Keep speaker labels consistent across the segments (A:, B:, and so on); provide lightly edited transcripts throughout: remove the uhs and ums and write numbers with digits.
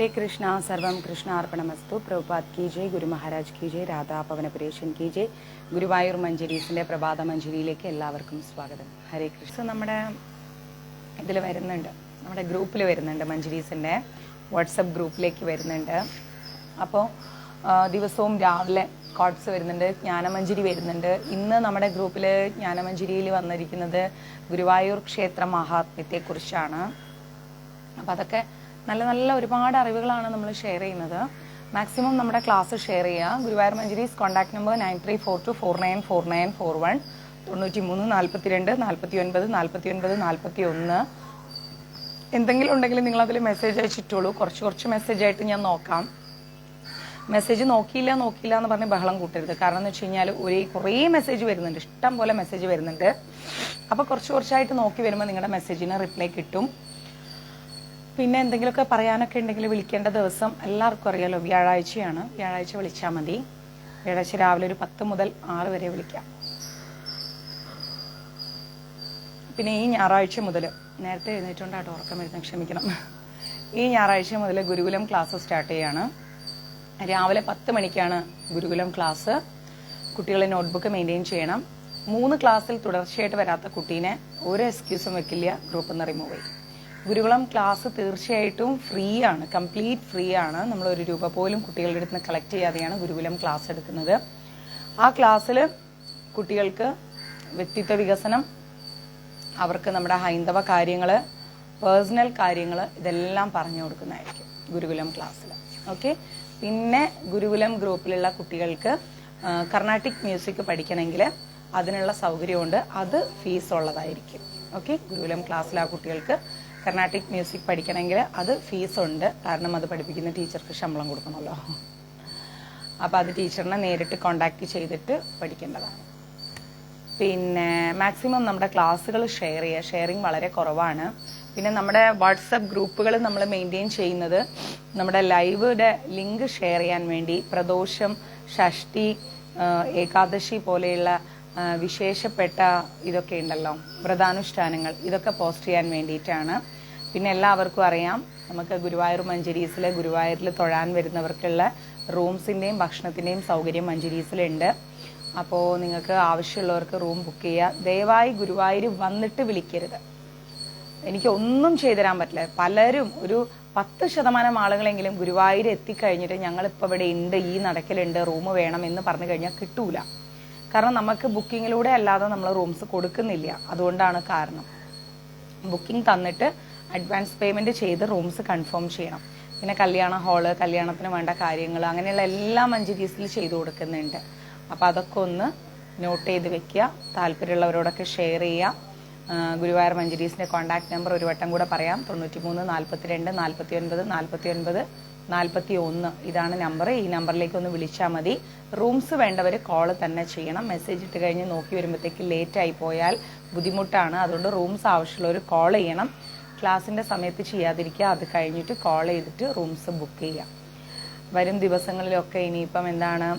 A: हरे कृष्णा सर्वं कृष्णार्पणमस्तु प्रभुपाद की जय गुरु महाराज की जय राधा പവനപുരേശൻ की जय ഗുരുവായൂർ മഞ്ജരീസിൻ്റെ പ്രഭാത മഞ്ജരിയിലേക്ക് എല്ലാവർക്കും സ്വാഗതം. ഹരേ കൃഷ്ണ. നമ്മുടെ ഇതിൽ വരുന്നുണ്ട്, നമ്മുടെ ഗ്രൂപ്പിൽ വരുന്നുണ്ട്, മഞ്ജരീസിൻ്റെ വാട്സപ്പ് ഗ്രൂപ്പിലേക്ക് വരുന്നുണ്ട്. അപ്പോൾ ദിവസവും രാവിലെ കോട്ട്സ് വരുന്നുണ്ട്, ജ്ഞാനമഞ്ജരി വരുന്നുണ്ട്. ഇന്ന് നമ്മുടെ ഗ്രൂപ്പിൽ ജ്ഞാനമഞ്ജരിയിൽ വന്നിരിക്കുന്നത് ഗുരുവായൂർ ക്ഷേത്ര മഹാത്മ്യത്തെക്കുറിച്ചാണ്. അപ്പോൾ അതൊക്കെ നല്ല നല്ല ഒരുപാട് അറിവുകളാണ് നമ്മൾ ഷെയർ ചെയ്യുന്നത്. മാക്സിമം നമ്മുടെ ക്ലാസ് ഷെയർ ചെയ്യുക. Guruvayur Manjaris contact number 9342494941 93 42 49 41. എന്തെങ്കിലും ഉണ്ടെങ്കിൽ നിങ്ങളതിൽ മെസ്സേജ് അയച്ചിട്ടുള്ളൂ. കുറച്ച് മെസ്സേജ് ആയിട്ട് ഞാൻ നോക്കാം. മെസ്സേജ് നോക്കിയില്ല എന്ന് പറഞ്ഞ് ബഹളം കൂട്ടരുത്. കാരണം എന്ന് വെച്ച് കഴിഞ്ഞാൽ കുറേ മെസ്സേജ് വരുന്നുണ്ട്, ഇഷ്ടം പോലെ മെസ്സേജ് വരുന്നുണ്ട്. അപ്പോൾ കുറച്ചായിട്ട് നോക്കി വരുമ്പോൾ നിങ്ങളുടെ മെസ്സേജിന് റിപ്ലൈ കിട്ടും. പിന്നെ എന്തെങ്കിലുമൊക്കെ പറയാനൊക്കെ ഉണ്ടെങ്കിൽ വിളിക്കേണ്ട ദിവസം എല്ലാവർക്കും അറിയാലോ, വ്യാഴാഴ്ചയാണ്. വ്യാഴാഴ്ച വിളിച്ചാൽ മതി. വ്യാഴാഴ്ച രാവിലെ ഒരു 10 മുതൽ 6 വരെ വിളിക്കാം. പിന്നെ ഈ ഞായറാഴ്ച മുതൽ, നേരത്തെ എഴുന്നേറ്റുകൊണ്ടാട്ടോ ഉറക്കം വരുന്നത്, ക്ഷമിക്കണം. ഈ ഞായറാഴ്ച മുതൽ ഗുരുകുലം ക്ലാസ് സ്റ്റാർട്ട് ചെയ്യാണ്. രാവിലെ 10 മണിക്കാണ് ഗുരുകുലം ക്ലാസ്. കുട്ടികളെ നോട്ട്ബുക്ക് മെയിൻറ്റെയിൻ ചെയ്യണം. 3 ക്ലാസ്സിൽ തുടർച്ചയായിട്ട് വരാത്ത കുട്ടീനെ ഒരു എക്സ്ക്യൂസും വെക്കില്ല, ഗ്രൂപ്പിൽ നിന്ന് റിമൂവ് ചെയ്യും. ഗുരുകുലം ക്ലാസ് തീർച്ചയായിട്ടും ഫ്രീ ആണ്, കംപ്ലീറ്റ് ഫ്രീ ആണ്. നമ്മൾ 1 രൂപ പോലും കുട്ടികളുടെ അടുത്ത് നിന്ന് കളക്ട് ചെയ്യാതെയാണ് ഗുരുകുലം ക്ലാസ് എടുക്കുന്നത്. ആ ക്ലാസ്സിൽ കുട്ടികൾക്ക് വ്യക്തിത്വ വികസനം, അവർക്ക് നമ്മുടെ ഹൈന്ദവ കാര്യങ്ങൾ, പേഴ്സണൽ കാര്യങ്ങൾ, ഇതെല്ലാം പറഞ്ഞു കൊടുക്കുന്നതായിരിക്കും ഗുരുകുലം ക്ലാസ്സിൽ. ഓക്കെ. പിന്നെ ഗുരുകുലം ഗ്രൂപ്പിലുള്ള കുട്ടികൾക്ക് കർണാട്ടിക് മ്യൂസിക് പഠിക്കണമെങ്കിൽ അതിനുള്ള സൗകര്യമുണ്ട്, അത് ഫീസ് ഉള്ളതായിരിക്കും. ഓക്കെ. ഗുരുകുലം ക്ലാസ്സിൽ ആ കുട്ടികൾക്ക് കർണാട്ടിക് മ്യൂസിക് പഠിക്കണമെങ്കിൽ അത് ഫീസ് ഉണ്ട്. കാരണം അത് പഠിപ്പിക്കുന്ന ടീച്ചർക്ക് ശമ്പളം കൊടുക്കണമല്ലോ. അപ്പോൾ അത് ടീച്ചറിനെ നേരിട്ട് കോണ്ടാക്ട് ചെയ്തിട്ട് പഠിക്കേണ്ടതാണ്. പിന്നെ മാക്സിമം നമ്മുടെ ക്ലാസ്സുകൾ ഷെയർ ചെയ്യുക. ഷെയറിങ് വളരെ കുറവാണ്. പിന്നെ നമ്മുടെ വാട്സപ്പ് ഗ്രൂപ്പുകൾ നമ്മൾ മെയിൻറ്റെയിൻ ചെയ്യുന്നത് നമ്മുടെ ലൈവിൻ്റെ ലിങ്ക് ഷെയർ ചെയ്യാൻ വേണ്ടി, പ്രദോഷം, ഷഷ്ടി, ഏകാദശി പോലെയുള്ള വിശേഷപ്പെട്ട ഇതൊക്കെ ഉണ്ടല്ലോ, വ്രതാനുഷ്ഠാനങ്ങൾ, ഇതൊക്കെ പോസ്റ്റ് ചെയ്യാൻ വേണ്ടിയിട്ടാണ്. പിന്നെ എല്ലാവർക്കും അറിയാം, നമുക്ക് ഗുരുവായൂർ മഞ്ജരീസിൽ, ഗുരുവായൂരിൽ തൊഴാൻ വരുന്നവർക്കുള്ള റൂംസിൻ്റെയും ഭക്ഷണത്തിൻ്റെയും സൗകര്യം മഞ്ജരീസിലുണ്ട്. അപ്പോൾ നിങ്ങൾക്ക് ആവശ്യമുള്ളവർക്ക് റൂം ബുക്ക് ചെയ്യുക. ദയവായി ഗുരുവായൂർ വന്നിട്ട് വിളിക്കരുത്. എനിക്ക് ഒന്നും ചെയ്തുതരാൻ പറ്റില്ല. പലരും, ഒരു 10% ആളുകളെങ്കിലും ഗുരുവായൂർ എത്തിക്കഴിഞ്ഞിട്ട് ഞങ്ങളിപ്പോൾ ഇവിടെ ഉണ്ട്, ഈ നടക്കലുണ്ട്, റൂം വേണം എന്ന് പറഞ്ഞു കഴിഞ്ഞാൽ കിട്ടൂല. കാരണം നമുക്ക് ബുക്കിങ്ങിലൂടെ അല്ലാതെ നമ്മൾ റൂംസ് കൊടുക്കുന്നില്ല. അതുകൊണ്ടാണ് കാരണം. ബുക്കിംഗ് തന്നിട്ട് അഡ്വാൻസ് പേയ്മെന്റ് ചെയ്ത് റൂംസ് കൺഫേം ചെയ്യണം. പിന്നെ കല്യാണ ഹാള്, കല്യാണത്തിന് വേണ്ട കാര്യങ്ങൾ, അങ്ങനെയുള്ള എല്ലാ മഞ്ജരീസിൽ ചെയ്തു കൊടുക്കുന്നുണ്ട്. അപ്പോൾ അതൊക്കെ ഒന്ന് നോട്ട് ചെയ്ത് വെക്കുക. താല്പര്യമുള്ളവരോടൊക്കെ ഷെയർ ചെയ്യുക. ഗുരുവായൂർ മഞ്ജരീസിന്റെ കോൺടാക്ട് നമ്പർ ഒരു വട്ടം കൂടെ പറയാം: 93 42 49 41. ഇതാണ് നമ്പർ. ഈ നമ്പറിലേക്ക് ഒന്ന് വിളിച്ചാൽ മതി. റൂംസ് വേണ്ടവർ കോള് തന്നെ ചെയ്യണം. മെസ്സേജ് ഇട്ട് കഴിഞ്ഞ് നോക്കി വരുമ്പോഴത്തേക്ക് ലേറ്റ് ആയി പോയാൽ ബുദ്ധിമുട്ടാണ്. അതുകൊണ്ട് റൂംസ് ആവശ്യമുള്ളവർ കോൾ ചെയ്യണം. ക്ലാസ്സിൻ്റെ സമയത്ത് ചെയ്യാതിരിക്കുക. അത് കഴിഞ്ഞിട്ട് കോൾ ചെയ്തിട്ട് റൂംസ് ബുക്ക് ചെയ്യുക. വരും ദിവസങ്ങളിലൊക്കെ ഇനിയിപ്പം എന്താണ്,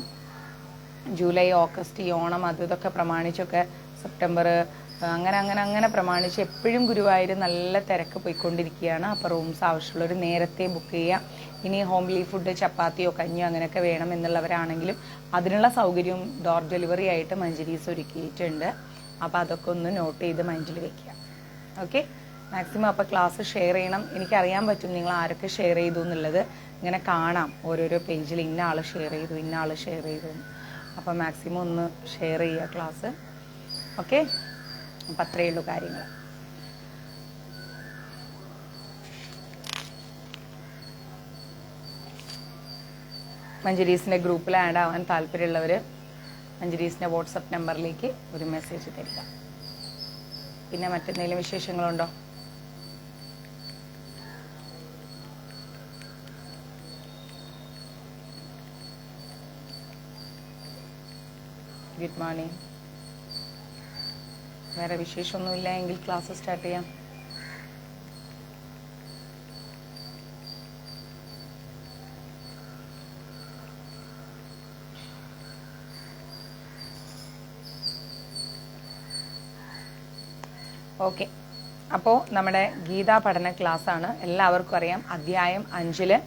A: ജൂലൈ, ഓഗസ്റ്റ്, ഈ ഓണം, അത് ഇതൊക്കെ പ്രമാണിച്ചൊക്കെ, സെപ്റ്റംബർ, അങ്ങനെ പ്രമാണിച്ച് എപ്പോഴും ഗുരുവായൂർ നല്ല തിരക്ക് പോയിക്കൊണ്ടിരിക്കുകയാണ്. അപ്പോൾ റൂംസ് ആവശ്യമുള്ളവർ നേരത്തെ ബുക്ക് ചെയ്യുക. ഇനി ഹോംലി ഫുഡ്, ചപ്പാത്തിയോ കഞ്ഞിയോ അങ്ങനെയൊക്കെ വേണം എന്നുള്ളവരാണെങ്കിലും അതിനുള്ള സൗകര്യവും ഡോർ ഡെലിവറി ആയിട്ട് മഞ്ജരീസ് ഒരുക്കിയിട്ടുണ്ട്. അപ്പോൾ അതൊക്കെ ഒന്ന് നോട്ട് ചെയ്ത് മൈൻഡിൽ വെക്കുക. ഓക്കെ. മാക്സിമം അപ്പോൾ ക്ലാസ് ഷെയർ ചെയ്യണം. എനിക്കറിയാൻ പറ്റും നിങ്ങൾ ആരൊക്കെ ഷെയർ ചെയ്തു എന്നുള്ളത്. ഇങ്ങനെ കാണാം ഓരോരോ പേജിൽ ഇന്ന ആൾ ഷെയർ ചെയ്തു, ഇന്ന ആൾ ഷെയർ ചെയ്തു. അപ്പോൾ മാക്സിമം ഒന്ന് ഷെയർ ചെയ്യുക ക്ലാസ്. ഓക്കെ. അപ്പം അത്രയേ ഉള്ളൂ കാര്യങ്ങൾ. മഞ്ജരീസിൻ്റെ ഗ്രൂപ്പിൽ ആഡ് ആവാൻ താല്പര്യമുള്ളവർ മഞ്ജരീസിൻ്റെ വാട്സപ്പ് നമ്പറിലേക്ക് ഒരു മെസ്സേജ് തരിക. പിന്നെ മറ്റെന്തെങ്കിലും വിശേഷങ്ങളുണ്ടോ? Good morning. വേറെ വിശേഷമൊന്നുമില്ല എങ്കിൽ ക്ലാസ് സ്റ്റാർട്ട് ചെയ്യാം. ഓക്കെ. അപ്പോൾ നമ്മുടെ ഗീതാ പഠന ക്ലാസ്സാണ്. എല്ലാവർക്കും അറിയാം, അധ്യായം 5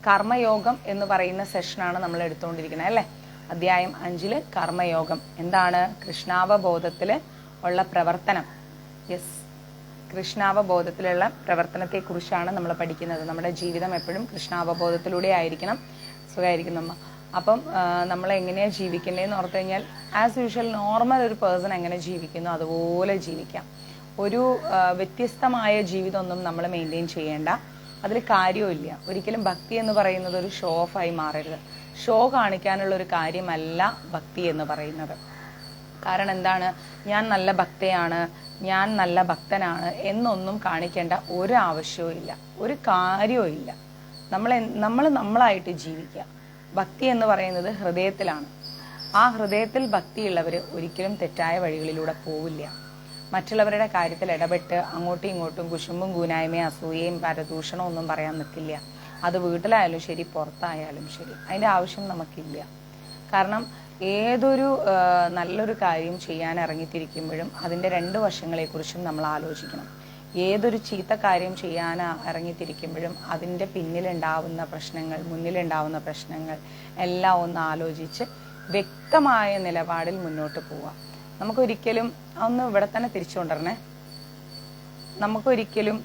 A: കർമ്മയോഗം എന്ന് പറയുന്ന സെഷനാണ് നമ്മൾ എടുത്തുകൊണ്ടിരിക്കുന്നത് അല്ലേ. അധ്യായം 5 കർമ്മയോഗം എന്താണ്? കൃഷ്ണാവബോധത്തിൽ ഉള്ള പ്രവർത്തനം. യെസ്, കൃഷ്ണാവബോധത്തിലുള്ള പ്രവർത്തനത്തെ കുറിച്ചാണ് നമ്മൾ പഠിക്കുന്നത്. നമ്മുടെ ജീവിതം എപ്പോഴും കൃഷ്ണാവബോധത്തിലൂടെ ആയിരിക്കണം. സുഖമായിരിക്കുന്നു. അപ്പം നമ്മൾ എങ്ങനെയാണ് ജീവിക്കേണ്ടതെന്ന് ഓർത്തു കഴിഞ്ഞാൽ ആസ് യൂഷ്വൽ നോർമൽ ഒരു പേഴ്സൺ എങ്ങനെ ജീവിക്കുന്നു അതുപോലെ ജീവിക്കാം. ഒരു വ്യത്യസ്തമായ ജീവിതമൊന്നും നമ്മൾ മെയിൻറ്റെയിൻ ചെയ്യേണ്ട, അതിൽ കാര്യമില്ല. ഒരിക്കലും ഭക്തി എന്ന് പറയുന്നത് ഒരു ഷോ ഓഫായി മാറരുത്. ഷോ കാണിക്കാനുള്ള ഒരു കാര്യമല്ല ഭക്തി എന്ന് പറയുന്നത്. കാരണം എന്താണ്? ഞാൻ നല്ല ഭക്തയാണ്, ഞാൻ നല്ല ഭക്തനാണ് എന്നൊന്നും കാണിക്കേണ്ട ഒരു ആവശ്യവും ഇല്ല, ഒരു കാര്യവും ഇല്ല. നമ്മൾ നമ്മളായിട്ട് ജീവിക്കുക. ഭക്തി എന്ന് പറയുന്നത് ഹൃദയത്തിലാണ്. ആ ഹൃദയത്തിൽ ഭക്തിയുള്ളവർ ഒരിക്കലും തെറ്റായ വഴികളിലൂടെ പോവില്ല. മറ്റുള്ളവരുടെ കാര്യത്തിൽ ഇടപെട്ട് അങ്ങോട്ടും ഇങ്ങോട്ടും കുശുമ്പും കൂനായ്മയും അസൂയയും പരദൂഷണവും ഒന്നും പറയാൻ നിൽക്കില്ല. അത് വീട്ടിലായാലും ശരി, പുറത്തായാലും ശരി, അതിൻ്റെ ആവശ്യം നമുക്കില്ല. കാരണം ഏതൊരു നല്ലൊരു കാര്യം ചെയ്യാൻ ഇറങ്ങിത്തിരിക്കുമ്പോഴും അതിൻ്റെ 2 വശങ്ങളെക്കുറിച്ചും നമ്മൾ ആലോചിക്കണം. ഏതൊരു ചീത്ത കാര്യം ചെയ്യാൻ ഇറങ്ങിത്തിരിക്കുമ്പോഴും അതിൻ്റെ പിന്നിലുണ്ടാവുന്ന പ്രശ്നങ്ങൾ, മുന്നിലുണ്ടാവുന്ന പ്രശ്നങ്ങൾ എല്ലാം ഒന്ന് ആലോചിച്ച് വ്യക്തമായ നിലപാടിൽ മുന്നോട്ട് പോവാം. നമുക്കൊരിക്കലും ഒന്ന് ഇവിടെ തന്നെ തിരിച്ചു കൊണ്ടുവരണേ. നമുക്കൊരിക്കലും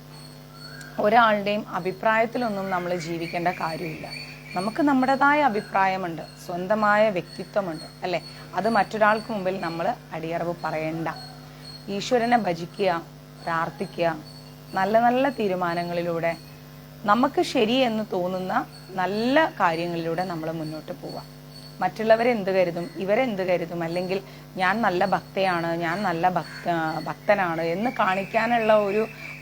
A: ഒരാളുടെയും അഭിപ്രായത്തിലൊന്നും നമ്മൾ ജീവിക്കേണ്ട കാര്യമില്ല. നമുക്ക് നമ്മുടേതായ അഭിപ്രായമുണ്ട്, സ്വന്തമായ വ്യക്തിത്വമുണ്ട് അല്ലേ. അത് മറ്റൊരാൾക്ക് മുമ്പിൽ നമ്മൾ അടിയറവ് പറയണ്ട. ഈശ്വരനെ ഭജിക്കുക, പ്രാർത്ഥിക്കുക, നല്ല നല്ല തീരുമാനങ്ങളിലൂടെ നമുക്ക് ശരിയെന്ന് തോന്നുന്ന നല്ല കാര്യങ്ങളിലൂടെ നമ്മൾ മുന്നോട്ട് പോവാം. മറ്റുള്ളവരെന്ത് കരുതും, ഇവരെന്ത് കരുതും, അല്ലെങ്കിൽ ഞാൻ നല്ല ഭക്തയാണ്, ഞാൻ നല്ല ഭക്തനാണ് എന്ന് കാണിക്കാനുള്ള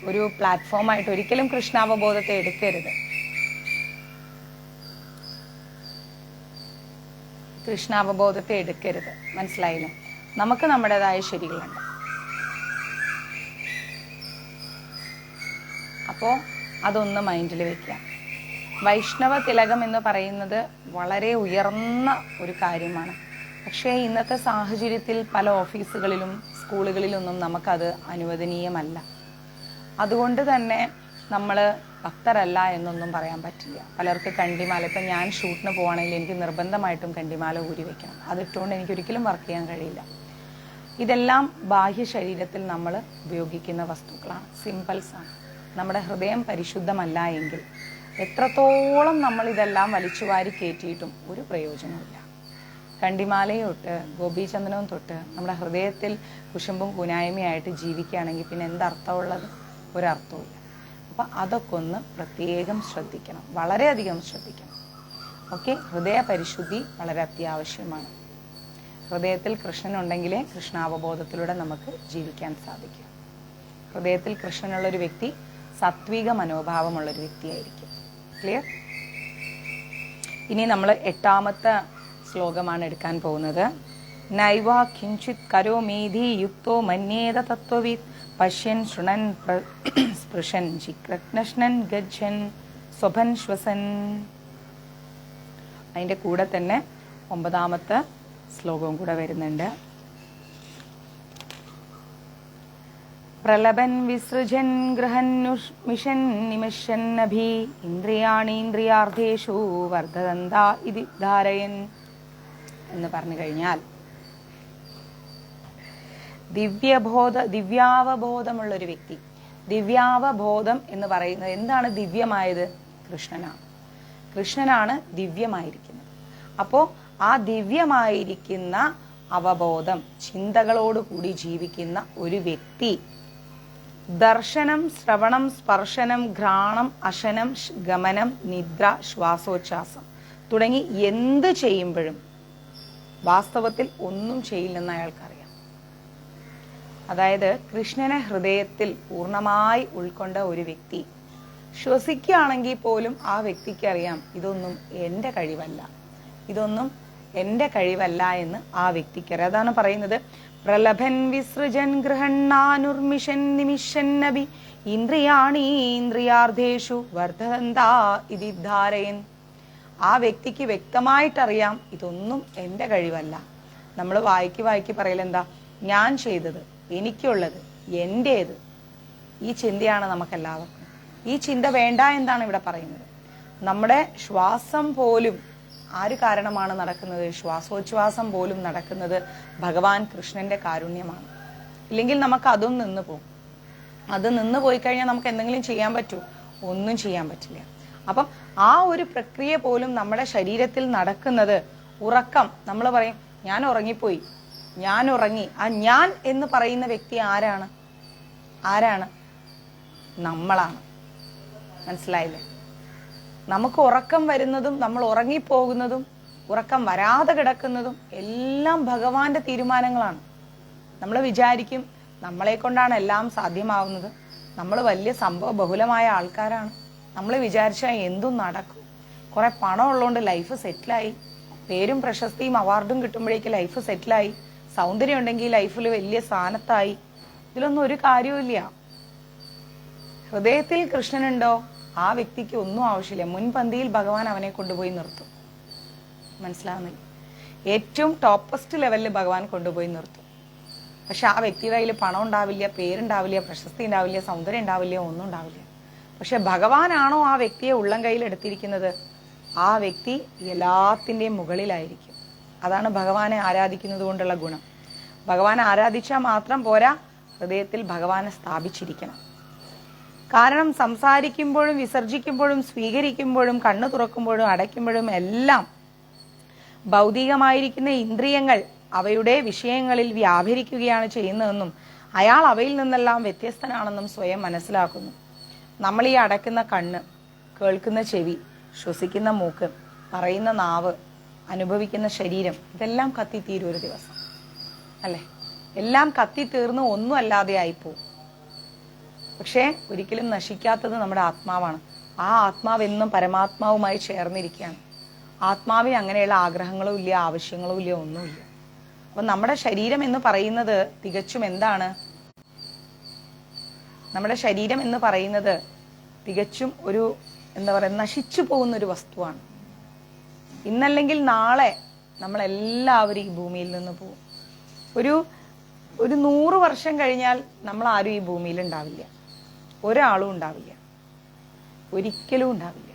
A: ഒരു പ്ലാറ്റ്ഫോമായിട്ട് ഒരിക്കലും കൃഷ്ണാവബോധത്തെ എടുക്കരുത്. കൃഷ്ണാവബോധത്തെ എടുക്കരുത്. മനസ്സിലായില്ലേ? നമുക്ക് നമ്മുടേതായ ശരികളുണ്ട്. അപ്പോൾ അതൊന്ന് മൈൻഡിൽ വെക്കാം. വൈഷ്ണവ തിലകം എന്ന് പറയുന്നത് വളരെ ഉയർന്ന ഒരു കാര്യമാണ്. പക്ഷേ ഇന്നത്തെ സാഹചര്യത്തിൽ പല ഓഫീസുകളിലും സ്കൂളുകളിലൊന്നും നമുക്കത് അനുവദനീയമല്ല. അതുകൊണ്ട് തന്നെ നമ്മൾ ഭക്തരല്ല എന്നൊന്നും പറയാൻ പറ്റില്ല. പലർക്ക് കണ്ടിമാല, ഇപ്പം ഞാൻ ഷൂട്ടിന് പോവുകയാണെങ്കിൽ എനിക്ക് നിർബന്ധമായിട്ടും കണ്ടിമാല ഊരി വെക്കണം. അതിട്ടുകൊണ്ട് എനിക്കൊരിക്കലും വർക്ക് ചെയ്യാൻ കഴിയില്ല. ഇതെല്ലാം ബാഹ്യ ശരീരത്തിൽ നമ്മൾ ഉപയോഗിക്കുന്ന വസ്തുക്കളാണ്, സിമ്പിൾസാണ്. നമ്മുടെ ഹൃദയം പരിശുദ്ധമല്ല എങ്കിൽ എത്രത്തോളം നമ്മൾ ഇതെല്ലാം വലിച്ചുവാരി കയറ്റിയിട്ടും ഒരു പ്രയോജനമില്ല. കണ്ടിമാലയും തൊട്ട് ഗോപീചന്ദനവും തൊട്ട് നമ്മുടെ ഹൃദയത്തിൽ കുശുമ്പും കുനായ്മയായിട്ട് ജീവിക്കുകയാണെങ്കിൽ പിന്നെ എന്തർത്ഥമുള്ളത്? ഒരർത്ഥവുമില്ല. അപ്പം അതൊക്കെ ഒന്ന് പ്രത്യേകം ശ്രദ്ധിക്കണം, വളരെയധികം ശ്രദ്ധിക്കണം. ഓക്കെ, ഹൃദയ പരിശുദ്ധി വളരെ അത്യാവശ്യമാണ്. ഹൃദയത്തിൽ കൃഷ്ണനുണ്ടെങ്കിലേ കൃഷ്ണാവബോധത്തിലൂടെ നമുക്ക് ജീവിക്കാൻ സാധിക്കും. ഹൃദയത്തിൽ കൃഷ്ണനുള്ളൊരു വ്യക്തി സാത്വിക മനോഭാവമുള്ളൊരു വ്യക്തിയായിരിക്കും. ക്ലിയർ? ഇനി നമ്മൾ 8ാമത്തെ ശ്ലോകമാണ് എടുക്കാൻ പോകുന്നത്. നൈവ കിഞ്ചിത് കരോമീധി യുക്തോ മന്യേത തത്വവിത് പശ്യൻ ശൃണൻ സ്പൃശൻ ചിക്രഘ്നൻ ഗച്ഛൻ സ്വഭൻ ശ്വസൻ. അതിൻ്റെ കൂടെ തന്നെ 9ാമത്തെ ശ്ലോകവും കൂടെ വരുന്നുണ്ട്. പ്രലപൻ വിസൃജൻ ഗൃഹന്മിഷൻ നിമിഷന്നഭി ഇന്ദ്രിയാണീന്ദ്രിയാർത്ഥേഷു വർദ്ധതന്ത ഇതി ധാരയൻ എന്ന് പറഞ്ഞു കഴിഞ്ഞാൽ ദിവ്യാവബോധമുള്ളൊരു വ്യക്തി. ദിവ്യാവബോധം എന്ന് പറയുന്നത് എന്താണ്? ദിവ്യമായത് കൃഷ്ണനാണ്. കൃഷ്ണനാണ് ദിവ്യമായിരിക്കുന്നത്. അപ്പോൾ ആ ദിവ്യമായിരിക്കുന്ന അവബോധം, ചിന്തകളോടുകൂടി ജീവിക്കുന്ന ഒരു വ്യക്തി ദർശനം, ശ്രവണം, സ്പർശനം, ഘ്രാണം, അശനം, ഗമനം, നിദ്ര, ശ്വാസോച്ഛ്വാസം തുടങ്ങി എന്ത് ചെയ്യുമ്പോഴും വാസ്തവത്തിൽ ഒന്നും ചെയ്യില്ലെന്ന് അയാൾക്കറിയാം. അതായത് കൃഷ്ണനെ ഹൃദയത്തിൽ പൂർണ്ണമായി ഉൾക്കൊണ്ട ഒരു വ്യക്തി ശ്വസിക്കുകയാണെങ്കിൽ പോലും ആ വ്യക്തിക്ക് അറിയാം ഇതൊന്നും എൻ്റെ കഴിവല്ല, ഇതൊന്നും എൻ്റെ കഴിവല്ല എന്ന് ആ വ്യക്തിക്കറിയാം. അതാണ് പറയുന്നത്, പ്രലഭൻ വിസൃജൻ ഗൃഹണ്ണാനുർമിഷൻ നിമിഷൻ നബി ഇന്ദ്രിയാണീന്ദ്രിയാർത്ഥേഷു വർദ്ധന്താ ഇതി ധാരയൻ. ആ വ്യക്തിക്ക് വ്യക്തമായിട്ടറിയാം ഇതൊന്നും എൻ്റെ കഴിവല്ല. നമ്മൾ വായിക്ക് പറയലെന്താ? ഞാൻ ചെയ്തത്, എനിക്കുള്ളത്, എൻ്റേത്. ഈ ചിന്തയാണ് നമുക്കെല്ലാവർക്കും. ഈ ചിന്ത വേണ്ട എന്താണ് ഇവിടെ പറയുന്നത്? നമ്മുടെ ശ്വാസം പോലും ആര് കാരണമാണ് നടക്കുന്നത്? ശ്വാസോച്ഛ്വാസം പോലും നടക്കുന്നത് ഭഗവാൻ കൃഷ്ണന്റെ കാരുണ്യമാണ്. ഇല്ലെങ്കിൽ നമുക്ക് അതും നിന്ന് പോകും. അത് നിന്ന് പോയി കഴിഞ്ഞാൽ നമുക്ക് എന്തെങ്കിലും ചെയ്യാൻ പറ്റുമോ? ഒന്നും ചെയ്യാൻ പറ്റില്ല. അപ്പം ആ ഒരു പ്രക്രിയ പോലും നമ്മുടെ ശരീരത്തിൽ നടക്കുന്നത് ഉറക്കം. നമ്മൾ പറയും ഞാൻ ഉറങ്ങിപ്പോയി, ഞാൻ ഉറങ്ങി. ആ ഞാൻ എന്ന് പറയുന്ന വ്യക്തി ആരാണ്? നമ്മളാണ്. മനസ്സിലായില്ലേ? നമുക്ക് ഉറക്കം വരുന്നതും നമ്മൾ ഉറങ്ങിപ്പോകുന്നതും ഉറക്കം വരാതെ കിടക്കുന്നതും എല്ലാം ഭഗവാന്റെ തീരുമാനങ്ങളാണ്. നമ്മൾ വിചാരിക്കും നമ്മളെ കൊണ്ടാണ് എല്ലാം സാധ്യമാവുന്നത്, നമ്മൾ വലിയ സംഭവ ബഹുലമായ ആൾക്കാരാണ്, നമ്മൾ വിചാരിച്ചാൽ എന്തും നടക്കും, കുറെ പണം ഉള്ളതുകൊണ്ട് ലൈഫ് സെറ്റിലായി, പേരും പ്രശസ്തിയും അവാർഡും കിട്ടുമ്പോഴേക്ക് ലൈഫ് സെറ്റിലായി, സൗന്ദര്യം ഉണ്ടെങ്കിൽ ലൈഫിൽ വലിയ സ്ഥാനത്തായി. ഇതിലൊന്നും ഒരു കാര്യവുമില്ല. ഹൃദയത്തിൽ കൃഷ്ണനുണ്ടോ ആ വ്യക്തിക്ക് ഒന്നും ആവശ്യമില്ല. മുൻപന്തിയിൽ ഭഗവാൻ അവനെ കൊണ്ടുപോയി നിർത്തും. മനസ്സിലാവുന്നില്ല? ഏറ്റവും ടോപ്പസ്റ്റ് ലെവലിൽ ഭഗവാൻ കൊണ്ടുപോയി നിർത്തും. പക്ഷെ ആ വ്യക്തിയുടെ കയ്യിൽ പണം ഉണ്ടാവില്ല, പേരുണ്ടാവില്ല, പ്രശസ്തി ഉണ്ടാവില്ല, സൗന്ദര്യം ഉണ്ടാവില്ല, ഒന്നും ഉണ്ടാവില്ല. പക്ഷെ ഭഗവാനാണോ ആ വ്യക്തിയെ ഉള്ളം കയ്യിൽ എടുത്തിരിക്കുന്നത്, ആ വ്യക്തി എല്ലാത്തിൻ്റെയും മുകളിലായിരിക്കും. അതാണ് ഭഗവാനെ ആരാധിക്കുന്നത് കൊണ്ടുള്ള ഗുണം. ഭഗവാനെ ആരാധിച്ചാൽ മാത്രം പോരാ, ഹൃദയത്തിൽ ഭഗവാനെ സ്ഥാപിച്ചിരിക്കണം. കാരണം സംസാരിക്കുമ്പോഴും വിസർജിക്കുമ്പോഴും സ്വീകരിക്കുമ്പോഴും കണ്ണു തുറക്കുമ്പോഴും അടയ്ക്കുമ്പോഴും എല്ലാം ഭൗതികമായിരിക്കുന്ന ഇന്ദ്രിയങ്ങൾ അവയുടെ വിഷയങ്ങളിൽ വ്യാപരിക്കുകയാണ് ചെയ്യുന്നതെന്നും അയാൾ അവയിൽ നിന്നെല്ലാം വ്യത്യസ്തനാണെന്നും സ്വയം മനസ്സിലാക്കുന്നു. നമ്മൾ ഈ അടയ്ക്കുന്ന കണ്ണ്, കേൾക്കുന്ന ചെവി, ശ്വസിക്കുന്ന മൂക്ക്, പറയുന്ന നാവ്, അനുഭവിക്കുന്ന ശരീരം, ഇതെല്ലാം കത്തിത്തീരും ഒരു ദിവസം, അല്ലെ? എല്ലാം കത്തിത്തീർന്ന് ഒന്നും അല്ലാതെ ആയിപ്പോവും. പക്ഷേ ഒരിക്കലും നശിക്കാത്തത് നമ്മുടെ ആത്മാവാണ്. ആ ആത്മാവ് എന്നും പരമാത്മാവുമായി ചേർന്നിരിക്കുകയാണ്. ആത്മാവിന് അങ്ങനെയുള്ള ആഗ്രഹങ്ങളും ഇല്ല, ആവശ്യങ്ങളും ഇല്ല, ഒന്നുമില്ല. അപ്പൊ നമ്മുടെ ശരീരം എന്ന് പറയുന്നത് തികച്ചും എന്താണ്? നമ്മുടെ ശരീരം എന്ന് പറയുന്നത് തികച്ചും ഒരു എന്താ പറയുക, നശിച്ചു പോകുന്ന ഒരു വസ്തുവാണ്. ഇന്നല്ലെങ്കിൽ നാളെ നമ്മളെല്ലാവരും ഈ ഭൂമിയിൽ നിന്ന് പോകും. ഒരു 100 വർഷം കഴിഞ്ഞാൽ നമ്മൾ ആരും ഈ ഭൂമിയിൽ ഉണ്ടാവില്ല. ഒരാളും ഉണ്ടാവില്ല, ഒരിക്കലും ഉണ്ടാവില്ല.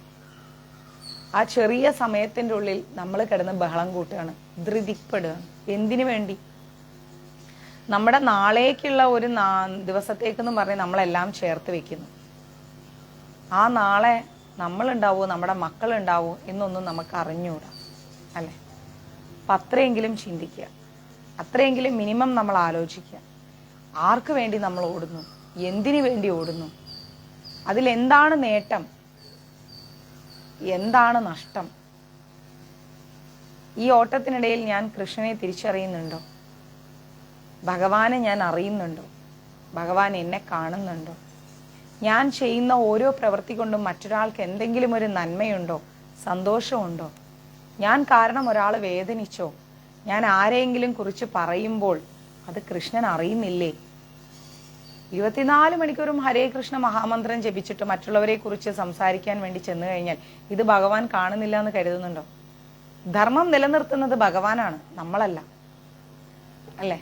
A: ആ ചെറിയ സമയത്തിന്റെ ഉള്ളിൽ നമ്മൾ കിടന്ന് ബഹളം കൂട്ടുകയാണ്, ധൃതിപ്പെടുകയാണ്. എന്തിനു വേണ്ടി? നമ്മുടെ നാളേക്കുള്ള ഒരു ദിവസത്തേക്കെന്ന് പറഞ്ഞ് നമ്മളെല്ലാം ചേർത്ത് വെക്കുന്നു. ആ നാളെ നമ്മളുണ്ടാവോ, നമ്മുടെ മക്കളുണ്ടാവോ എന്നൊന്നും നമുക്ക് അറിഞ്ഞൂടാ, അല്ലെ? അപ്പൊ അത്രയെങ്കിലും ചിന്തിക്കുക, അത്രയെങ്കിലും മിനിമം നമ്മൾ ആലോചിക്കുക. ആർക്ക് വേണ്ടി നമ്മൾ ഓടുന്നു, എന്തിനു വേണ്ടി ഓടുന്നു, അതിലെന്താണ് നേട്ടം, എന്താണ് നഷ്ടം? ഈ ഓട്ടത്തിനിടയിൽ ഞാൻ കൃഷ്ണനെ തിരിച്ചറിയുന്നുണ്ടോ? ഭഗവാനെ ഞാൻ അറിയുന്നുണ്ടോ? ഭഗവാൻ എന്നെ കാണുന്നുണ്ടോ? ഞാൻ ചെയ്യുന്ന ഓരോ പ്രവൃത്തി കൊണ്ടും മറ്റൊരാൾക്ക് എന്തെങ്കിലും ഒരു നന്മയുണ്ടോ, സന്തോഷമുണ്ടോ? ഞാൻ കാരണം ഒരാൾ വേദനിച്ചോ? ഞാൻ ആരെയെങ്കിലും കുറിച്ച് പറയുമ്പോൾ അത് കൃഷ്ണൻ അറിയുന്നില്ലേ? 24 മണിക്കൂറും ഹരേ കൃഷ്ണ മഹാമന്ത്രം ജപിച്ചിട്ട് മറ്റുള്ളവരെ കുറിച്ച് സംസാരിക്കാൻ വേണ്ടി ചെന്നു കഴിഞ്ഞാൽ ഇത് ഭഗവാൻ കാണുന്നില്ല എന്ന് കരുതുന്നുണ്ടോ? ധർമ്മം നിലനിർത്തുന്നത് ഭഗവാനാണ്, നമ്മളല്ല, അല്ലേ?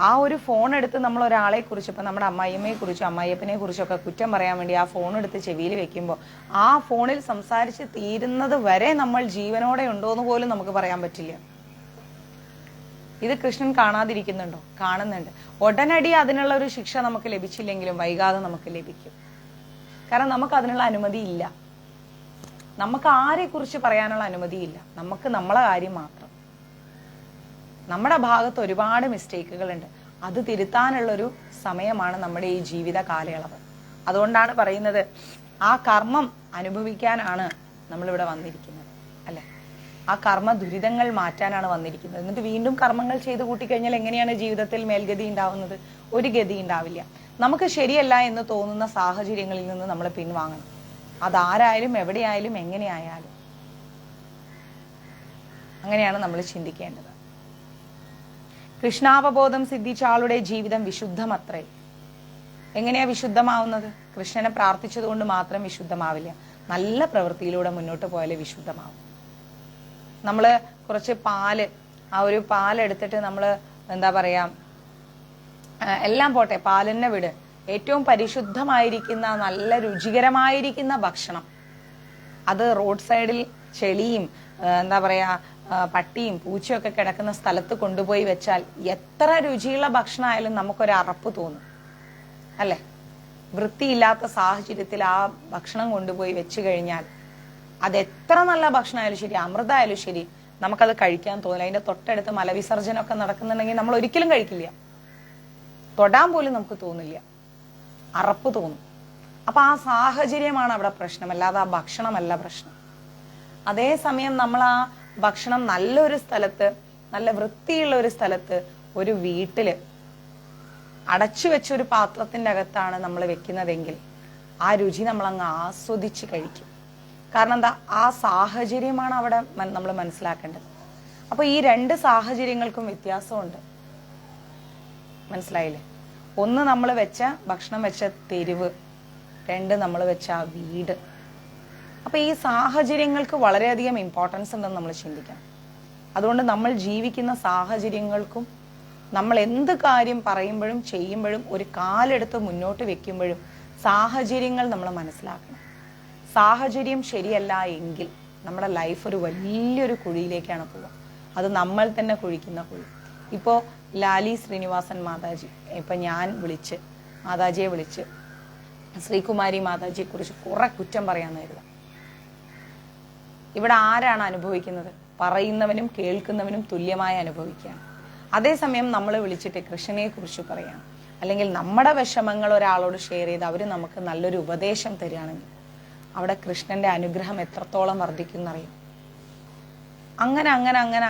A: ആ ഒരു ഫോൺ എടുത്ത് നമ്മൾ ഒരാളെ കുറിച്ച്, ഇപ്പൊ നമ്മുടെ അമ്മായിയമ്മയെ കുറിച്ചും അമ്മായിയപ്പനെ കുറിച്ചൊക്കെ കുറ്റം പറയാൻ വേണ്ടി ആ ഫോൺ എടുത്ത് ചെവിയിൽ വെക്കുമ്പോൾ ആ ഫോണിൽ സംസാരിച്ച് തീരുന്നത് വരെ നമ്മൾ ജീവനോടെ ഉണ്ടോന്ന് പോലും നമുക്ക് പറയാൻ പറ്റില്ല. ഇത് കൃഷ്ണൻ കാണാതിരിക്കുന്നുണ്ടോ? കാണുന്നുണ്ട്. ഉടനടി അതിനുള്ള ഒരു ശിക്ഷ നമുക്ക് ലഭിച്ചില്ലെങ്കിലും വൈകാതെ നമുക്ക് ലഭിക്കും. കാരണം നമുക്ക് അതിനുള്ള അനുമതി ഇല്ല. നമുക്ക് ആരെ കുറിച്ച് പറയാനുള്ള അനുമതിയില്ല. നമുക്ക് നമ്മളെ കാര്യം മാത്രം. നമ്മുടെ ഭാഗത്ത് ഒരുപാട് മിസ്റ്റേക്കുകൾ ഉണ്ട്. അത് തിരുത്താനുള്ളൊരു സമയമാണ് നമ്മുടെ ഈ ജീവിത കാലയളവ്. അതുകൊണ്ടാണ് പറയുന്നത് ആ കർമ്മം അനുഭവിക്കാനാണ് നമ്മളിവിടെ വന്നിരിക്കുന്നത്, അല്ലെ? ആ കർമ്മ ദുരിതങ്ങൾ മാറ്റാനാണ് വന്നിരിക്കുന്നത്. എന്നിട്ട് വീണ്ടും കർമ്മങ്ങൾ ചെയ്ത് കൂട്ടിക്കഴിഞ്ഞാൽ എങ്ങനെയാണ് ജീവിതത്തിൽ മേൽഗതി ഉണ്ടാവുന്നത്? ഒരു ഗതി ഉണ്ടാവില്ല. നമുക്ക് ശരിയല്ല എന്ന് തോന്നുന്ന സാഹചര്യങ്ങളിൽ നിന്ന് നമ്മൾ പിൻവാങ്ങണം. അതാരായാലും എവിടെയായാലും എങ്ങനെയായാലും അങ്ങനെയാണ് നമ്മൾ ചിന്തിക്കേണ്ടത്. കൃഷ്ണാവബോധം സിദ്ധിച്ച ആളുടെ ജീവിതം വിശുദ്ധമത്രേ. എങ്ങനെയാ വിശുദ്ധമാവുന്നത്? കൃഷ്ണനെ പ്രാർത്ഥിച്ചത് കൊണ്ട് മാത്രം വിശുദ്ധമാവില്ല. നല്ല പ്രവൃത്തിയിലൂടെ മുന്നോട്ട് പോയാലേ വിശുദ്ധമാവും. നമ്മള് കുറച്ച് പാല്, ആ ഒരു പാലെടുത്തിട്ട് നമ്മള് എന്താ പറയാ, എല്ലാം പോട്ടെ, പാലിനെ വിട്, ഏറ്റവും പരിശുദ്ധമായിരിക്കുന്ന നല്ല രുചികരമായിരിക്കുന്ന ഭക്ഷണം അത് റോഡ് സൈഡിൽ ചെളിയും എന്താ പറയാ പട്ടിയും പൂച്ചയൊക്കെ കിടക്കുന്ന സ്ഥലത്ത് കൊണ്ടുപോയി വെച്ചാൽ എത്ര രുചിയുള്ള ഭക്ഷണമായാലും നമുക്കൊരു അറപ്പ് തോന്നും അല്ലെ? വൃത്തിയില്ലാത്ത സാഹചര്യത്തിൽ ആ ഭക്ഷണം കൊണ്ടുപോയി വെച്ചു കഴിഞ്ഞാൽ അത് എത്ര നല്ല ഭക്ഷണമായാലും ശരി, അമൃതമായാലും ശരി, നമുക്കത് കഴിക്കാൻ തോന്നില്ല. അതിന്റെ തൊട്ടടുത്ത് മലവിസർജനമൊക്കെ നടക്കുന്നുണ്ടെങ്കിൽ നമ്മൾ ഒരിക്കലും കഴിക്കില്ല, തൊടാൻ പോലും നമുക്ക് തോന്നില്ല, അറപ്പ് തോന്നും. അപ്പൊ ആ സാഹചര്യമാണ് അവിടെ പ്രശ്നം, അല്ലാതെ ആ ഭക്ഷണമല്ല പ്രശ്നം. അതേസമയം നമ്മൾ ആ ഭക്ഷണം നല്ലൊരു സ്ഥലത്ത്, നല്ല വൃത്തിയുള്ള ഒരു സ്ഥലത്ത്, ഒരു വീട്ടില് അടച്ചു വെച്ചൊരു പാത്രത്തിന്റെ അകത്താണ് നമ്മൾ വെക്കുന്നതെങ്കിൽ ആ രുചി നമ്മൾ അങ്ങ് ആസ്വദിച്ച് കഴിക്കും. കാരണം എന്താ, ആ സാഹചര്യമാണ് അവിടെ നമ്മൾ മനസ്സിലാക്കേണ്ടത്. അപ്പൊ ഈ രണ്ട് സാഹചര്യങ്ങൾക്കും വ്യത്യാസമുണ്ട്, മനസ്സിലായില്ലേ? ഒന്ന് നമ്മൾ വെച്ച ഭക്ഷണം വെച്ച തെരുവ്, രണ്ട് നമ്മൾ വെച്ച ആ വീട്. അപ്പൊ ഈ സാഹചര്യങ്ങൾക്ക് വളരെയധികം ഇമ്പോർട്ടൻസ് ഉണ്ടെന്ന് നമ്മൾ ചിന്തിക്കണം. അതുകൊണ്ട് നമ്മൾ ജീവിക്കുന്ന സാഹചര്യങ്ങൾക്കും നമ്മൾ എന്ത് കാര്യം പറയുമ്പോഴും ചെയ്യുമ്പോഴും ഒരു കാലെടുത്ത് മുന്നോട്ട് വെക്കുമ്പോഴും സാഹചര്യങ്ങൾ നമ്മൾ മനസ്സിലാക്കണം. സാഹചര്യം ശരിയല്ല എങ്കിൽ നമ്മുടെ ലൈഫ് ഒരു വലിയൊരു കുഴിയിലേക്കാണ് പോവുക. അത് നമ്മൾ തന്നെ കുഴിക്കുന്ന കുഴി. ഇപ്പോ ലാലി ശ്രീനിവാസൻ മാതാജി, ഇപ്പൊ ഞാൻ മാതാജിയെ വിളിച്ച് ശ്രീകുമാരി മാതാജിയെ കുറിച്ച് കുറെ കുറ്റം പറയാന്ന് കരുതാം. ഇവിടെ ആരാണ് അനുഭവിക്കുന്നത്? പറയുന്നവനും കേൾക്കുന്നവനും തുല്യമായി അനുഭവിക്കുകയാണ്. അതേസമയം നമ്മൾ വിളിച്ചിട്ട് കൃഷ്ണനെ കുറിച്ച് പറയാം, അല്ലെങ്കിൽ നമ്മുടെ വിഷമങ്ങൾ ഒരാളോട് ഷെയർ ചെയ്ത് അവര് നമുക്ക് നല്ലൊരു ഉപദേശം തരികയാണെങ്കിൽ അവിടെ കൃഷ്ണന്റെ അനുഗ്രഹം എത്രത്തോളം വർദ്ധിക്കുന്നറിയും. അങ്ങനെ അങ്ങനെ അങ്ങനെ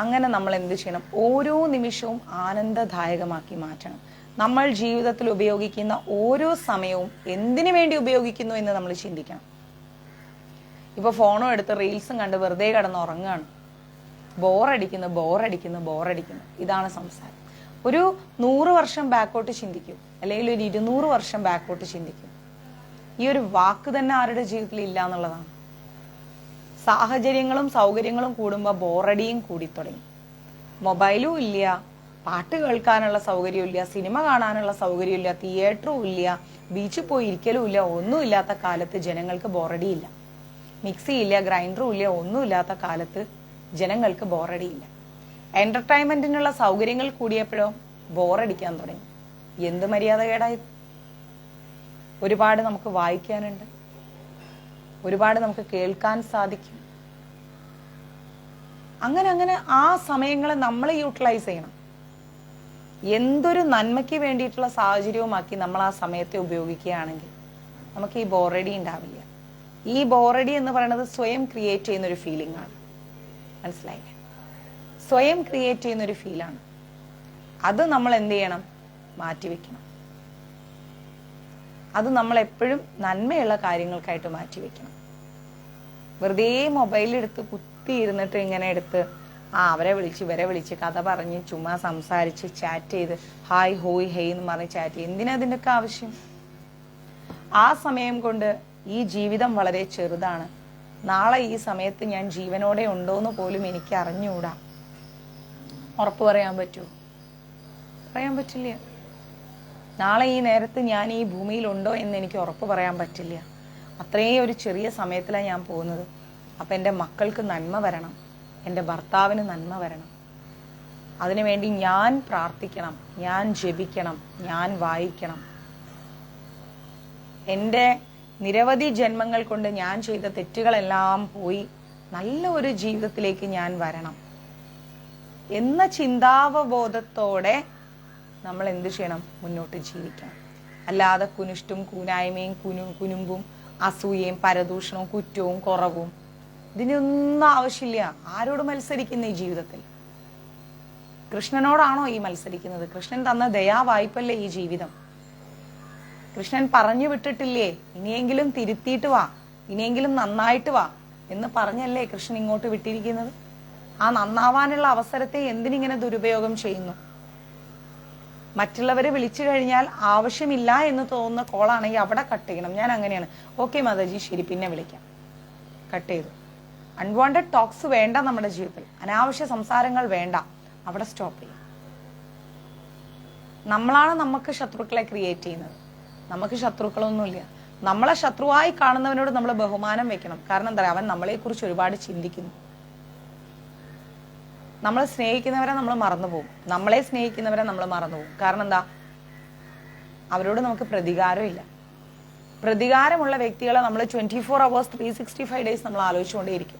A: അങ്ങനെ നമ്മൾ എന്ത് ചെയ്യണം? ഓരോ നിമിഷവും ആനന്ദദായകമാക്കി മാറ്റണം. നമ്മൾ ജീവിതത്തിൽ ഉപയോഗിക്കുന്ന ഓരോ സമയവും എന്തിനു വേണ്ടി ഉപയോഗിക്കുന്നു എന്ന് നമ്മൾ ചിന്തിക്കണം. ഇപ്പൊ ഫോണും എടുത്ത് റീൽസും കണ്ട് വെറുതെ കിടന്ന് ഉറങ്ങുകയാണ്, ബോറടിക്കുന്നു. ഇതാണ് സംസാരം. ഒരു 100 വർഷം ബാക്കോട്ട് ചിന്തിക്കും, അല്ലെങ്കിൽ ഒരു 200 വർഷം ബാക്കോട്ട് ചിന്തിക്കും. ഈ ഒരു വാക്ക് തന്നെ ആരുടെ ജീവിതത്തിൽ ഇല്ല എന്നുള്ളതാണ്. സാഹചര്യങ്ങളും സൗകര്യങ്ങളും കൂടുമ്പോൾ ബോറടിയും കൂടി തുടങ്ങി. മൊബൈലും ഇല്ല, പാട്ട് കേൾക്കാനുള്ള സൗകര്യമില്ല, സിനിമ കാണാനുള്ള സൗകര്യമില്ല, തിയേറ്ററും ഇല്ല, ബീച്ചിൽ പോയി ഇരിക്കലും ഇല്ല. ഒന്നും ഇല്ലാത്ത കാലത്ത് ജനങ്ങൾക്ക് ബോറടിയില്ല. മിക്സി ഇല്ല, ഗ്രൈൻഡറും ഇല്ല, ഒന്നും ഇല്ലാത്ത കാലത്ത് ജനങ്ങൾക്ക് ബോറടിയില്ല. എന്റർടൈൻമെന്റിനുള്ള സൗകര്യങ്ങൾ കൂടിയപ്പോഴോ ബോറടിക്കാൻ തുടങ്ങി. എന്ത് മര്യാദകേടായി! ഒരുപാട് നമുക്ക് വായിക്കാനുണ്ട്, ഒരുപാട് നമുക്ക് കേൾക്കാൻ സാധിക്കും. അങ്ങനെ ആ സമയങ്ങളെ നമ്മൾ യൂട്ടിലൈസ് ചെയ്യണം. എന്തൊരു നന്മയ്ക്ക് വേണ്ടിയിട്ടുള്ള സാഹചര്യവുമാക്കി നമ്മൾ ആ സമയത്തെ ഉപയോഗിക്കുകയാണെങ്കിൽ നമുക്ക് ഈ ബോറടി ഉണ്ടാവില്ല. ഈ ബോറടി എന്ന് പറയുന്നത് സ്വയം ക്രിയേറ്റ് ചെയ്യുന്ന ഒരു ഫീലിംഗ് ആണ്, മനസ്സിലായില്ലേ? സ്വയം ക്രിയേറ്റ് ചെയ്യുന്ന ഒരു ഫീലാണ്. അത് നമ്മൾ എന്ത് ചെയ്യണം? മാറ്റിവെക്കണം. അത് നമ്മൾ എപ്പോഴും നന്മയുള്ള കാര്യങ്ങൾക്കായിട്ട് മാറ്റിവെക്കണം. വെറുതെ മൊബൈലെടുത്ത് കുത്തിയിരുന്നിട്ട് ഇങ്ങനെ എടുത്ത് അവരെ വിളിച്ച് ഇവരെ വിളിച്ച് കഥ പറഞ്ഞ് ചുമ്മാ സംസാരിച്ച് ചാറ്റ് ചെയ്ത് ഹായ് ഹോയ് ഹെയ് എന്ന് പറഞ്ഞ് ചാറ്റ് ചെയ്ത് എന്തിനാ അതിൻ്റെയൊക്കെ ആവശ്യം? ആ സമയം കൊണ്ട് ഈ ജീവിതം വളരെ ചെറുതാണ്. നാളെ ഈ സമയത്ത് ഞാൻ ജീവനോടെ ഉണ്ടോന്ന് പോലും എനിക്ക് അറിഞ്ഞുകൂടാ. ഉറപ്പ് പറയാൻ പറ്റുമോ? പറയാൻ പറ്റില്ല. നാളെ ഈ നേരത്ത് ഞാൻ ഈ ഭൂമിയിൽ ഉണ്ടോ എന്ന് എനിക്ക് ഉറപ്പ് പറയാൻ പറ്റില്ല. അത്രയും ഒരു ചെറിയ സമയത്തിലാണ് ഞാൻ പോകുന്നത്. അപ്പൊ എൻ്റെ മക്കൾക്ക് നന്മ വരണം, എൻ്റെ ഭർത്താവിന് നന്മ വരണം. അതിനുവേണ്ടി ഞാൻ പ്രാർത്ഥിക്കണം, ഞാൻ ജപിക്കണം, ഞാൻ വായിക്കണം. എൻ്റെ നിരവധി ജന്മങ്ങൾ കൊണ്ട് ഞാൻ ചെയ്ത തെറ്റുകളെല്ലാം പോയി നല്ല ഒരു ജീവിതത്തിലേക്ക് ഞാൻ വരണം എന്ന ചിന്താവബോധത്തോടെ നമ്മൾ എന്ത് ചെയ്യണം? മുന്നോട്ട് ജീവിക്കണം. അല്ലാതെ കുനിഷ്ടും കൂനായ്മയും കുനുമ്പും അസൂയയും പരദൂഷണവും കുറ്റവും കുറവും ഇതിനൊന്നും ആവശ്യമില്ല. ആരോട് മത്സരിക്കുന്ന ഈ ജീവിതത്തിൽ? കൃഷ്ണനോടാണോ ഈ മത്സരിക്കുന്നത്? കൃഷ്ണൻ തന്ന ദയാവായ്പല്ലേ ഈ ജീവിതം? കൃഷ്ണൻ പറഞ്ഞു വിട്ടിട്ടില്ലേ ഇനിയെങ്കിലും തിരുത്തിയിട്ട് വാ, ഇനിയെങ്കിലും നന്നായിട്ട് വാ എന്ന് പറഞ്ഞല്ലേ കൃഷ്ണൻ ഇങ്ങോട്ട് വിട്ടിരിക്കുന്നത്? ആ നന്നാവാനുള്ള അവസരത്തെ എന്തിനിങ്ങനെ ദുരുപയോഗം ചെയ്യുന്നു? മറ്റുള്ളവരെ വിളിച്ചു കഴിഞ്ഞാൽ ആവശ്യമില്ല എന്ന് തോന്നുന്ന കോളാണെങ്കിൽ അവിടെ കട്ട് ചെയ്യണം. ഞാൻ അങ്ങനെയാണ്. ഓക്കെ മാതാജി, ശരി, പിന്നെ വിളിക്കാം. കട്ട് ചെയ്തു. അൺവാണ്ടഡ് ടോക്സ് വേണ്ട നമ്മുടെ ജീവിതത്തിൽ. അനാവശ്യ സംസാരങ്ങൾ വേണ്ട. അവിടെ സ്റ്റോപ്പ് ചെയ്യും. നമ്മളാണ് നമുക്ക് ശത്രുക്കളെ ക്രിയേറ്റ് ചെയ്യുന്നത്. നമുക്ക് ശത്രുക്കളൊന്നുമില്ല. നമ്മളെ ശത്രുവായി കാണുന്നവനോട് നമ്മൾ ബഹുമാനം വെക്കണം. കാരണം എന്താ പറയുക, അവൻ നമ്മളെക്കുറിച്ച് ഒരുപാട് ചിന്തിക്കുന്നു. നമ്മൾ സ്നേഹിക്കുന്നവരെ നമ്മൾ മറന്നുപോകും, നമ്മളെ സ്നേഹിക്കുന്നവരെ നമ്മൾ മറന്നുപോകും. കാരണം എന്താ, അവരോട് നമുക്ക് പ്രതികാരമില്ല. പ്രതികാരമുള്ള വ്യക്തികളെ നമ്മൾ 24 hours 365 days നമ്മൾ ആലോചിച്ചുകൊണ്ടേയിരിക്കും.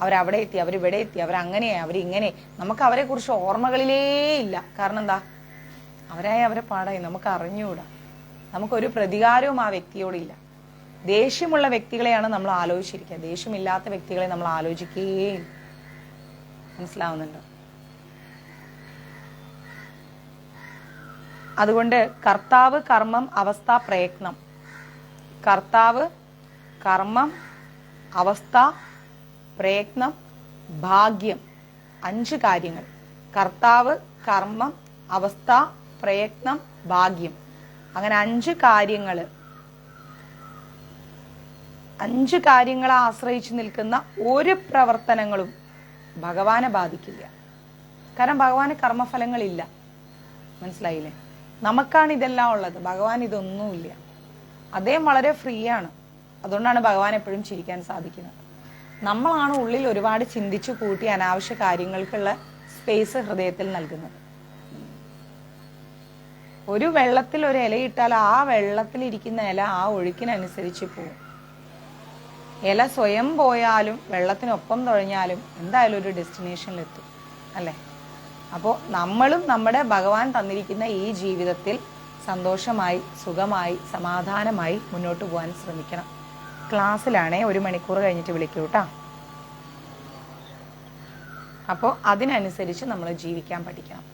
A: അവരവിടെ എത്തി, അവരിവിടെ എത്തി, അവരങ്ങനെയായി, അവരിങ്ങനെ. നമുക്ക് അവരെ കുറിച്ച് ഓർമ്മകളിലേ ഇല്ല. കാരണം എന്താ, അവരായി അവരെ പാടായി നമുക്ക് അറിഞ്ഞുകൂടാ. നമുക്കൊരു പ്രതികാരവും ആ വ്യക്തിയോടില്ല. ദേഷ്യമുള്ള വ്യക്തികളെയാണ് നമ്മൾ ആലോചിച്ചിരിക്കുക, ദേഷ്യമില്ലാത്ത വ്യക്തികളെ നമ്മൾ ആലോചിക്കുകയില്ല. മനസ്സിലാവുന്നുണ്ടോ? അതുകൊണ്ട് കർത്താവ്, കർമ്മം, അവസ്ഥ, പ്രയത്നം. കർത്താവ്, കർമ്മം, അവസ്ഥ, പ്രയത്നം, ഭാഗ്യം. 5 കാര്യങ്ങൾ. കർത്താവ്, കർമ്മം, അവസ്ഥ, പ്രയത്നം, ഭാഗ്യം. അങ്ങനെ 5 കാര്യങ്ങളെ ആശ്രയിച്ചു നിൽക്കുന്ന ഒരു പ്രവർത്തനങ്ങളും ഭഗവാനെ ബാധിക്കില്ല. കാരണം ഭഗവാന് കർമ്മഫലങ്ങളില്ല. മനസ്സിലായില്ലേ? നമുക്കാണ് ഇതെല്ലാം ഉള്ളത്, ഭഗവാൻ ഇതൊന്നുമില്ല. അദ്ദേഹം വളരെ ഫ്രീ ആണ്. അതുകൊണ്ടാണ് ഭഗവാൻ എപ്പോഴും ചിരിക്കാൻ സാധിക്കുന്നത്. നമ്മളാണ് ഉള്ളിൽ ഒരുപാട് ചിന്തിച്ചു കൂട്ടി അനാവശ്യ കാര്യങ്ങൾക്കുള്ള സ്പേസ് ഹൃദയത്തിൽ നൽകുന്നത്. ഒരു വെള്ളത്തിൽ ഒരു ഇലയിട്ടാൽ ആ വെള്ളത്തിൽ ഇരിക്കുന്ന ഇല ആ ഒഴുക്കിനനുസരിച്ച് പോകും. ഇല സ്വയം പോയാലും വെള്ളത്തിനൊപ്പം തുഴഞ്ഞാലും എന്തായാലും ഒരു ഡെസ്റ്റിനേഷനിലെത്തും, അല്ലേ? അപ്പോൾ നമ്മളും നമ്മുടെ ഭഗവാൻ തന്നിരിക്കുന്ന ഈ ജീവിതത്തിൽ സന്തോഷമായി, സുഖമായി, സമാധാനമായി മുന്നോട്ട് പോകാൻ ശ്രമിക്കണം. ക്ലാസ്സിലാണേ 1 മണിക്കൂർ കഴിഞ്ഞിട്ട് വിളിക്കൂ കേട്ടോ. അപ്പോൾ അതിനനുസരിച്ച് നമ്മൾ ജീവിക്കാൻ പഠിക്കണം.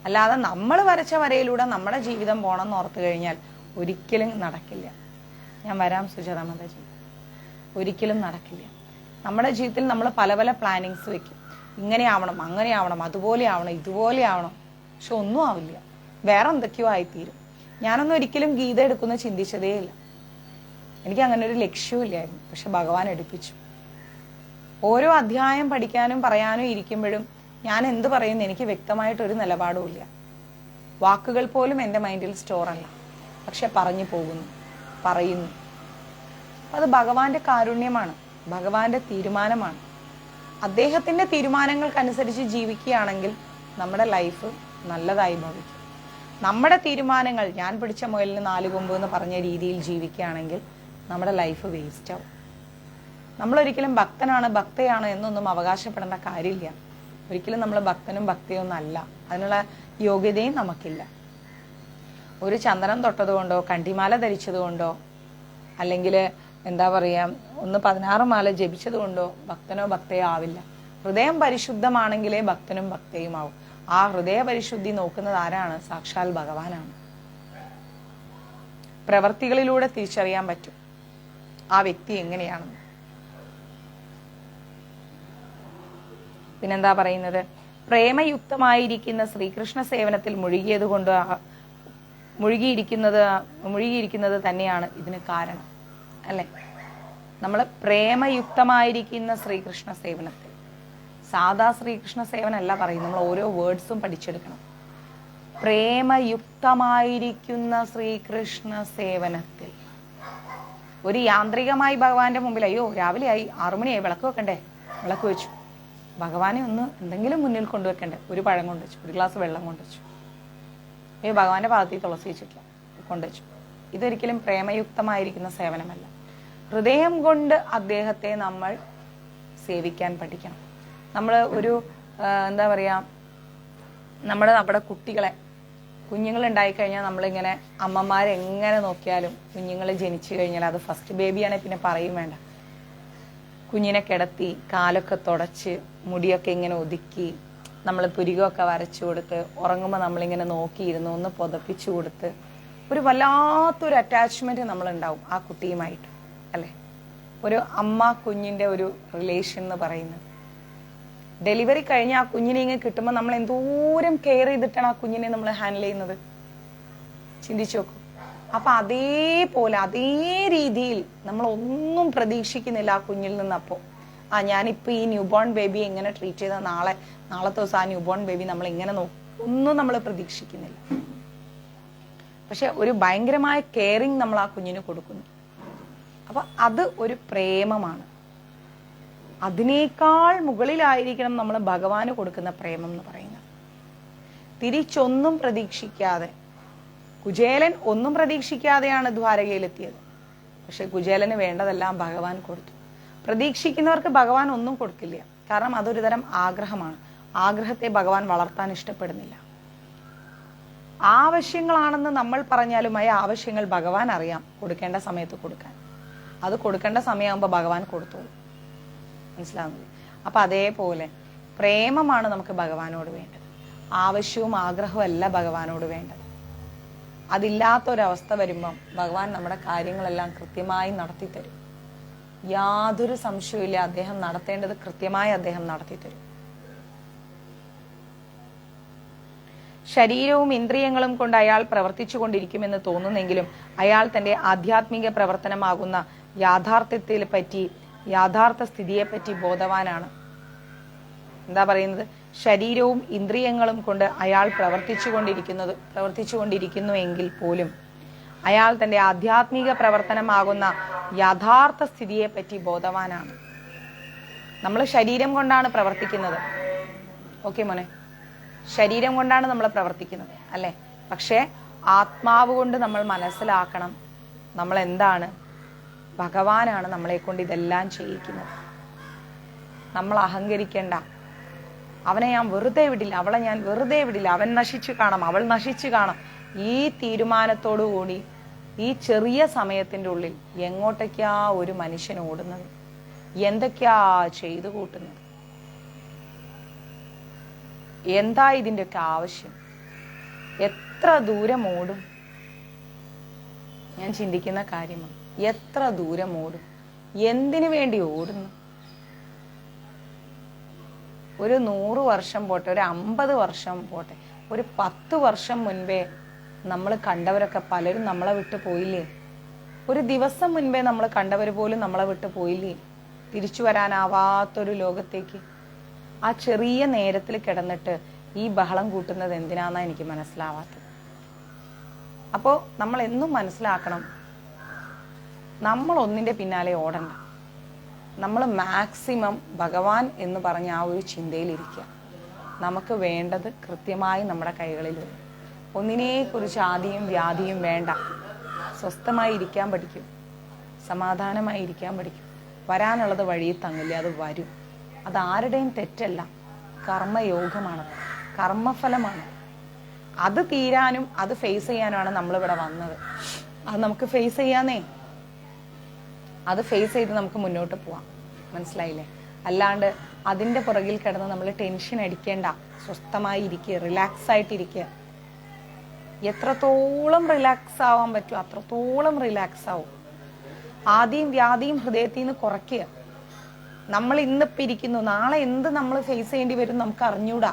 A: അല്ലാതെ നമ്മൾ വരച്ച വരയിലൂടെ നമ്മുടെ ജീവിതം പോകണം എന്ന് ഓർത്തു കഴിഞ്ഞാൽ ഒരിക്കലും നടക്കില്ല. ഞാൻ വരാം സുജാത മാതാജി. ഒരിക്കലും നടക്കില്ല. നമ്മുടെ ജീവിതത്തിൽ നമ്മൾ പല പല പ്ലാനിങ്സ് വെക്കും. ഇങ്ങനെ ആവണം, അങ്ങനെ ആവണം, അതുപോലെ ആവണം, ഇതുപോലെ ആവണം. പക്ഷെ ഒന്നും ആവില്ല, വേറെ എന്തൊക്കെയോ ആയിത്തീരും. ഞാനൊന്നും ഒരിക്കലും ഗീത എടുക്കുന്ന ചിന്തിച്ചതേ ഇല്ല. എനിക്ക് അങ്ങനെ ഒരു ലക്ഷ്യവും ഇല്ലായിരുന്നു. പക്ഷെ ഭഗവാൻ എടുപ്പിച്ചു. ഓരോ അധ്യായം പഠിക്കാനും പറയാനും ഇരിക്കുമ്പോഴും ഞാൻ എന്ത് പറയുന്നു എനിക്ക് വ്യക്തമായിട്ടൊരു നിലപാടും ഇല്ല. വാക്കുകൾ പോലും എൻ്റെ മൈൻഡിൽ സ്റ്റോർ അല്ല. പക്ഷെ പറഞ്ഞു പോകുന്നു, പറയുന്നു. അത് ഭഗവാന്റെ കാരുണ്യമാണ്, ഭഗവാന്റെ തീരുമാനമാണ്. അദ്ദേഹത്തിന്റെ തീരുമാനങ്ങൾക്കനുസരിച്ച് ജീവിക്കുകയാണെങ്കിൽ നമ്മുടെ ലൈഫ് നല്ലതായി ഭവിക്കും. നമ്മുടെ തീരുമാനങ്ങൾ, ഞാൻ പിടിച്ച മുയലിന് 4 കൊമ്പ് എന്ന് പറഞ്ഞ രീതിയിൽ ജീവിക്കുകയാണെങ്കിൽ നമ്മുടെ ലൈഫ് വേസ്റ്റ് ആവും. നമ്മളൊരിക്കലും ഭക്തനാണ്, ഭക്തയാണ് എന്നൊന്നും അവകാശപ്പെടേണ്ട കാര്യമില്ല. ഒരിക്കലും നമ്മൾ ഭക്തനും ഭക്തയൊന്നും അല്ല. അതിനുള്ള യോഗ്യതയും നമുക്കില്ല. ഒരു ചന്ദനം തൊട്ടതുകൊണ്ടോ കണ്ടിമാല ധരിച്ചതുകൊണ്ടോ അല്ലെങ്കിൽ എന്താ പറയുക 16 മാല ജപിച്ചതുകൊണ്ടോ ഭക്തനോ ഭക്തയോ ആവില്ല. ഹൃദയം പരിശുദ്ധമാണെങ്കിലേ ഭക്തനും ഭക്തയുമാവും. ആ ഹൃദയ പരിശുദ്ധി നോക്കുന്നത് ആരാണ്? സാക്ഷാൽ ഭഗവാനാണ്. പ്രവർത്തികളിലൂടെ തിരിച്ചറിയാൻ പറ്റും ആ വ്യക്തി എങ്ങനെയാണെന്ന്. പിന്നെന്താ പറയുന്നത്? പ്രേമയുക്തമായിരിക്കുന്ന ശ്രീകൃഷ്ണ സേവനത്തിൽ മുഴുകിയിരിക്കുന്നത് തന്നെയാണ് ഇതിന് കാരണം, അല്ലെ? നമ്മൾ പ്രേമയുക്തമായിരിക്കുന്ന ശ്രീകൃഷ്ണ സേവനത്തിൽ, സാധാ ശ്രീകൃഷ്ണ സേവനമല്ല പറയുന്നത്. നമ്മൾ ഓരോ വേർഡ്സും പഠിച്ചെടുക്കണം. പ്രേമയുക്തമായിരിക്കുന്ന ശ്രീകൃഷ്ണ സേവനത്തിൽ. ഒരു യാന്ത്രികമായി ഭഗവാന്റെ മുമ്പിൽ, അയ്യോ രാവിലെ ആയി 6 മണിയായി, വിളക്ക് വെക്കണ്ടേ, വിളക്ക് വെച്ചു. ഭഗവാനെ ഒന്ന് എന്തെങ്കിലും മുന്നിൽ കൊണ്ടുവെക്കണ്ടേ, ഒരു പഴം കൊണ്ടുവച്ചു, ഒരു ഗ്ലാസ് വെള്ളം കൊണ്ടുവച്ചു. അയ്യോ ഭഗവാന്റെ ഭാഗത്തേക്ക് തുളസി വെച്ചിട്ടില്ല, കൊണ്ടുവച്ചു. ഇതൊരിക്കലും പ്രേമയുക്തമായിരിക്കുന്ന സേവനമല്ല. ഹൃദയം കൊണ്ട് അദ്ദേഹത്തെ നമ്മൾ സേവിക്കാൻ പഠിക്കണം. നമ്മൾ ഒരു എന്താ പറയുക, നമ്മുടെ കുഞ്ഞുങ്ങൾ ഉണ്ടായിക്കഴിഞ്ഞാൽ നമ്മളിങ്ങനെ അമ്മമാരെങ്ങനെ നോക്കിയാലും കുഞ്ഞുങ്ങൾ ജനിച്ചു കഴിഞ്ഞാൽ അത് ഫസ്റ്റ് ബേബിയാണെങ്കിൽ പിന്നെ പറയും വേണ്ട. കുഞ്ഞിനെ കിടത്തി കാലൊക്കെ തുടച്ച് മുടിയൊക്കെ ഇങ്ങനെ ഒതുക്കി നമ്മൾ പുരികമൊക്കെ വരച്ചു കൊടുത്ത് ഉറങ്ങുമ്പോൾ നമ്മളിങ്ങനെ നോക്കിയിരുന്നു ഒന്ന് പുതപ്പിച്ചു കൊടുത്ത് ഒരു വല്ലാത്തൊരു അറ്റാച്ച്മെന്റ് നമ്മളുണ്ടാവും ആ കുട്ടിയുമായിട്ട്, അല്ലേ? ഒരു അമ്മ കുഞ്ഞിന്റെ ഒരു റിലേഷൻ എന്ന് പറയുന്നത്. ഡെലിവറി കഴിഞ്ഞ് ആ കുഞ്ഞിനെ ഇങ്ങനെ കിട്ടുമ്പോൾ നമ്മൾ എന്തോരം കെയർ ചെയ്തിട്ടാണ് ആ കുഞ്ഞിനെ നമ്മൾ ഹാൻഡിൽ ചെയ്യുന്നത്. ചിന്തിച്ചു നോക്കൂ. അപ്പൊ അതേപോലെ അതേ രീതിയിൽ നമ്മൾ ഒന്നും പ്രതീക്ഷിക്കുന്നില്ല ആ കുഞ്ഞിൽ നിന്ന്. അപ്പോ ഞാനിപ്പോ ഈ ന്യൂ ബോൺ ബേബി എങ്ങനെ ട്രീറ്റ് ചെയ്താൽ നാളത്തെ ദിവസം ആ ന്യൂ ബോൺ ബേബി നമ്മൾ ഇങ്ങനെ ഒന്നും നമ്മൾ പ്രതീക്ഷിക്കുന്നില്ല. പക്ഷെ ഒരു ഭയങ്കരമായ കെയറിങ് നമ്മൾ ആ കുഞ്ഞിന് കൊടുക്കുന്നു. അപ്പൊ അത് ഒരു പ്രേമമാണ്. അതിനേക്കാൾ മുകളിലായിരിക്കണം നമ്മൾ ഭഗവാന് കൊടുക്കുന്ന പ്രേമം എന്ന് പറയുന്നത്. തിരിച്ചൊന്നും പ്രതീക്ഷിക്കാതെ, കുചേലൻ ഒന്നും പ്രതീക്ഷിക്കാതെയാണ് ദ്വാരകയിലെത്തിയത്. പക്ഷെ കുചേലന് വേണ്ടതെല്ലാം ഭഗവാൻ കൊടുത്തു. പ്രതീക്ഷിക്കുന്നവർക്ക് ഭഗവാൻ ഒന്നും കൊടുക്കില്ല. കാരണം അതൊരു തരം ആഗ്രഹമാണ്. ആഗ്രഹത്തെ ഭഗവാൻ വളർത്താൻ ഇഷ്ടപ്പെടുന്നില്ല. ആവശ്യങ്ങളാണെന്ന് നമ്മൾ പറഞ്ഞാലും ആ ആവശ്യങ്ങൾ ഭഗവാൻ അറിയാം കൊടുക്കേണ്ട സമയത്ത് കൊടുക്കാൻ. അത് കൊടുക്കേണ്ട സമയമാകുമ്പോൾ ഭഗവാൻ കൊടുത്തോളൂ. മനസ്സിലാവുന്നില്ലേ? അപ്പൊ അതേപോലെ പ്രേമമാണ് നമുക്ക് ഭഗവാനോട് വേണ്ടത്. ആവശ്യവും ആഗ്രഹവും അല്ല ഭഗവാനോട് വേണ്ടത്. അതില്ലാത്തൊരവസ്ഥ വരുമ്പം ഭഗവാൻ നമ്മുടെ കാര്യങ്ങളെല്ലാം കൃത്യമായി നടത്തിത്തരും. യാതൊരു സംശയവുമില്ല, അദ്ദേഹം നടത്തേണ്ടത് കൃത്യമായി അദ്ദേഹം നടത്തിത്തരും. ശരീരവും ഇന്ദ്രിയങ്ങളും കൊണ്ട് അയാൾ പ്രവർത്തിച്ചു കൊണ്ടിരിക്കുമെന്ന് തോന്നുന്നെങ്കിലും അയാൾ തന്റെ ആധ്യാത്മിക പ്രവർത്തനമാകുന്ന യാഥാർത്ഥ സ്ഥിതിയെപ്പറ്റി ബോധവാനാണ്. എന്താ പറയുന്നത്? ശരീരവും ഇന്ദ്രിയങ്ങളും കൊണ്ട് അയാൾ പ്രവർത്തിച്ചു എങ്കിൽ പോലും അയാൾ തന്റെ ആധ്യാത്മിക പ്രവർത്തനമാകുന്ന യഥാർത്ഥ സ്ഥിതിയെപ്പറ്റി ബോധവാനാണ്. നമ്മൾ ശരീരം കൊണ്ടാണ് പ്രവർത്തിക്കുന്നത്. ഓക്കെ മോനെ, ശരീരം കൊണ്ടാണ് നമ്മൾ പ്രവർത്തിക്കുന്നത് അല്ലെ? പക്ഷെ ആത്മാവ് കൊണ്ട് നമ്മൾ മനസ്സിലാക്കണം നമ്മൾ എന്താണ്, ഭഗവാനാണ് നമ്മളെ കൊണ്ട് ഇതെല്ലാം ചെയ്യിക്കുന്നത്. നമ്മൾ അഹങ്കരിക്കേണ്ട. അവനെ ഞാൻ വെറുതെ വിടില്ല, അവളെ ഞാൻ വെറുതെ വിടില്ല, അവൻ നശിച്ചു കാണാം, അവൾ നശിച്ചു കാണാം. ഈ തീരുമാനത്തോടു കൂടി ഈ ചെറിയ സമയത്തിന്റെ ഉള്ളിൽ എങ്ങോട്ടൊക്കെയാ ഒരു മനുഷ്യൻ ഓടുന്നത്, എന്തൊക്കെയാ ചെയ്തു കൂട്ടുന്നത്, എന്താ ഇതിൻ്റെയൊക്കെ ആവശ്യം, എത്ര ദൂരം ഓടും? ഞാൻ ചിന്തിക്കുന്ന കാര്യമാണ്. എത്ര ദൂരം ഓടും? എന്തിനു വേണ്ടി ഓടുന്നു? ഒരു 100 വർഷം പോട്ടെ, ഒരു 50 വർഷം പോട്ടെ, ഒരു 10 വർഷം മുൻപേ നമ്മൾ കണ്ടവരൊക്കെ പലരും നമ്മളെ വിട്ടു പോയില്ലേ? ഒരു ദിവസം മുൻപേ നമ്മൾ കണ്ടവർ പോലും നമ്മളെ വിട്ടു പോയില്ലേ? തിരിച്ചു വരാനാവാത്തൊരു ലോകത്തേക്ക്. ആ ചെറിയ നേരത്തിൽ കിടന്നിട്ട് ഈ ബഹളം കൂട്ടുന്നത് എന്തിനാന്നാ എനിക്ക് മനസ്സിലാവാത്തത്. അപ്പോ നമ്മൾ എന്നും മനസ്സിലാക്കണം, നമ്മൾ ഒന്നിന്റെ പിന്നാലെ ഓടണ്ട. നമ്മൾ മാക്സിമം ഭഗവാൻ എന്ന് പറഞ്ഞ ആ ഒരു ചിന്തയിലിരിക്കുക. നമുക്ക് വേണ്ടത് കൃത്യമായി നമ്മുടെ കൈകളിൽ വരും. ഒന്നിനെക്കുറിച്ച് ആദിയും വ്യാധിയും വേണ്ട. സ്വസ്ഥമായി ഇരിക്കാൻ പഠിക്കും, സമാധാനമായി ഇരിക്കാൻ പഠിക്കും. വരാനുള്ളത് വഴിയിൽ തങ്ങില്ല, അത് വരും. അത് ആരുടെയും തെറ്റല്ല, കർമ്മയോഗമാണ്, കർമ്മഫലമാണ്. അത് തീരാനും അത് ഫേസ് ചെയ്യാനുമാണ് നമ്മളിവിടെ വന്നത്. അത് നമുക്ക് ഫേസ് ചെയ്യാന്നേ. അത് ഫേസ് ചെയ്ത് നമുക്ക് മുന്നോട്ട് പോവാം. മനസ്സിലായില്ലേ? അല്ലാണ്ട് അതിന്റെ പുറകിൽ കിടന്ന് നമ്മൾ ടെൻഷൻ അടിക്കേണ്ട. സ്വസ്ഥമായി ഇരിക്കുക, റിലാക്സ് ആയിട്ടിരിക്കുക. എത്രത്തോളം റിലാക്സ് ആവാൻ പറ്റും അത്രത്തോളം റിലാക്സ് ആവും. ആദിയും വ്യാധിയും ഹൃദയത്തിൽ നിന്ന് കുറയ്ക്കുക. നമ്മൾ ഇന്നിപ്പോ ഇരിക്കുന്നു, നാളെ എന്ത് നമ്മൾ ഫേസ് ചെയ്യേണ്ടി വരും നമുക്ക് അറിഞ്ഞൂടാ.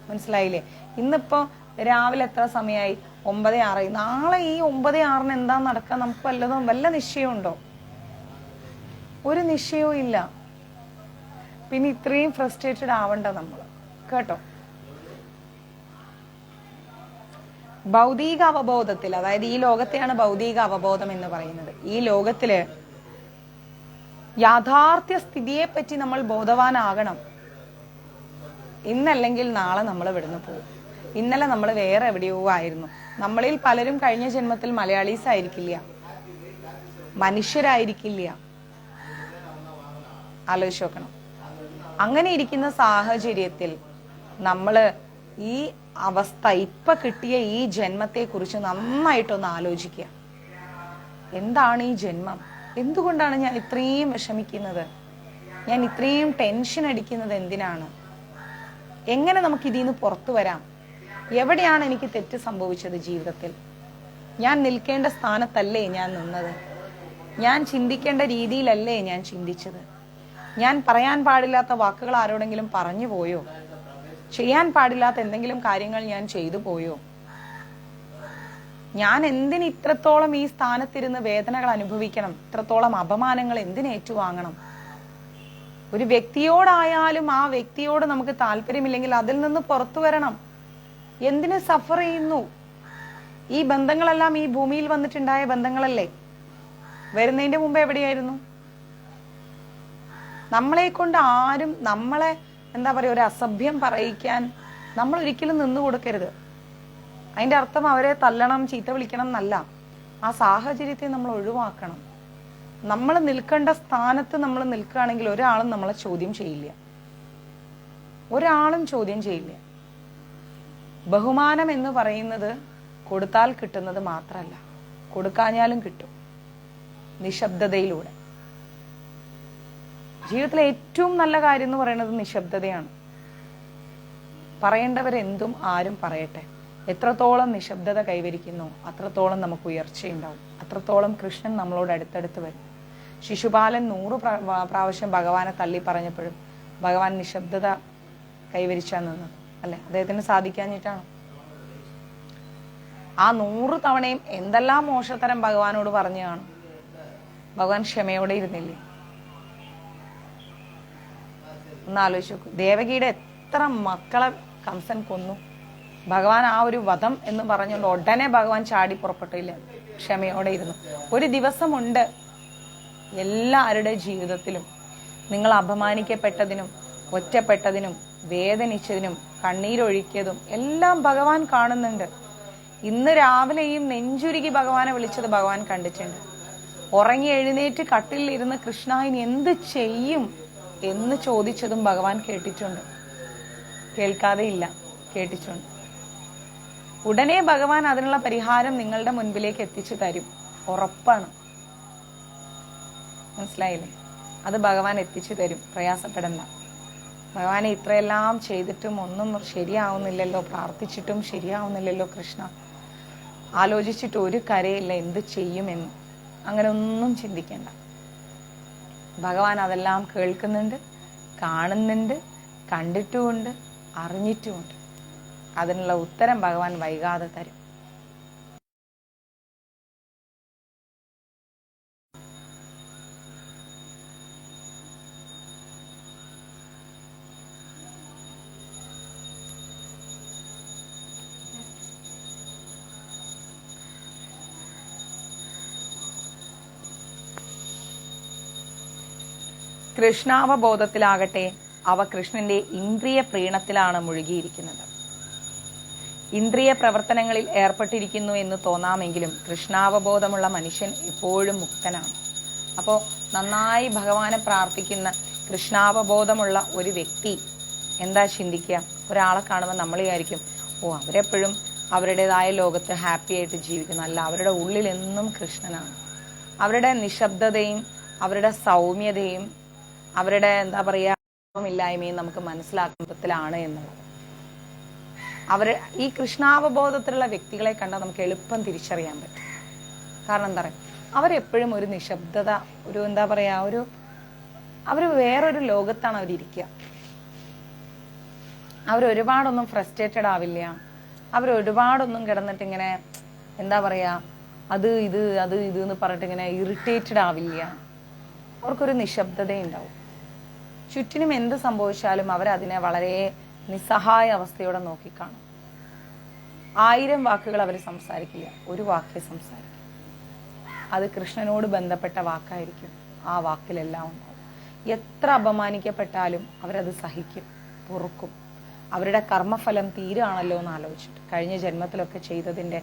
A: മനസ്സിലായില്ലേ? ഇന്നിപ്പോ രാവിലെ എത്ര സമയമായി? 9:06. നാളെ ഈ 9:06 എന്താ നടക്കാൻ നമുക്ക് വല്ല നിശ്ചയമുണ്ടോ? ഒരു നിശ്ചയവും ഇല്ല. പിന്നെ ഇത്രയും ഫ്രസ്ട്രേറ്റഡ് ആവണ്ട നമ്മൾ, കേട്ടോ. ഭൗതിക അവബോധത്തിൽ, അതായത് ഈ ലോകത്തെയാണ് ഭൗതിക അവബോധം എന്ന് പറയുന്നത്. ഈ ലോകത്തില് യാഥാർത്ഥ്യ സ്ഥിതിയെ പറ്റി നമ്മൾ ബോധവാനാകണം. ഇന്നല്ലെങ്കിൽ നാളെ നമ്മൾ ഇവിടുന്ന് പോകും. ഇന്നലെ നമ്മൾ വേറെ എവിടെയോ ആയിരുന്നു. നമ്മളിൽ പലരും കഴിഞ്ഞ ജന്മത്തിൽ മലയാളീസ് ആയിരിക്കില്ല, മനുഷ്യരായിരിക്കില്ല. ആലോചിച്ച് നോക്കണം. അങ്ങനെ ഇരിക്കുന്ന സാഹചര്യത്തിൽ നമ്മള് ഈ അവസ്ഥ, ഇപ്പൊ കിട്ടിയ ഈ ജന്മത്തെ കുറിച്ച് നന്നായിട്ടൊന്ന് ആലോചിക്കുക. എന്താണ് ഈ ജന്മം? എന്തുകൊണ്ടാണ് ഞാൻ ഇത്രയും വിഷമിക്കുന്നത്? ഞാൻ ഇത്രയും ടെൻഷൻ അടിക്കുന്നത് എന്തിനാണ്? എങ്ങനെ നമുക്ക് ഇതിൽ നിന്ന് പുറത്തു വരാം? എവിടെയാണ് എനിക്ക് തെറ്റ് സംഭവിച്ചത് ജീവിതത്തിൽ? ഞാൻ നിൽക്കേണ്ട സ്ഥാനത്തല്ലേ ഞാൻ നിന്നത്? ഞാൻ ചിന്തിക്കേണ്ട രീതിയിലല്ലേ ഞാൻ ചിന്തിച്ചത്? ഞാൻ പറയാൻ പാടില്ലാത്ത വാക്കുകൾ ആരോടെങ്കിലും പറഞ്ഞു പോയോ? ചെയ്യാൻ പാടില്ലാത്ത എന്തെങ്കിലും കാര്യങ്ങൾ ഞാൻ ചെയ്തു പോയോ? ഞാൻ എന്തിന് ഇത്രത്തോളം ഈ സ്ഥാനത്തിരുന്ന് വേദനകൾ അനുഭവിക്കണം? ഇത്രത്തോളം അപമാനങ്ങൾ എന്തിന് ഏറ്റുവാങ്ങണം? ഒരു വ്യക്തിയോടായാലും ആ വ്യക്തിയോട് നമുക്ക് താല്പര്യമില്ലെങ്കിൽ അതിൽ നിന്ന് പുറത്തു വരണം. എന്തിന് സഫർ ചെയ്യുന്നു? ഈ ബന്ധങ്ങളെല്ലാം ഈ ഭൂമിയിൽ വന്നിട്ടുണ്ടായ ബന്ധങ്ങളല്ലേ? വരുന്നതിന്റെ മുമ്പ് എവിടെയായിരുന്നു? നമ്മളെ കൊണ്ട് ആരും നമ്മളെ എന്താ പറയുക, ഒരു അസഭ്യം പറയിക്കാൻ നമ്മൾ ഒരിക്കലും നിന്നു കൊടുക്കരുത്. അതിന്റെ അർത്ഥം അവരെ തല്ലണം, ചീത്ത വിളിക്കണം എന്നല്ല. ആ സാഹചര്യത്തെ നമ്മൾ ഒഴിവാക്കണം. നമ്മൾ നിൽക്കേണ്ട സ്ഥാനത്ത് നമ്മൾ നിൽക്കുകയാണെങ്കിൽ ഒരാളും നമ്മളെ ചോദ്യം ചെയ്യില്ല. ഒരാളും ചോദ്യം ചെയ്യില്ല. ബഹുമാനം എന്ന് പറയുന്നത് കൊടുത്താൽ കിട്ടുന്നത് മാത്രമല്ല, കൊടുക്കാഞ്ഞാലും കിട്ടും. നിശബ്ദതയിലൂടെ. ജീവിതത്തിലെ ഏറ്റവും നല്ല കാര്യം എന്ന് പറയുന്നത് നിശബ്ദതയാണ്. പറയേണ്ടവരെന്തും ആരും പറയട്ടെ. എത്രത്തോളം നിശബ്ദത കൈവരിക്കുന്നു അത്രത്തോളം നമുക്ക് ഉയർച്ചയുണ്ടാവും. അത്രത്തോളം കൃഷ്ണൻ നമ്മളോട് അടുത്തടുത്ത് വരും. ശിശുപാലൻ 100 പ്രാവശ്യം ഭഗവാനെ തള്ളി പറഞ്ഞപ്പോഴും ഭഗവാൻ നിശബ്ദത കൈവരിച്ചാൽ നിന്നത് അല്ലെ? അദ്ദേഹത്തിന് സാധിക്കാഞ്ഞിട്ടാണ്. ആ 100 തവണയും എന്തെല്ലാം മോശത്തരം ഭഗവാനോട് പറഞ്ഞു കാണും. ഭഗവാൻ ക്ഷമയോടെ ഇരുന്നില്ലേ? ഒന്ന് ആലോചിച്ച് നോക്കൂ. ദേവകിയുടെ എത്ര മക്കളെ കംസൻ കൊന്നു. ഭഗവാൻ ആ ഒരു വധം എന്ന് പറഞ്ഞുകൊണ്ട് ഉടനെ ഭഗവാൻ ചാടി പുറപ്പെട്ടില്ല, ക്ഷമയോടെ ഇരുന്നു. ഒരു ദിവസമുണ്ട് എല്ലാവരുടെ ജീവിതത്തിലും നിങ്ങൾ അപമാനിക്കപ്പെട്ടതിനും ഒറ്റപ്പെട്ടതിനും വേദനിച്ചതിനും കണ്ണീരൊഴുക്കിയതും എല്ലാം ഭഗവാൻ കാണുന്നുണ്ട്. ഇന്ന് രാവിലെയും നെഞ്ചുരുകി ഭഗവാനെ വിളിച്ചത് ഭഗവാൻ കണ്ടിട്ടുണ്ട്. ഉറങ്ങി എഴുന്നേറ്റ് കട്ടിലിൽ ഇരുന്ന് കൃഷ്ണ ഇനി എന്ത് ചെയ്യും എന്ന് ചോദിച്ചതും ഭഗവാൻ കേട്ടിട്ടുണ്ട്. കേൾക്കാതെ ഇല്ല, കേട്ടിട്ടുണ്ട്. ഉടനെ ഭഗവാൻ അതിനുള്ള പരിഹാരം നിങ്ങളുടെ മുൻപിലേക്ക് എത്തിച്ചു തരും, ഉറപ്പാണ്. മനസ്സിലായില്ലേ? അത് ഭഗവാൻ എത്തിച്ചു തരും, പ്രയാസപ്പെടണ്ട. ഭഗവാനെ ഇത്രയെല്ലാം ചെയ്തിട്ടും ഒന്നും ശരിയാവുന്നില്ലല്ലോ, പ്രാർത്ഥിച്ചിട്ടും ശരിയാവുന്നില്ലല്ലോ കൃഷ്ണ, ആലോചിച്ചിട്ട് ഒരു കരയില്ല, എന്ത് ചെയ്യുമെന്ന്. അങ്ങനെ ഒന്നും ചിന്തിക്കേണ്ട. ഭഗവാൻ അതെല്ലാം കേൾക്കുന്നുണ്ട്, കാണുന്നുണ്ട്, കണ്ടിട്ടുമുണ്ട്, അറിഞ്ഞിട്ടുമുണ്ട്. അതിനുള്ള ഉത്തരം ഭഗവാൻ വൈകാതെ തരും. കൃഷ്ണാവബോധത്തിലാകട്ടെ അവ കൃഷ്ണന്റെ ഇന്ദ്രിയ പ്രീണത്തിലാണ് മുഴുകിയിരിക്കുന്നത്. ഇന്ദ്രിയ പ്രവർത്തനങ്ങളിൽ ഏർപ്പെട്ടിരിക്കുന്നു എന്ന് തോന്നാമെങ്കിലും കൃഷ്ണാവബോധമുള്ള മനുഷ്യൻ എപ്പോഴും മുക്തനാണ്. അപ്പോൾ നന്നായി ഭഗവാനെ പ്രാർത്ഥിക്കുന്ന കൃഷ്ണാവബോധമുള്ള ഒരു വ്യക്തി എന്താ ചിന്തിക്കുക? ഒരാളെ കാണുമ്പോൾ നമ്മൾ വിചാരിക്കും, അവരെപ്പോഴും അവരുടേതായ ലോകത്ത് ഹാപ്പി ആയിട്ട് ജീവിക്കുന്നു. അല്ല, അവരുടെ ഉള്ളിൽ എന്നും കൃഷ്ണനാണ്. അവരുടെ നിശബ്ദതയും അവരുടെ സൗമ്യതയും അവരുടെ എന്താ പറയാ ഇല്ലായ്മയും നമുക്ക് മനസ്സിലാക്കുന്നതിലാണ് എന്നുള്ളത്. ഈ കൃഷ്ണാവബോധത്തിലുള്ള വ്യക്തികളെ കണ്ടാൽ നമുക്ക് എളുപ്പം തിരിച്ചറിയാൻ പറ്റും. കാരണം എന്താ പറയുക, അവരെപ്പോഴും ഒരു നിശബ്ദത, ഒരു എന്താ പറയാ, അവര് വേറൊരു ലോകത്താണ് അവരിയ്ക്കുക. അവരൊരുപാടൊന്നും ഫ്രസ്ട്രേറ്റഡ് ആവില്ല. അവരൊരുപാടൊന്നും കിടന്നിട്ട് ഇങ്ങനെ എന്താ പറയാ, അത് ഇത് എന്ന് പറഞ്ഞിട്ട് ഇങ്ങനെ ഇറിറ്റേറ്റഡ് ആവില്ല. അവർക്കൊരു നിശബ്ദതയുണ്ടാവും. ചുറ്റിനും എന്ത് സംഭവിച്ചാലും അവരതിനെ വളരെ നിസ്സഹായ അവസ്ഥയോടെ നോക്കിക്കാണും. 1000 വാക്കുകൾ അവർ സംസാരിക്കില്ല, ഒരു വാക്കേ സംസാരിക്കും. അത് കൃഷ്ണനോട് ബന്ധപ്പെട്ട വാക്കായിരിക്കും. ആ വാക്കിലെല്ലാം ഉണ്ടാവും. എത്ര അപമാനിക്കപ്പെട്ടാലും അവരത് സഹിക്കും, പൊറുക്കും. അവരുടെ കർമ്മഫലം തീരാണല്ലോ എന്ന് ആലോചിച്ചിട്ട്, കഴിഞ്ഞ ജന്മത്തിലൊക്കെ ചെയ്തതിന്റെ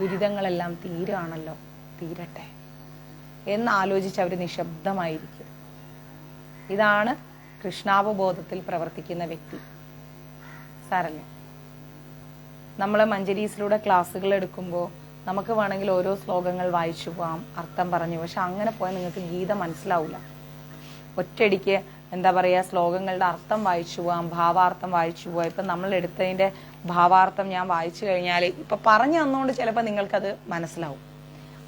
A: ദുരിതങ്ങളെല്ലാം തീരാണല്ലോ, തീരട്ടെ എന്നാലോചിച്ച് അവർ നിശബ്ദമായിരിക്കും. ഇതാണ് കൃഷ്ണാവബോധത്തിൽ പ്രവർത്തിക്കുന്ന വ്യക്തി. സാരല്ല, നമ്മൾ മഞ്ജരീസിലൂടെ ക്ലാസ്സുകൾ എടുക്കുമ്പോൾ നമുക്ക് വേണമെങ്കിൽ ഓരോ ശ്ലോകങ്ങൾ വായിച്ചു പോവാം, അർത്ഥം പറഞ്ഞു. പക്ഷെ അങ്ങനെ പോയാൽ നിങ്ങൾക്ക് ഗീത മനസ്സിലാവില്ല. ഒറ്റയടിക്ക് എന്താ പറയുക, ശ്ലോകങ്ങളുടെ അർത്ഥം വായിച്ചു പോവാം, ഭാവാർത്ഥം വായിച്ചു പോവാം. ഇപ്പം നമ്മൾ എടുത്തതിൻ്റെ ഭാവാർത്ഥം ഞാൻ വായിച്ചു കഴിഞ്ഞാൽ ഇപ്പം പറഞ്ഞു തന്നുകൊണ്ട് ചിലപ്പോൾ നിങ്ങൾക്കത് മനസ്സിലാവും.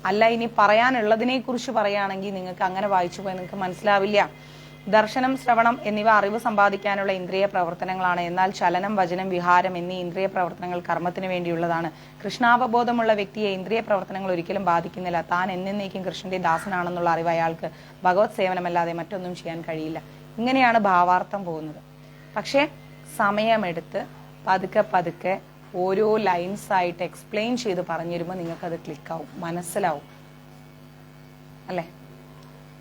A: അല്ല, ഇനി പറയാനുള്ളതിനെ കുറിച്ച് പറയുകയാണെങ്കിൽ നിങ്ങൾക്ക് അങ്ങനെ വായിച്ചു പോയാൽ നിങ്ങൾക്ക് മനസ്സിലാവില്ല. ദർശനം, ശ്രവണം എന്നിവ അറിവ് സമ്പാദിക്കാനുള്ള ഇന്ദ്രിയ പ്രവർത്തനങ്ങളാണ്. എന്നാൽ ചലനം, വചനം, വിഹാരം എന്നീ ഇന്ദ്രിയ പ്രവർത്തനങ്ങൾ കർമ്മത്തിന് വേണ്ടിയുള്ളതാണ്. കൃഷ്ണാവബോധമുള്ള വ്യക്തിയെ ഇന്ദ്രിയ പ്രവർത്തനങ്ങൾ ഒരിക്കലും ബാധിക്കുന്നില്ല. താൻ എന്നേക്കും കൃഷ്ണന്റെ ദാസനാണെന്നുള്ള അറിവ് അയാൾക്ക് ഭഗവത് സേവനമല്ലാതെ മറ്റൊന്നും ചെയ്യാൻ കഴിയില്ല. ഇങ്ങനെയാണ് ഭാവാർത്ഥം പോകുന്നത്. പക്ഷേ സമയമെടുത്ത് പതുക്കെ പതുക്കെ ഓരോ ലൈൻസ് ആയിട്ട് എക്സ്പ്ലെയിൻ ചെയ്ത് പറഞ്ഞു തരുമ്പോൾ നിങ്ങൾക്കത് ക്ലിക്കാവും, മനസ്സിലാവും അല്ലേ?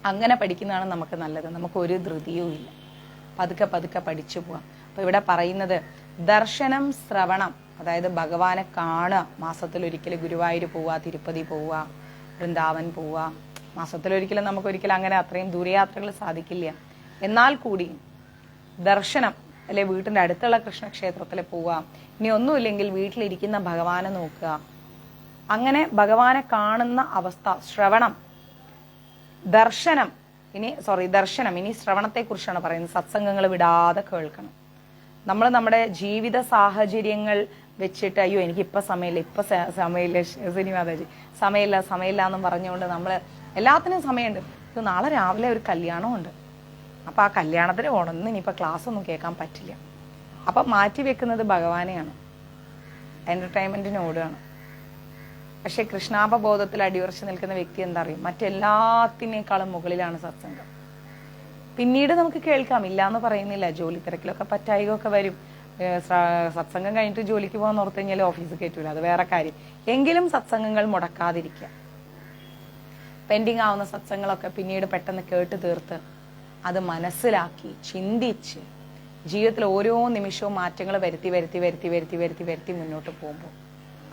A: അങ്ങനെ പഠിക്കുന്നതാണ് നമുക്ക് നല്ലത്. നമുക്ക് ഒരു ധൃതിയും ഇല്ല, പതുക്കെ പതുക്കെ പഠിച്ചു പോവാം. അപ്പൊ ഇവിടെ പറയുന്നത് ദർശനം, ശ്രവണം, അതായത് ഭഗവാനെ കാണുക. മാസത്തിലൊരിക്കൽ ഗുരുവായൂർ പോവുക, തിരുപ്പതി പോവുക, വൃന്ദാവൻ പോവുക. മാസത്തിലൊരിക്കലും നമുക്കൊരിക്കലും അങ്ങനെ അത്രയും ദൂരയാത്രകൾ സാധിക്കില്ല. എന്നാൽ കൂടി ദർശനം, അല്ലെ വീട്ടിന്റെ അടുത്തുള്ള കൃഷ്ണക്ഷേത്രത്തിൽ പോവുക. ഇനി ഒന്നുമില്ലെങ്കിൽ വീട്ടിലിരിക്കുന്ന ഭഗവാനെ നോക്കുക. അങ്ങനെ ഭഗവാനെ കാണുന്ന അവസ്ഥ. ശ്രവണം, ദർശനം, ഇനി ശ്രവണത്തെ കുറിച്ചാണ് പറയുന്നത്. സത്സംഗങ്ങൾ വിടാതെ കേൾക്കണം. നമ്മൾ നമ്മുടെ ജീവിത സാഹചര്യങ്ങൾ വെച്ചിട്ട് അയ്യോ എനിക്ക് ഇപ്പൊ സമയമില്ല സിനിമാതാജി സമയമില്ല എന്നും പറഞ്ഞുകൊണ്ട് നമ്മൾ എല്ലാത്തിനും സമയമുണ്ട്. നാളെ രാവിലെ ഒരു കല്യാണമുണ്ട്, അപ്പൊ ആ കല്യാണത്തിന് പോകണമെന്ന് ഇനിയിപ്പോൾ ക്ലാസ് ഒന്നും കേൾക്കാൻ പറ്റില്ല. അപ്പൊ മാറ്റി വെക്കുന്നത് ഭഗവാനെയാണ്, എന്റർടൈൻമെന്റിനോടാണ്. പക്ഷെ കൃഷ്ണാപബോധത്തിൽ അടിയുറച്ച് നിൽക്കുന്ന വ്യക്തി എന്താ അറിയും, മറ്റെല്ലാത്തിനേക്കാളും മുകളിലാണ് സത്സംഗം. പിന്നീട് നമുക്ക് കേൾക്കാം, ഇല്ല എന്ന് പറയുന്നില്ല. ജോലി തിരക്കിലൊക്കെ പറ്റായികയൊക്കെ വരും. സത്സംഗം കഴിഞ്ഞിട്ട് ജോലിക്ക് പോകാൻ ഓർത്ത് കഴിഞ്ഞാൽ ഓഫീസിൽ കയറ്റൂല, അത് വേറെ കാര്യം. എങ്കിലും സത്സംഗങ്ങൾ മുടക്കാതിരിക്കുക. പെൻഡിങ് ആവുന്ന സത്സംഗങ്ങളൊക്കെ പിന്നീട് പെട്ടെന്ന് കേട്ട് തീർത്ത് അത് മനസ്സിലാക്കി ചിന്തിച്ച് ജീവിതത്തിൽ ഓരോ നിമിഷവും മാറ്റങ്ങൾ വരുത്തി മുന്നോട്ട് പോകുമ്പോൾ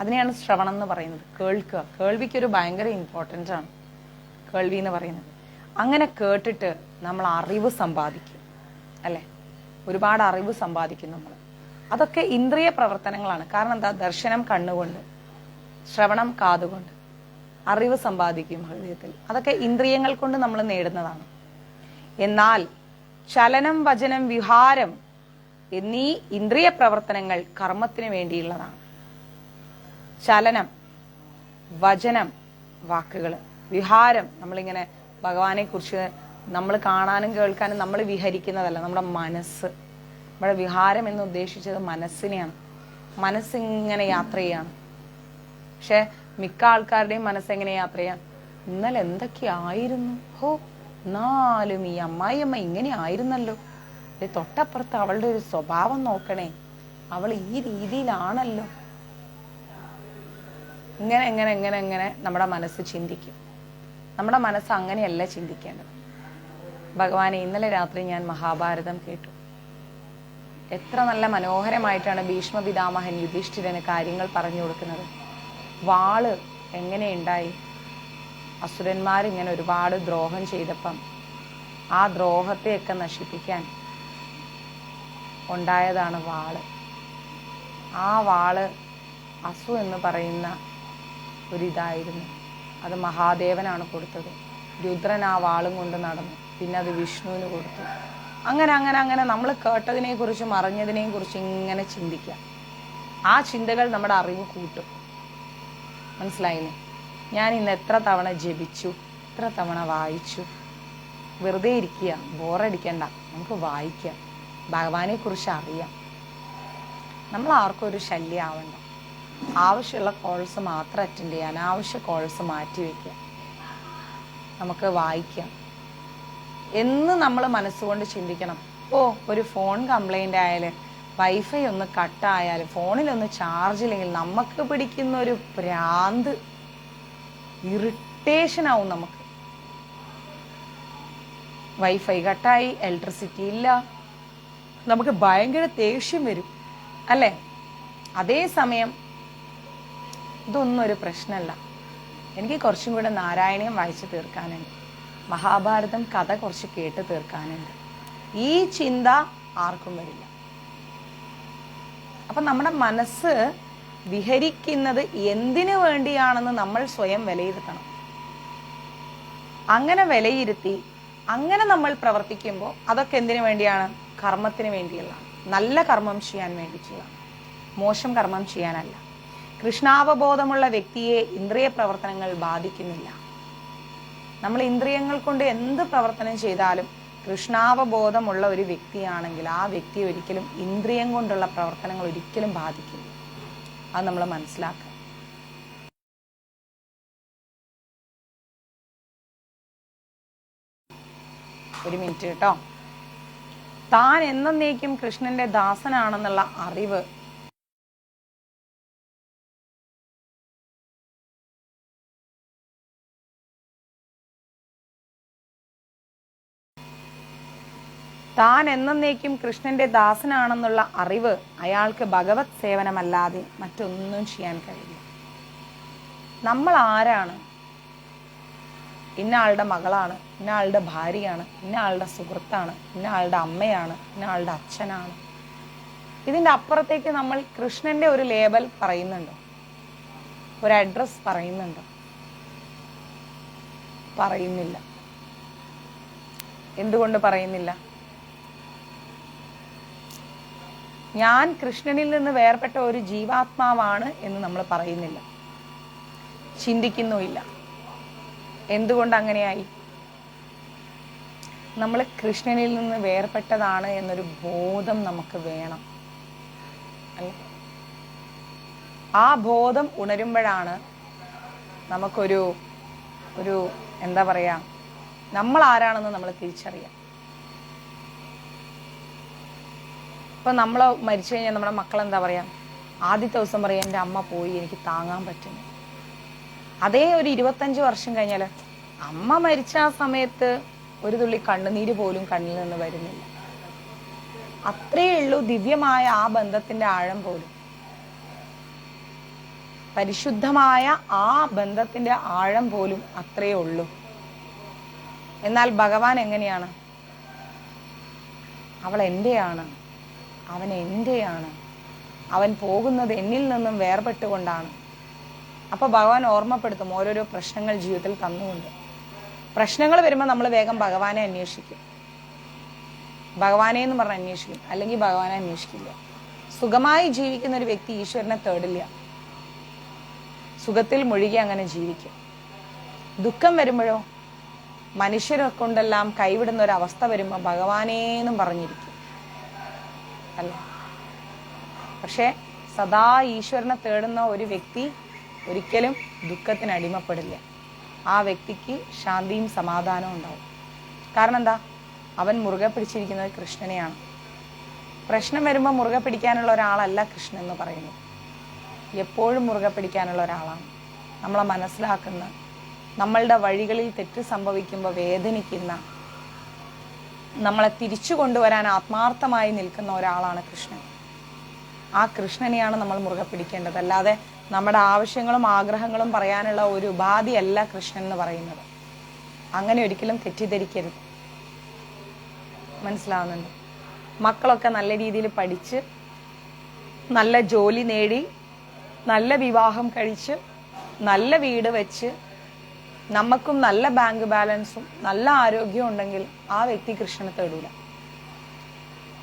A: അതിനെയാണ് ശ്രവണം എന്ന് പറയുന്നത്. കേൾക്കുക. കേൾവിക്കൊരു ഭയങ്കര ഇമ്പോർട്ടൻ്റ് ആണ് കേൾവി എന്ന് പറയുന്നത്. അങ്ങനെ കേട്ടിട്ട് നമ്മൾ അറിവ് സമ്പാദിക്കും, അല്ലെ? ഒരുപാട് അറിവ് സമ്പാദിക്കും നമ്മൾ. അതൊക്കെ ഇന്ദ്രിയ പ്രവർത്തനങ്ങളാണ്. കാരണം എന്താ? ദർശനം കണ്ണുകൊണ്ട്, ശ്രവണം കാതുകൊണ്ട്, അറിവ് സമ്പാദിക്കും ഹൃദയത്തിൽ. അതൊക്കെ ഇന്ദ്രിയങ്ങൾ കൊണ്ട് നമ്മൾ നേടുന്നതാണ്. എന്നാൽ ചലനം, വചനം, വിഹാരം എന്നീ ഇന്ദ്രിയ പ്രവർത്തനങ്ങൾ കർമ്മത്തിന് വേണ്ടിയുള്ളതാണ്. ചലനം, വചനം, വാക്കുകൾ, വിഹാരം, നമ്മളിങ്ങനെ ഭഗവാനെ കുറിച്ച് നമ്മൾ കാണാനും കേൾക്കാനും നമ്മൾ വിഹരിക്കുന്നതല്ല, നമ്മുടെ മനസ്സ്. നമ്മുടെ വിഹാരം എന്ന് ഉദ്ദേശിച്ചത് മനസ്സിനെയാണ്. മനസ്സിങ്ങനെ യാത്ര ചെയ്യാണ്. പക്ഷെ മിക്ക ആൾക്കാരുടെയും മനസ്സെങ്ങനെ യാത്ര ചെയ്യാം? ഇന്നലെ എന്തൊക്കെയായിരുന്നു, ഹോ എന്നാലും ഈ അമ്മായിയമ്മ ഇങ്ങനെ ആയിരുന്നല്ലോ, തൊട്ടപ്പുറത്ത് അവളുടെ ഒരു സ്വഭാവം നോക്കണേ, അവൾ ഈ രീതിയിലാണല്ലോ. ഇങ്ങനെ നമ്മുടെ മനസ്സ് ചിന്തിക്കും. നമ്മുടെ മനസ്സ് അങ്ങനെയല്ല ചിന്തിക്കേണ്ടത്. ഭഗവാനെ, ഇന്നലെ രാത്രി ഞാൻ മഹാഭാരതം കേട്ടു. എത്ര നല്ല മനോഹരമായിട്ടാണ് ഭീഷ്മ പിതാമഹൻ യുധിഷ്ഠിരന് കാര്യങ്ങൾ പറഞ്ഞു കൊടുക്കുന്നത്. വാള് എങ്ങനെയുണ്ടായി? അസുരന്മാരിങ്ങനെ ഒരുപാട് ദ്രോഹം ചെയ്തപ്പം ആ ദ്രോഹത്തെയൊക്കെ നശിപ്പിക്കാൻ ഉണ്ടായതാണ് വാള്. ആ വാള് അസു എന്ന് പറയുന്ന ഒരിതായിരുന്നു. അത് മഹാദേവനാണ് കൊടുത്തത്. രുദ്രൻ ആ വാളും കൊണ്ട് നടന്നു. പിന്നെ അത് വിഷ്ണുവിന് കൊടുത്തു. അങ്ങനെ നമ്മൾ കേട്ടതിനെ കുറിച്ചും അറിഞ്ഞതിനെയും കുറിച്ച് ഇങ്ങനെ ചിന്തിക്കാം. ആ ചിന്തകൾ നമ്മുടെ അറിവ് കൂട്ടും. മനസ്സിലായില്ലേ? ഞാൻ ഇന്ന് എത്ര തവണ ജപിച്ചു, എത്ര തവണ വായിച്ചു. വെറുതെ ഇരിക്കുക, ബോറടിക്കണ്ട, നമുക്ക് വായിക്കാം, ഭഗവാനെ കുറിച്ച് അറിയാം. നമ്മൾ ആർക്കും ഒരു ശല്യം ആവണ്ട. ആവശ്യമുള്ള കോൾസ് മാത്രം അറ്റൻഡ് ചെയ്യുക, അനാവശ്യ കോൾസ് മാറ്റി വയ്ക്കുക. നമുക്ക് വായിക്കാം എന്ന് നമ്മൾ മനസ്സുകൊണ്ട് ചിന്തിക്കണം. ഒരു ഫോൺ കംപ്ലൈന്റ് ആയാലും വൈഫൈ ഒന്ന് കട്ടായാലും ഫോണിലൊന്ന് ചാർജ് ഇല്ലെങ്കിൽ നമുക്ക് പിടിക്കുന്ന ഒരു ഭ്രാന്ത്, ഇറിറ്റേഷൻ ആവും നമുക്ക്. വൈഫൈ കട്ടായി, ഇലക്ട്രിസിറ്റി ഇല്ല, നമുക്ക് ഭയങ്കര ദേഷ്യം വരും, അല്ലേ? അതേസമയം ഇതൊന്നും ഒരു പ്രശ്നമല്ല. എനിക്ക് കുറച്ചും കൂടെ നാരായണീയം വായിച്ചു തീർക്കാനുണ്ട്, മഹാഭാരതം കഥ കുറച്ച് കേട്ട് തീർക്കാനുണ്ട്. ഈ ചിന്ത ആർക്കും വരില്ല. അപ്പൊ നമ്മുടെ മനസ്സ് വിഹരിക്കുന്നത് എന്തിനു വേണ്ടിയാണെന്ന് നമ്മൾ സ്വയം വിലയിരുത്തണം. അങ്ങനെ വിലയിരുത്തി അങ്ങനെ നമ്മൾ പ്രവർത്തിക്കുമ്പോൾ അതൊക്കെ എന്തിനു വേണ്ടിയാണ്? കർമ്മത്തിന് വേണ്ടിയുള്ളതാണ്. നല്ല കർമ്മം ചെയ്യാൻ വേണ്ടിയിട്ടുള്ളതാണ്, മോശം കർമ്മം ചെയ്യാനല്ല. കൃഷ്ണാവബോധമുള്ള വ്യക്തിയെ ഇന്ദ്രിയ പ്രവർത്തനങ്ങൾ ബാധിക്കുന്നില്ല. നമ്മൾ ഇന്ദ്രിയങ്ങൾ കൊണ്ട് എന്ത് പ്രവർത്തനം ചെയ്താലും കൃഷ്ണാവബോധമുള്ള ഒരു വ്യക്തിയാണെങ്കിൽ ആ വ്യക്തി ഒരിക്കലും ഇന്ദ്രിയം കൊണ്ടുള്ള പ്രവർത്തനങ്ങൾ ഒരിക്കലും ബാധിക്കില്ല. അത് നമ്മൾ മനസ്സിലാക്കുക. ഒരു മിനിറ്റ് കേട്ടോ. താൻ എന്നേക്കും കൃഷ്ണന്റെ ദാസനാണെന്നുള്ള അറിവ് താൻ എന്നേക്കും കൃഷ്ണന്റെ ദാസനാണെന്നുള്ള അറിവ് അയാൾക്ക് ഭഗവത് സേവനമല്ലാതെ മറ്റൊന്നും ചെയ്യാൻ കഴിയില്ല. നമ്മൾ ആരാണ്? ഇന്ന ആളുടെ മകളാണ്, ഇന്ന ആളുടെ ഭാര്യയാണ്, ഇന്ന ആളുടെ സുഹൃത്താണ്, ഇന്ന ആളുടെ അമ്മയാണ്, ഇന്ന ആളുടെ അച്ഛനാണ്. ഇതിന്റെ അപ്പുറത്തേക്ക് നമ്മൾ കൃഷ്ണന്റെ ഒരു ലേബൽ പറയുന്നുണ്ടോ? ഒരു അഡ്രസ് പറയുന്നുണ്ടോ? പറയുന്നില്ല. എന്തുകൊണ്ട് പറയുന്നില്ല? ഞാൻ കൃഷ്ണനിൽ നിന്ന് വേർപെട്ട ഒരു ജീവാത്മാവാണ് എന്ന് നമ്മൾ പറയുന്നില്ല, ചിന്തിക്കുന്നുമില്ല. എന്തുകൊണ്ട് അങ്ങനെയായി? നമ്മൾ കൃഷ്ണനിൽ നിന്ന് വേർപെട്ടതാണ് എന്നൊരു ബോധം നമുക്ക് വേണം, അല്ല? ആ ബോധം ഉണരുമ്പോഴാണ് നമുക്കൊരു എന്താ പറയാ, നമ്മൾ ആരാണെന്ന് നമ്മൾ തിരിച്ചറിയാം. ഇപ്പൊ നമ്മൾ മരിച്ചു കഴിഞ്ഞാൽ നമ്മുടെ മക്കൾ എന്താ പറയാ? ആദ്യത്തെ ദിവസം പറയാം എൻ്റെ അമ്മ പോയി, എനിക്ക് താങ്ങാൻ പറ്റുന്നു. അതേ ഒരു 25 വർഷം കഴിഞ്ഞാൽ അമ്മ മരിച്ച ആ സമയത്ത് ഒരു തുള്ളി കണ്ണുനീര് പോലും കണ്ണിൽ നിന്ന് വരുന്നില്ല. അത്രയേ ഉള്ളൂ ദിവ്യമായ ആ ബന്ധത്തിന്റെ ആഴം പോലും. പരിശുദ്ധമായ ആ ബന്ധത്തിന്റെ ആഴം പോലും അത്രയേ ഉള്ളൂ. എന്നാൽ ഭഗവാൻ എങ്ങനെയാണ്? അവൾ എന്റെയാണ്, അവൻ എന്റെയാണ്, അവൻ പോകുന്നത് എന്നിൽ നിന്നും വേർപെട്ടുകൊണ്ടാണ്. അപ്പൊ ഭഗവാൻ ഓർമ്മപ്പെടുത്തും ഓരോരോ പ്രശ്നങ്ങൾ ജീവിതത്തിൽ തന്നുകൊണ്ട്. പ്രശ്നങ്ങൾ വരുമ്പോൾ നമ്മൾ വേഗം ഭഗവാനെ അന്വേഷിക്കും, ഭഗവാനെ എന്ന് പറഞ്ഞ് അന്വേഷിക്കും, അല്ലെങ്കിൽ ഭഗവാനെ അന്വേഷിക്കില്ല. സുഖമായി ജീവിക്കുന്ന ഒരു വ്യക്തി ഈശ്വരനെ തേടില്ല, സുഖത്തിൽ മുഴുകി അങ്ങനെ ജീവിക്കും. ദുഃഖം വരുമ്പോഴോ, മനുഷ്യരെ കൊണ്ടെല്ലാം കൈവിടുന്ന ഒരു അവസ്ഥ വരുമ്പോൾ ഭഗവാനേന്നും പറഞ്ഞിരിക്കും, അല്ല? പക്ഷെ സദാ ഈശ്വരനെ തേടുന്ന ഒരു വ്യക്തി ഒരിക്കലും ദുഃഖത്തിന് അടിമപ്പെടില്ല. ആ വ്യക്തിക്ക് ശാന്തിയും സമാധാനവും ഉണ്ടാവും. കാരണം എന്താ? അവൻ മുറുകെ പിടിച്ചിരിക്കുന്നത് കൃഷ്ണനെയാണ്. പ്രശ്നം വരുമ്പോൾ മുറുകെ പിടിക്കാനുള്ള ഒരാളല്ല കൃഷ്ണൻ എന്ന് പറയുന്നത്. എപ്പോഴും മുറുകെ പിടിക്കാനുള്ള ഒരാളാണ്. നമ്മളെ മനസ്സിലാക്കുന്ന, നമ്മളുടെ വഴികളിൽ തെറ്റ് സംഭവിക്കുമ്പോൾ വേദനിക്കുന്ന, നമ്മളെ തിരിച്ചു കൊണ്ടുവരാൻ ആത്മാർത്ഥമായി നിൽക്കുന്ന ഒരാളാണ് കൃഷ്ണൻ. ആ കൃഷ്ണനെയാണ് നമ്മൾ മുറുകെ പിടിക്കേണ്ടത്. അല്ലാതെ നമ്മുടെ ആവശ്യങ്ങളും ആഗ്രഹങ്ങളും പറയാനുള്ള ഒരു ഉപാധിയല്ല കൃഷ്ണൻ എന്ന് പറയുന്നത്. അങ്ങനെ ഒരിക്കലും തെറ്റിദ്ധരിക്കരുത്. മനസ്സിലാവുന്നുണ്ട്? മക്കളൊക്കെ നല്ല രീതിയിൽ പഠിച്ച് നല്ല ജോലി നേടി നല്ല വിവാഹം കഴിച്ച് നല്ല വീട് വെച്ച് നമുക്കും നല്ല ബാങ്ക് ബാലൻസും നല്ല ആരോഗ്യവും ഉണ്ടെങ്കിൽ ആ വ്യക്തി കൃഷ്ണനെ തേടൂല.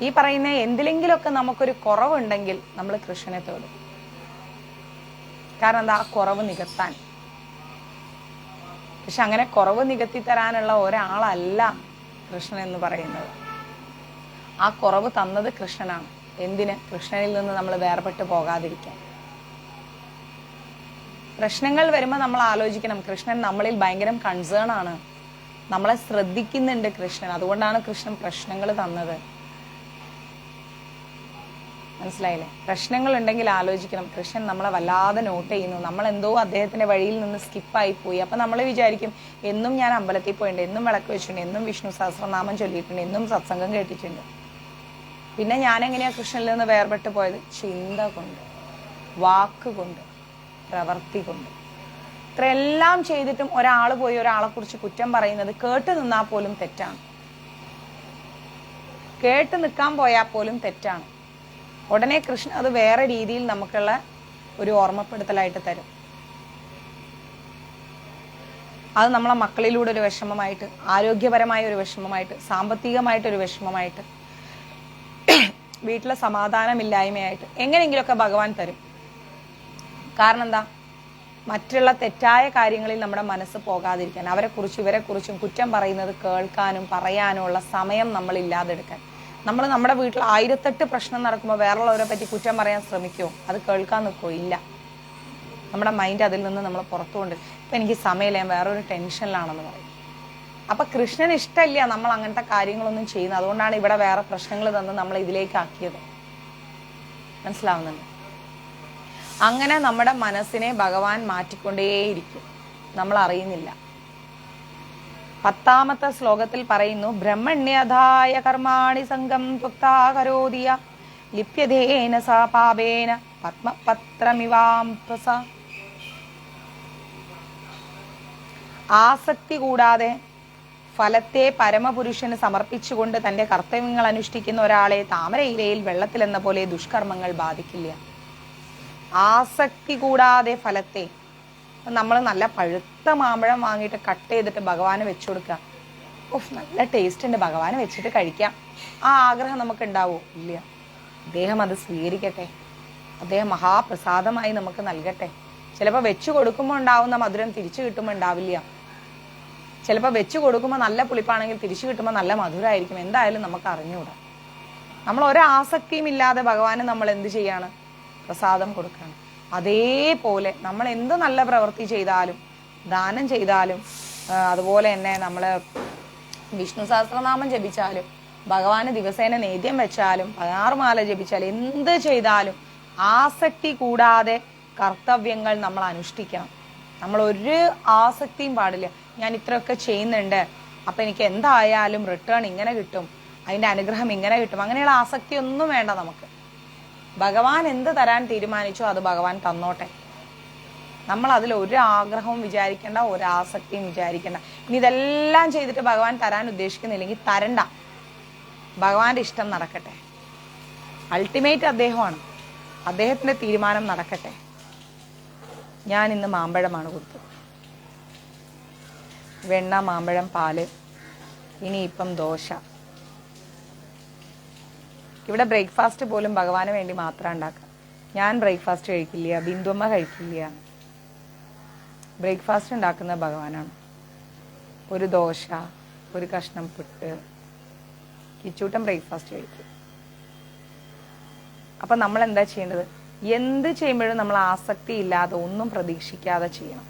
A: ഈ പറയുന്ന എന്തിലെങ്കിലുമൊക്കെ നമുക്കൊരു കുറവുണ്ടെങ്കിൽ നമ്മൾ കൃഷ്ണനെ തേടും. കാരണം എന്താ? ആ കുറവ് നികത്താൻ. പക്ഷെ അങ്ങനെ കുറവ് നികത്തി തരാനുള്ള ഒരാളല്ല കൃഷ്ണൻ എന്ന് പറയുന്നത്. ആ കുറവ് തന്നത് കൃഷ്ണനാണ്. എന്തിന്? കൃഷ്ണനിൽ നിന്ന് നമ്മൾ വേർപെട്ട് പോകാതിരിക്കാൻ. പ്രശ്നങ്ങൾ വരുമ്പോൾ നമ്മൾ ആലോചിക്കണം, കൃഷ്ണൻ നമ്മളിൽ ഭയങ്കര കൺസേൺ ആണ്, നമ്മളെ ശ്രദ്ധിക്കുന്നുണ്ട് കൃഷ്ണൻ, അതുകൊണ്ടാണ് കൃഷ്ണൻ പ്രശ്നങ്ങൾ തന്നത്. മനസ്സിലായില്ലേ? പ്രശ്നങ്ങൾ ഉണ്ടെങ്കിൽ ആലോചിക്കണം, കൃഷ്ണൻ നമ്മളെ വല്ലാതെ നോട്ട് ചെയ്യുന്നു, നമ്മൾ എന്തോ അദ്ദേഹത്തിന്റെ വഴിയിൽ നിന്ന് സ്കിപ്പായി പോയി. അപ്പൊ നമ്മൾ വിചാരിക്കും, എന്നും ഞാൻ അമ്പലത്തിൽ പോയിട്ടുണ്ട്, എന്നും വിളക്ക് വെച്ചിട്ടുണ്ട്, എന്നും വിഷ്ണു സഹസ്രനാമം ചൊല്ലിയിട്ടുണ്ട്, എന്നും സത്സംഗം കേട്ടിട്ടുണ്ട്, പിന്നെ ഞാൻ എങ്ങനെയാ കൃഷ്ണനിൽ നിന്ന് വേർപെട്ട് പോയത്? ചിന്ത കൊണ്ട്, വാക്കുകൊണ്ട്, പ്രവർത്തി കൊണ്ട്. ഇത്രയെല്ലാം ചെയ്തിട്ടും ഒരാൾ പോയി ഒരാളെ കുറിച്ച് കുറ്റം പറയുന്നത് കേട്ട് നിന്നാൽ പോലും തെറ്റാണ്. കേട്ട് നിൽക്കാൻ പോയാൽ പോലും തെറ്റാണ്. ഉടനെ കൃഷ്ണൻ അത് വേറെ രീതിയിൽ നമുക്കുള്ള ഒരു ഓർമ്മപ്പെടുത്തലായിട്ട് തരും. അത് നമ്മളെ മക്കളിലൂടെ ഒരു വിഷമമായിട്ട്, ആരോഗ്യപരമായ ഒരു വിഷമമായിട്ട്, സാമ്പത്തികമായിട്ടൊരു വിഷമമായിട്ട്, വീട്ടിലെ സമാധാനമില്ലായ്മയായിട്ട് എങ്ങനെയെങ്കിലുമൊക്കെ ഭഗവാൻ തരും. കാരണം എന്താ? മറ്റുള്ള തെറ്റായ കാര്യങ്ങളിൽ നമ്മുടെ മനസ്സ് പോകാതിരിക്കാൻ, അവരെക്കുറിച്ചും ഇവരെക്കുറിച്ചും കുറ്റം പറയുന്നത് കേൾക്കാനും പറയാനും ഉള്ള സമയം നമ്മൾ ഇല്ലാതെടുക്കാൻ. നമ്മൾ നമ്മുടെ വീട്ടിൽ 1008 പ്രശ്നം നടക്കുമ്പോൾ വേറെയുള്ളവരെ പറ്റി കുറ്റം പറയാൻ ശ്രമിക്കുമോ? അത് കേൾക്കാൻ നിൽക്കുമോ? ഇല്ല. നമ്മുടെ മൈൻഡ് അതിൽ നിന്ന് നമ്മൾ പുറത്തുകൊണ്ട്, ഇപ്പം എനിക്ക് സമയമില്ല, ഞാൻ വേറൊരു ടെൻഷനിലാണെന്ന് പറയും. അപ്പൊ കൃഷ്ണന് ഇഷ്ടമില്ല നമ്മൾ അങ്ങനത്തെ കാര്യങ്ങളൊന്നും ചെയ്യുന്നത്. അതുകൊണ്ടാണ് ഇവിടെ വേറെ പ്രശ്നങ്ങൾ തന്ന് നമ്മൾ ഇതിലേക്ക് ആക്കിയത്. മനസ്സിലാവുന്നുണ്ട്? അങ്ങനെ നമ്മുടെ മനസ്സിനെ ഭഗവാൻ മാറ്റിക്കൊണ്ടേയിരിക്കും, നമ്മൾ അറിയുന്നില്ല. 10ാമത്തെ ശ്ലോകത്തിൽ പറയുന്നു, ബ്രഹ്മണ്യധായ കർമാണി സംഗം ത്വക്താ കരോതിയ ലിപ്യതേന സാ പാപേന പത്മപത്രമിവാംസ. ആസക്തി കൂടാതെ ഫലത്തെ പരമപുരുഷന് സമർപ്പിച്ചുകൊണ്ട് തന്റെ കർത്തവ്യങ്ങൾ അനുഷ്ഠിക്കുന്ന ഒരാളെ താമരയിലയിൽ വെള്ളത്തിലെന്ന പോലെ ദുഷ്കർമ്മങ്ങൾ ബാധിക്കില്ല. ആസക്തി കൂടാതെ ഫലത്തെ, നമ്മൾ നല്ല പഴുത്ത മാമ്പഴം വാങ്ങിയിട്ട് കട്ട് ചെയ്തിട്ട് ഭഗവാന് വെച്ചു കൊടുക്കുക. ഓഫ്, നല്ല ടേസ്റ്റ് ഉണ്ട്, ഭഗവാന് വെച്ചിട്ട് കഴിക്കാം. ആ ആഗ്രഹം നമുക്ക് ഉണ്ടാവോ? ഇല്ല. അദ്ദേഹം അത് സ്വീകരിക്കട്ടെ, അദ്ദേഹം മഹാപ്രസാദമായി നമുക്ക് നൽകട്ടെ. ചിലപ്പോൾ വെച്ചു കൊടുക്കുമ്പോൾ ഉണ്ടാവുന്ന മധുരം തിരിച്ചു കിട്ടുമ്പോൾ ഉണ്ടാവില്ല. ചിലപ്പോൾ വെച്ചു കൊടുക്കുമ്പോൾ നല്ല പുളിപ്പാണെങ്കിൽ തിരിച്ചു കിട്ടുമ്പോൾ നല്ല മധുരമായിരിക്കും. എന്തായാലും നമുക്ക് അറിഞ്ഞുകൂടാ. നമ്മൾ ഒരാസക്തിയും ഇല്ലാതെ ഭഗവാന് നമ്മൾ എന്ത് ചെയ്യാണ്? പ്രസാദം കൊടുക്കണം. അതേപോലെ നമ്മൾ എന്ത് നല്ല പ്രവൃത്തി ചെയ്താലും, ദാനം ചെയ്താലും, അതുപോലെ തന്നെ നമ്മൾ വിഷ്ണു സഹസ്രനാമം ജപിച്ചാലും, ഭഗവാന് ദിവസേന നേദ്യം വെച്ചാലും, 16 മാല ജപിച്ചാലും, എന്ത് ചെയ്താലും ആസക്തി കൂടാതെ കർത്തവ്യങ്ങൾ നമ്മൾ അനുഷ്ഠിക്കണം. നമ്മൾ ഒരു ആസക്തിയും പാടില്ല. ഞാൻ ഇത്രയൊക്കെ ചെയ്യുന്നുണ്ട്, അപ്പൊ എനിക്ക് എന്തായാലും റിട്ടേൺ ഇങ്ങനെ കിട്ടും, അതിന്റെ അനുഗ്രഹം ഇങ്ങനെ കിട്ടും, അങ്ങനെയുള്ള ആസക്തി ഒന്നും വേണ്ട നമുക്ക്. ഭഗവാൻ എന്ത് തരാൻ തീരുമാനിച്ചോ അത് ഭഗവാൻ തന്നോട്ടെ. നമ്മൾ അതിൽ ഒരു ആഗ്രഹവും വിചാരിക്കേണ്ട, ഒരു ആസക്തിയും വിചാരിക്കേണ്ട. ഇനി ഇതെല്ലാം ചെയ്തിട്ട് ഭഗവാൻ തരാൻ ഉദ്ദേശിക്കുന്നില്ലെങ്കിൽ തരണ്ട, ഭഗവാന്റെ ഇഷ്ടം നടക്കട്ടെ. അൾട്ടിമേറ്റ് അദ്ദേഹമാണ്, അദ്ദേഹത്തിന്റെ തീരുമാനം നടക്കട്ടെ. ഞാൻ ഇന്ന് മാമ്പഴമാണ് കൊടുത്തത്, വെണ്ണ, മാമ്പഴം, പാല്, ഇനിയിപ്പം ദോശ. ഇവിടെ ബ്രേക്ക്ഫാസ്റ്റ് പോലും ഭഗവാന് വേണ്ടി മാത്രം ഉണ്ടാക്കാം. ഞാൻ ബ്രേക്ക്ഫാസ്റ്റ് കഴിക്കില്ല, ബിന്ദുമ്മ കഴിക്കില്ല. ബ്രേക്ക്ഫാസ്റ്റ് ഉണ്ടാക്കുന്ന ഭഗവാനാണ്. ഒരു ദോശ, ഒരു കഷ്ണം പുട്ട്, കിച്ചൂട്ടം ബ്രേക്ക്ഫാസ്റ്റ് കഴിക്കും. അപ്പൊ നമ്മൾ എന്താ ചെയ്യേണ്ടത്? എന്ത് ചെയ്യുമ്പോഴും നമ്മൾ ആസക്തി ഇല്ലാതെ, ഒന്നും പ്രതീക്ഷിക്കാതെ ചെയ്യണം.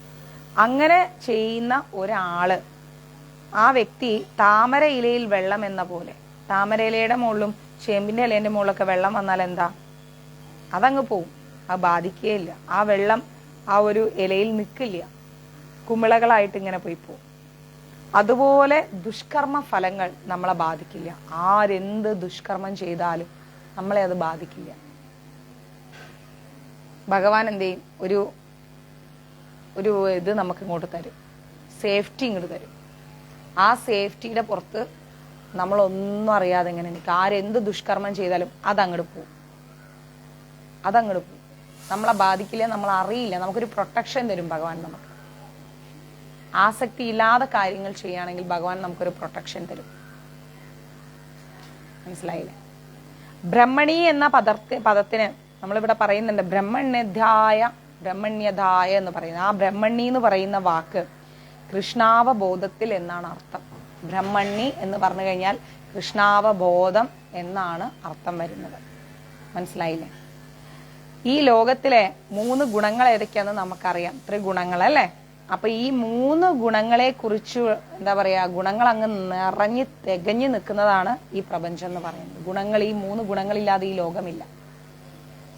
A: അങ്ങനെ ചെയ്യുന്ന ഒരാള്, ആ വ്യക്തി താമര ഇലയിൽ വെള്ളം എന്ന പോലെ, താമര ഇലയുടെ മുകളിലും ചേമ്പിന്റെ ഇലേന്റെ മുകളിലൊക്കെ വെള്ളം വന്നാൽ എന്താ? അതങ്ങ് പോവും, അത് ബാധിക്കുകയില്ല. ആ വെള്ളം ആ ഒരു ഇലയിൽ നിൽക്കില്ല, കുമിളകളായിട്ട് ഇങ്ങനെ പോയി പോവും. അതുപോലെ ദുഷ്കർമ്മ ഫലങ്ങൾ നമ്മളെ ബാധിക്കില്ല. ആരെന്ത് ദുഷ്കർമ്മം ചെയ്താലും നമ്മളെ അത് ബാധിക്കില്ല. ഭഗവാൻ എന്ത് ചെയ്യും? ഒരു ഇത് നമുക്ക് ഇങ്ങോട്ട് തരും, സേഫ്റ്റി ഇങ്ങോട്ട് തരും. ആ സേഫ്റ്റിയുടെ പുറത്ത് നമ്മളൊന്നും അറിയാതെ എങ്ങനെ നിൽക്കും. ആരെന്ത് ദുഷ്കർമ്മം ചെയ്താലും അതങ്ങോട്ട് പോവും, അതങ്ങോട്ട് പോവും. നമ്മളെ ബാധിക്കില്ല, നമ്മൾ അറിയില്ല. നമുക്കൊരു പ്രൊട്ടക്ഷൻ തരും ഭഗവാൻ. നമുക്ക് ആസക്തി ഇല്ലാതെ കാര്യങ്ങൾ ചെയ്യുകയാണെങ്കിൽ ഭഗവാൻ നമുക്കൊരു പ്രൊട്ടക്ഷൻ തരും. മനസ്സിലായില്ലേ? ബ്രഹ്മണി എന്ന പദത്തിന് നമ്മളിവിടെ പറയുന്നുണ്ട് ബ്രഹ്മണ്യധായ എന്ന് പറയുന്നത്. ആ ബ്രഹ്മണി എന്ന് പറയുന്ന വാക്ക് കൃഷ്ണാവബോധത്തിൽ എന്നാണ് അർത്ഥം. ബ്രഹ്മണി എന്ന് പറഞ്ഞു കഴിഞ്ഞാൽ കൃഷ്ണാവബോധം എന്നാണ് അർത്ഥം വരുന്നത്. മനസ്സിലായില്ലേ? ഈ ലോകത്തിലെ 3 ഗുണങ്ങൾ ഏതൊക്കെയാണെന്ന് നമുക്കറിയാം. 3 ഗുണങ്ങൾ അല്ലേ? അപ്പൊ ഈ 3 ഗുണങ്ങളെ കുറിച്ച് എന്താ പറയാ, ഗുണങ്ങൾ അങ്ങ് നിറഞ്ഞ് തികഞ്ഞു നിൽക്കുന്നതാണ് ഈ പ്രപഞ്ചം എന്ന് പറയുന്നത്. ഗുണങ്ങൾ, ഈ 3 ഗുണങ്ങളില്ലാതെ ഈ ലോകമില്ല.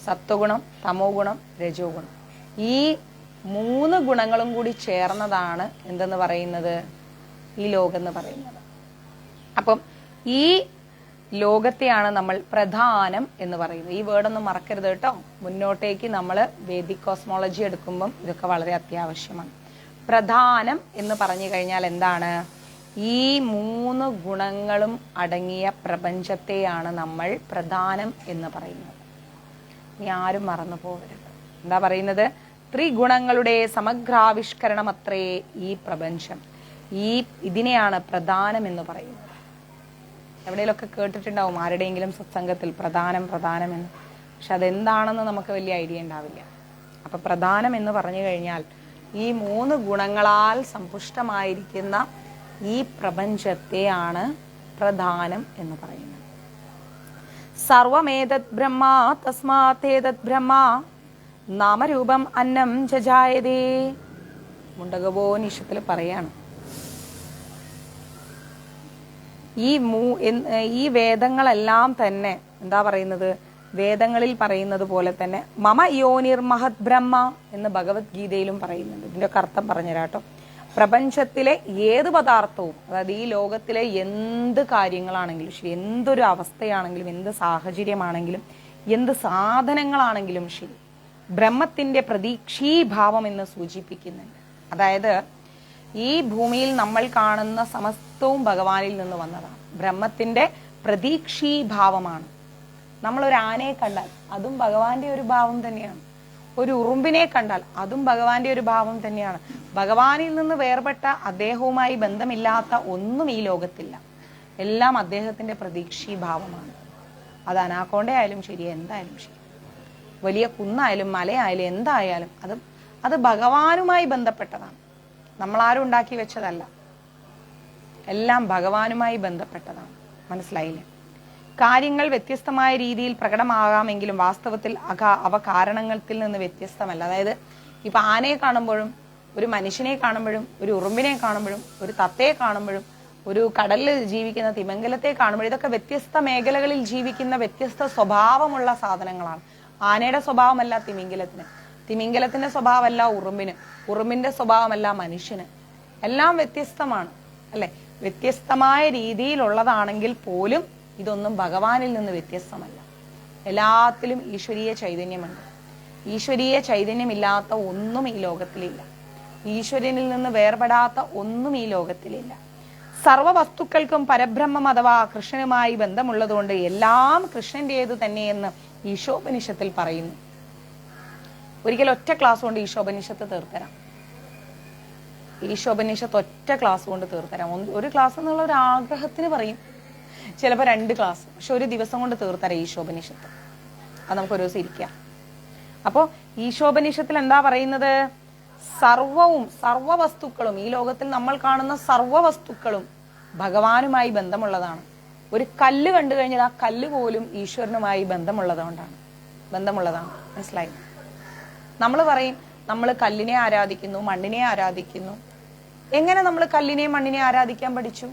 A: സത്വഗുണം, തമോ ഗുണം, രജോ ഗുണം. ഈ 3 ഗുണങ്ങളും കൂടി ചേർന്നതാണ് എന്തെന്ന് പറയുന്നത്? ഈ ലോകം എന്ന് പറയുന്നത്. അപ്പം ഈ ലോകത്തെയാണ് നമ്മൾ പ്രധാനം എന്ന് പറയുന്നത്. ഈ വേർഡൊന്നും മറക്കരുത് കേട്ടോ. മുന്നോട്ടേക്ക് നമ്മൾ വേദിക് കോസ്മോളജി എടുക്കുമ്പം ഇതൊക്കെ വളരെ അത്യാവശ്യമാണ്. പ്രധാനം എന്ന് പറഞ്ഞു കഴിഞ്ഞാൽ എന്താണ്? ഈ 3 ഗുണങ്ങളും അടങ്ങിയ പ്രപഞ്ചത്തെയാണ് നമ്മൾ പ്രധാനം എന്ന് പറയുന്നത്. ഇനി ആരും മറന്നു പോകരുത്. എന്താ പറയുന്നത്? ത്രിഗുണങ്ങളുടെ സമഗ്രാവിഷ്കരണം അത്രേ ഈ പ്രപഞ്ചം. ഇതിനെയാണ് പ്രധാനം എന്ന് പറയുന്നത്. എവിടെയെങ്കിലൊക്കെ കേട്ടിട്ടുണ്ടാവും ആരുടെയെങ്കിലും സത്സംഗത്തിൽ പ്രധാനം എന്ന്. പക്ഷെ അതെന്താണെന്ന് നമുക്ക് വലിയ ഐഡിയ ഉണ്ടാവില്ല. അപ്പൊ പ്രധാനം എന്ന് പറഞ്ഞു കഴിഞ്ഞാൽ ഈ 3 ഗുണങ്ങളാൽ സമ്പുഷ്ടമായിരിക്കുന്ന ഈ പ്രപഞ്ചത്തെയാണ് പ്രധാനം എന്ന് പറയുന്നത്. സർവമേതത് ബ്രഹ്മ തസ്മാതേതത് ബ്രഹ്മ നാമരൂപം അന്നം ജജായതേ. മുണ്ടകോപനിഷത്തിൽ പറയാണ്. ഈ വേദങ്ങളെല്ലാം തന്നെ എന്താ പറയുന്നത്? വേദങ്ങളിൽ പറയുന്നത് പോലെ തന്നെ മമ യോനിർ മഹത് ബ്രഹ്മ എന്ന് ഭഗവത്ഗീതയിലും പറയുന്നുണ്ട്. ഇതിന്റെ ഒക്കെ അർത്ഥം പറഞ്ഞുതരാട്ടോ. പ്രപഞ്ചത്തിലെ ഏത് പദാർത്ഥവും, അതായത് ഈ ലോകത്തിലെ എന്ത് കാര്യങ്ങളാണെങ്കിലും ശരി, എന്തൊരു അവസ്ഥയാണെങ്കിലും, എന്ത് സാഹചര്യമാണെങ്കിലും, എന്ത് സാധനങ്ങളാണെങ്കിലും ശരി, ബ്രഹ്മത്തിന്റെ പ്രതീക്ഷീഭാവം എന്ന് സൂചിപ്പിക്കുന്നുണ്ട്. അതായത് ഈ ഭൂമിയിൽ നമ്മൾ കാണുന്ന സമസ്തവും ഭഗവാനിൽ നിന്ന് വന്നതാണ്. ബ്രഹ്മത്തിന്റെ പ്രതീക്ഷീഭാവമാണ്. നമ്മളൊരു ആനയെ കണ്ടാൽ അതും ഭഗവാന്റെ ഒരു ഭാവം തന്നെയാണ്. ഒരു ഉറുമ്പിനെ കണ്ടാൽ അതും ഭഗവാന്റെ ഒരു ഭാവം തന്നെയാണ്. ഭഗവാനിൽ നിന്ന് വേർപെട്ട, അദ്ദേഹവുമായി ബന്ധമില്ലാത്ത ഒന്നും ഈ ലോകത്തില്ല. എല്ലാം അദ്ദേഹത്തിന്റെ പ്രതീക്ഷീഭാവമാണ്. അത് അനാക്കോണ്ടയായാലും ശരി, എന്തായാലും ശരി, വലിയ കുന്നായാലും മലയായാലും എന്തായാലും അത് ഭഗവാനുമായി ബന്ധപ്പെട്ടതാണ്. നമ്മളാരും ഉണ്ടാക്കി വെച്ചതല്ല. എല്ലാം ഭഗവാനുമായി ബന്ധപ്പെട്ടതാണ്. മനസ്സിലായില്ലേ? കാര്യങ്ങൾ വ്യത്യസ്തമായ രീതിയിൽ പ്രകടമാകാമെങ്കിലും വാസ്തവത്തിൽ അവ കാരണങ്ങളിൽ നിന്ന് വ്യത്യസ്തമല്ല. അതായത് ഇപ്പൊ ആനയെ കാണുമ്പോഴും, ഒരു മനുഷ്യനെ കാണുമ്പോഴും, ഒരു ഉറുമ്പിനെ കാണുമ്പോഴും, ഒരു തത്തയെ കാണുമ്പോഴും, ഒരു കടലിൽ ജീവിക്കുന്ന തിമിംഗലത്തെ കാണുമ്പോഴും, ഇതൊക്കെ വ്യത്യസ്ത മേഖലകളിൽ ജീവിക്കുന്ന വ്യത്യസ്ത സ്വഭാവമുള്ള സാധനങ്ങളാണ്. ആനയുടെ സ്വഭാവമല്ല തിമിംഗലത്തിന്, തിമിംഗലത്തിന്റെ സ്വഭാവമല്ല ഉറുമ്പിന്, ഉറുമ്പിന്റെ സ്വഭാവമല്ല മനുഷ്യന്. എല്ലാം വ്യത്യസ്തമാണ്, അല്ലെ? വ്യത്യസ്തമായ രീതിയിലുള്ളതാണെങ്കിൽ പോലും ഇതൊന്നും ഭഗവാനിൽ നിന്ന് വ്യത്യസ്തമല്ല. എല്ലാത്തിലും ഈശ്വരീയ ചൈതന്യമുണ്ട്. ഈശ്വരീയ ചൈതന്യമില്ലാത്ത ഒന്നും ഈ ലോകത്തിലില്ല. ഈശ്വരനിൽ നിന്ന് വേർപെടാത്ത ഒന്നും ഈ ലോകത്തിലില്ല. സർവ വസ്തുക്കൾക്കും പരബ്രഹ്മം അഥവാ കൃഷ്ണനുമായി ബന്ധമുള്ളതുകൊണ്ട് എല്ലാം കൃഷ്ണന്റേത് തന്നെയെന്ന് ഈശോപനിഷത്തിൽ പറയുന്നു. ഒരിക്കൽ ഒറ്റ ക്ലാസ് കൊണ്ട് ഈശോപനിഷത്ത് തീർത്തരാം. ഈശോപനിഷത്ത് ഒറ്റ ക്ലാസ് കൊണ്ട് തീർത്തരാം. ഒരു ക്ലാസ് എന്നുള്ള ഒരു ആഗ്രഹത്തിന് പറയും, ചിലപ്പോൾ 2 ക്ലാസ്, പക്ഷെ ഒരു ദിവസം കൊണ്ട് തീർത്തരാം ഈശോപനിഷത്ത്. അത് നമുക്ക് ഒരു ദിവസം ഇരിക്കാം. അപ്പോ ഈശോപനിഷത്തിൽ എന്താ പറയുന്നത്? സർവ വസ്തുക്കളും, ഈ ലോകത്തിൽ നമ്മൾ കാണുന്ന സർവ വസ്തുക്കളും ഭഗവാനുമായി ബന്ധമുള്ളതാണ്. ഒരു കല്ല് കണ്ടു കഴിഞ്ഞാൽ ആ കല്ല് പോലും ഈശ്വരനുമായി ബന്ധമുള്ളതാണ്. മനസ്സിലായി? നമ്മൾ പറയും നമ്മൾ കല്ലിനെ ആരാധിക്കുന്നു, മണ്ണിനെ ആരാധിക്കുന്നു. എങ്ങനെ നമ്മൾ കല്ലിനെ മണ്ണിനെ ആരാധിക്കാൻ പഠിച്ചു?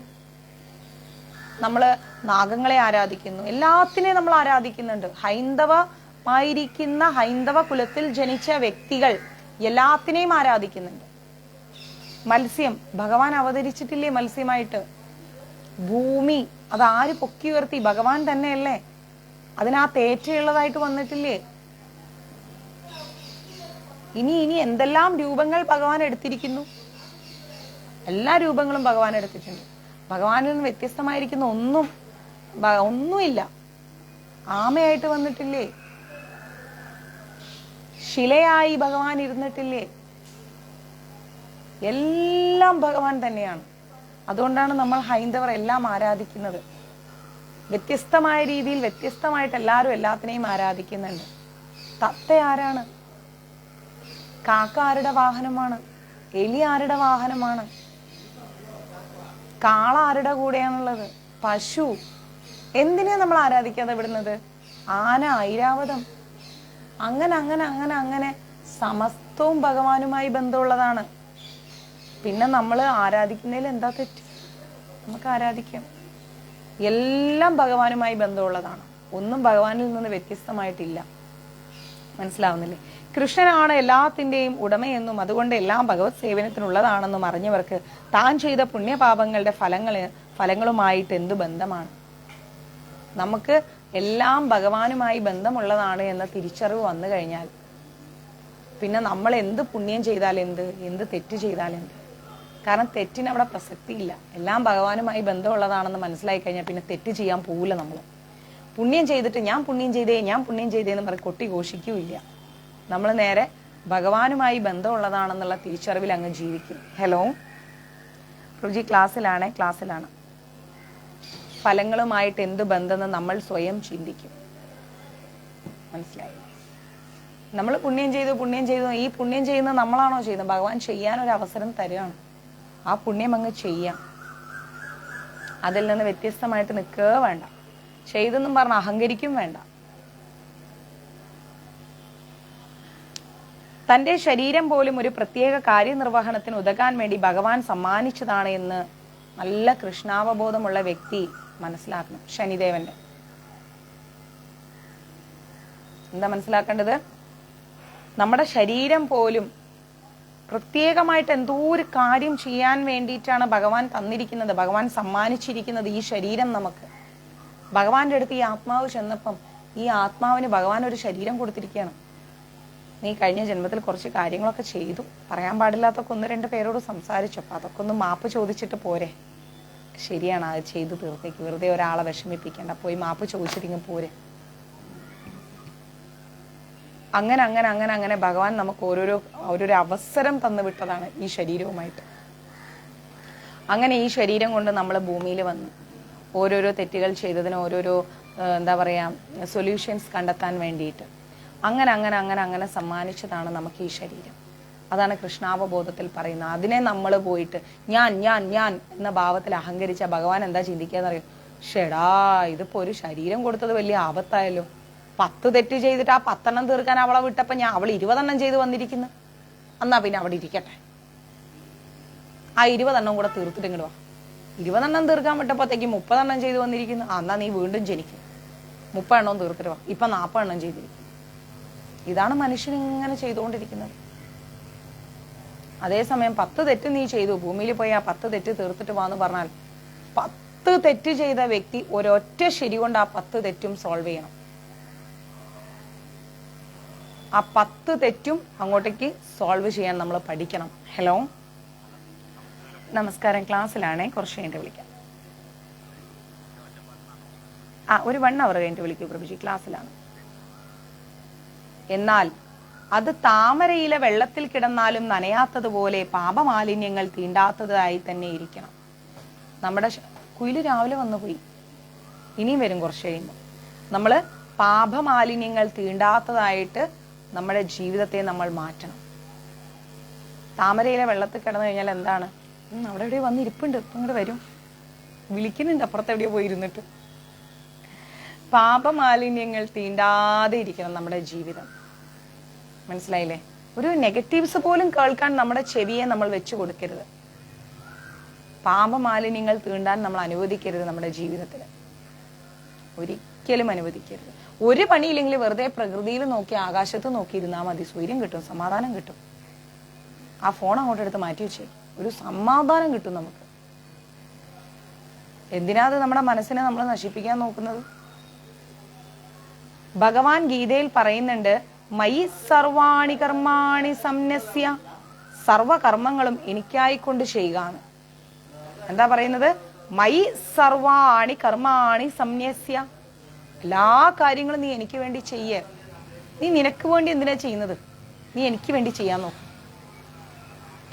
A: നമ്മൾ നാഗങ്ങളെ ആരാധിക്കുന്നു, എല്ലാത്തിനെയും നമ്മൾ ആരാധിക്കുന്നുണ്ട്. ഹൈന്ദവമായിരിക്കുന്ന ഹൈന്ദവ കുലത്തിൽ ജനിച്ച വ്യക്തികൾ എല്ലാത്തിനെയും ആരാധിക്കുന്നുണ്ട്. മത്സ്യം, ഭഗവാൻ അവതരിച്ചിട്ടില്ലേ മത്സ്യമായിട്ട്? ഭൂമി, അത് ആര് പൊക്കി ഉയർത്തി? ഭഗവാൻ തന്നെയല്ലേ? അതിനകത്ത് ഏറ്റവുള്ളതായിട്ട് വന്നിട്ടില്ലേ? ഇനി എന്തെല്ലാം രൂപങ്ങൾ ഭഗവാൻ എടുത്തിരിക്കുന്നു? എല്ലാ രൂപങ്ങളും ഭഗവാൻ എടുത്തിട്ടുണ്ട്. ഭഗവാനിൽ നിന്ന് വ്യത്യസ്തമായിരിക്കുന്ന ഒന്നുമില്ല. ആമയായിട്ട് വന്നിട്ടില്ലേ? ശിലയായി ഭഗവാൻ ഇരുന്നിട്ടില്ലേ? എല്ലാം ഭഗവാൻ തന്നെയാണ്. അതുകൊണ്ടാണ് നമ്മൾ ഹൈന്ദവർ എല്ലാം ആരാധിക്കുന്നത്. വ്യത്യസ്തമായ രീതിയിൽ വ്യത്യസ്തമായിട്ട് എല്ലാവരും എല്ലാത്തിനെയും ആരാധിക്കുന്നുണ്ട്. തത്ത ആരാണ്? കാക്ക ആരുടെ വാഹനമാണ്? എലി ആരുടെ വാഹനമാണ്? കാള ആരുടെ കൂടെയാണുള്ളത്? പശു. എന്തിനാ നമ്മൾ ആരാധിക്കാതെ വിടുന്നത്? ആന, ഐരാവതം, അങ്ങനെ സമസ്തവും ഭഗവാനുമായി ബന്ധമുള്ളതാണ്. പിന്നെ നമ്മൾ ആരാധിക്കുന്നതിൽ എന്താ തെറ്റ്? നമുക്ക് ആരാധിക്കാം. എല്ലാം ഭഗവാനുമായി ബന്ധമുള്ളതാണ്. ഒന്നും ഭഗവാനിൽ നിന്ന് വ്യത്യസ്തമായിട്ടില്ല. മനസ്സിലാവുന്നില്ലേ? കൃഷ്ണനാണ് എല്ലാത്തിൻ്റെയും ഉടമയെന്നും അതുകൊണ്ട് എല്ലാം ഭഗവത് സേവനത്തിനുള്ളതാണെന്നും അറിഞ്ഞവർക്ക് താൻ ചെയ്ത പുണ്യപാപങ്ങളുടെ ഫലങ്ങളുമായിട്ട് എന്തു ബന്ധമാണ്? നമുക്ക് എല്ലാം ഭഗവാനുമായി ബന്ധമുള്ളതാണ് എന്ന തിരിച്ചറിവ് വന്നു കഴിഞ്ഞാൽ പിന്നെ നമ്മൾ എന്ത് പുണ്യം ചെയ്താൽ എന്ത് തെറ്റ് ചെയ്താൽ എന്ത്? കാരണം തെറ്റിന് അവിടെ പ്രസക്തിയില്ല. എല്ലാം ഭഗവാനുമായി ബന്ധമുള്ളതാണെന്ന് മനസ്സിലായി കഴിഞ്ഞാൽ പിന്നെ തെറ്റ് ചെയ്യാൻ പോവില്ല. നമ്മൾ പുണ്യം ചെയ്തിട്ട് ഞാൻ പുണ്യം ചെയ്തേന്ന് പറഞ്ഞ് കൊട്ടി ഘോഷിക്കൂല്ല. നമ്മൾ നേരെ ഭഗവാനുമായി ബന്ധമുള്ളതാണെന്നുള്ള തിരിച്ചറിവിൽ അങ്ങ് ജീവിക്കും. ഹലോ റുജി, ക്ലാസ്സിലാണ്. ഫലങ്ങളുമായിട്ട് എന്ത് ബന്ധമെന്ന് നമ്മൾ സ്വയം ചിന്തിക്കും. മനസ്സിലായി? നമ്മൾ പുണ്യം ചെയ്തു. ഈ പുണ്യം ചെയ്യുന്നത് നമ്മളാണോ ചെയ്യുന്നത്? ഭഗവാൻ ചെയ്യാനൊരു അവസരം തരികയാണ്. ആ പുണ്യം അങ്ങ് ചെയ്യാം. അതിൽ നിന്ന് വ്യത്യസ്തമായിട്ട് നിൽക്കുക വേണ്ട. ചെയ്തെന്നും പറഞ്ഞ് അഹങ്കരിക്കും വേണ്ട. തന്റെ ശരീരം പോലും ഒരു പ്രത്യേക കാര്യനിർവഹണത്തിന് ഉതകാൻ വേണ്ടി ഭഗവാൻ സമ്മാനിച്ചതാണ് എന്ന് നല്ല കൃഷ്ണാവബോധമുള്ള വ്യക്തി മനസ്സിലാക്കണം. ശനിദേവന്റെ എന്താ മനസ്സിലാക്കേണ്ടത്? നമ്മുടെ ശരീരം പോലും പ്രത്യേകമായിട്ട് എന്തോ ഒരു കാര്യം ചെയ്യാൻ വേണ്ടിയിട്ടാണ് ഭഗവാൻ തന്നിരിക്കുന്നത്, ഭഗവാൻ സമ്മാനിച്ചിരിക്കുന്നത് ഈ ശരീരം നമുക്ക്. ഭഗവാന്റെ അടുത്ത് ഈ ആത്മാവ് ചെന്നപ്പം ഈ ആത്മാവിന് ഭഗവാൻ ഒരു ശരീരം കൊടുത്തിരിക്കുകയാണ്. നീ കഴിഞ്ഞ ജന്മത്തിൽ കുറച്ച് കാര്യങ്ങളൊക്കെ ചെയ്തു, പറയാൻ പാടില്ലാത്തൊക്കെ 1-2 പേരോട് സംസാരിച്ചു, അപ്പൊ അതൊക്കെ ഒന്ന് മാപ്പ് ചോദിച്ചിട്ട് പോരെ. ശരിയാണ്, അത് ചെയ്തു തീർത്തേക്ക്, വെറുതെ ഒരാളെ വിഷമിപ്പിക്കേണ്ട, പോയി മാപ്പ് ചോദിച്ചിട്ടിങ്ങ് പോരെ. അങ്ങനെ അങ്ങനെ അങ്ങനെ അങ്ങനെ ഭഗവാൻ നമുക്ക് ഓരോരോ അവസരം തന്നു വിട്ടതാണ് ഈ ശരീരവുമായിട്ട്. അങ്ങനെ ഈ ശരീരം കൊണ്ട് നമ്മൾ ഭൂമിയിൽ വന്ന് ഓരോരോ തെറ്റുകൾ ചെയ്തതിന് ഓരോരോ എന്താ പറയാ സൊല്യൂഷൻസ് കണ്ടെത്താൻ വേണ്ടിയിട്ട് അങ്ങനെ അങ്ങനെ അങ്ങനെ അങ്ങനെ സമ്മാനിച്ചതാണ് നമുക്ക് ഈ ശരീരം. അതാണ് കൃഷ്ണാവബോധത്തിൽ പറയുന്നത്. അതിനെ നമ്മൾ പോയിട്ട് ഞാൻ ഞാൻ ഞാൻ എന്ന ഭാവത്തിൽ അഹങ്കരിച്ച ഭഗവാൻ എന്താ ചിന്തിക്കാന്നറിയോ? ഷെടാ, ഇതിപ്പോ ഒരു ശരീരം കൊടുത്തത് വലിയ ആപത്തായല്ലോ. 10 തെറ്റ് ചെയ്തിട്ട് ആ 10 തീർക്കാൻ അവളെ വിട്ടപ്പോ അവൾ 20 ചെയ്ത് വന്നിരിക്കുന്നു. എന്നാ പിന്നെ അവിടെ ഇരിക്കട്ടെ, ആ 20 കൂടെ തീർത്തിട്ട് ഇങ്ങോട്ട് വാ. 20 തീർക്കാൻ വിട്ടപ്പോഴത്തേക്ക് 30 ചെയ്ത് വന്നിരിക്കുന്നു. എന്നാ നീ വീണ്ടും ജനിക്കും, 30 തീർത്തിട്ട് വാ, ഇപ്പൊ 40 ചെയ്തിരിക്കും. ഇതാണ് മനുഷ്യൻ ഇങ്ങനെ ചെയ്തുകൊണ്ടിരിക്കുന്നത്. അതേസമയം 10 തെറ്റ് നീ ചെയ്തു, ഭൂമിയിൽ പോയി ആ 10 തെറ്റ് തീർത്തിട്ട് വാന്ന് പറഞ്ഞാൽ 10 തെറ്റ് ചെയ്ത വ്യക്തി ഒരൊറ്റ ശരി കൊണ്ട് ആ 10 തെറ്റും സോൾവ് ചെയ്യണം. ആ 10 തെറ്റും അങ്ങോട്ടേക്ക് സോൾവ് ചെയ്യാൻ നമ്മൾ പഠിക്കണം. ഹലോ, നമസ്കാരം, ക്ലാസ്സിലാണേ, കുറച്ച് കഴിഞ്ഞിട്ട് വിളിക്കാം. ഒരു 1 hour കഴിഞ്ഞിട്ട് വിളിക്കൂ പ്രഭുജി, ക്ലാസ്സിലാണ്. എന്നാൽ അത് താമരയിലെ വെള്ളത്തിൽ കിടന്നാലും നനയാത്തതുപോലെ പാപമാലിന്യങ്ങൾ തീണ്ടാത്തതായി തന്നെ ഇരിക്കണം. നമ്മുടെ കുയില് രാവിലെ വന്നു പോയി, ഇനിയും വരും കുറച്ച് കഴിയുമ്പോൾ. നമ്മള് പാപമാലിന്യങ്ങൾ തീണ്ടാത്തതായിട്ട് നമ്മുടെ ജീവിതത്തെ നമ്മൾ മാറ്റണം. താമരയിലെ വെള്ളത്തിൽ കിടന്നു കഴിഞ്ഞാൽ എന്താണ്? അവിടെ എവിടെയോ വന്നിരിപ്പുണ്ട്, ഇപ്പം ഇങ്ങോട്ട് വരും, വിളിക്കുന്നുണ്ട് അപ്പുറത്ത് എവിടെയോ പോയിരുന്നിട്ട്. പാപമാലിന്യങ്ങൾ തീണ്ടാതെ ഇരിക്കണം നമ്മുടെ ജീവിതം. മനസ്സിലായില്ലേ? ഒരു നെഗറ്റീവ്സ് പോലും കേൾക്കാൻ നമ്മുടെ ചെവിയെ നമ്മൾ വെച്ചു കൊടുക്കരുത്. പാപമാലിന്യങ്ങൾ തീണ്ടാൻ നമ്മൾ അനുവദിക്കരുത് നമ്മുടെ ജീവിതത്തിൽ, ഒരിക്കലും അനുവദിക്കരുത്. ഒരു പണിയില്ലെങ്കിൽ വെറുതെ പ്രകൃതിയിൽ നോക്കി ആകാശത്ത് നോക്കി ഇരുന്നാൽ മതി, സൂര്യൻ കിട്ടും, സമാധാനം കിട്ടും. ആ ഫോൺ അങ്ങോട്ട് എടുത്ത് മാറ്റി വെച്ചേ, ഒരു സമാധാനം കിട്ടും നമുക്ക്. എന്തിനാ അത് നമ്മുടെ മനസ്സിനെ നമ്മൾ നശിപ്പിക്കാൻ നോക്കുന്നത്? ഭഗവാൻ ഗീതയിൽ പറയുന്നുണ്ട്, മയി സർവാണി കർമാണി സംന്യസ്യ, സർവകർമ്മങ്ങളും എനിക്കായിക്കൊണ്ട് ചെയ്യുകയാണ്. എന്താ പറയുന്നത്? മയി സർവാണി കർമാണി സംന്യസ്യ, എല്ലാ കാര്യങ്ങളും നീ എനിക്ക് വേണ്ടി ചെയ്യേ. നീ നിനക്ക് വേണ്ടി എന്തിനാ ചെയ്യുന്നത്? നീ എനിക്ക് വേണ്ടി ചെയ്യാൻ നോക്കും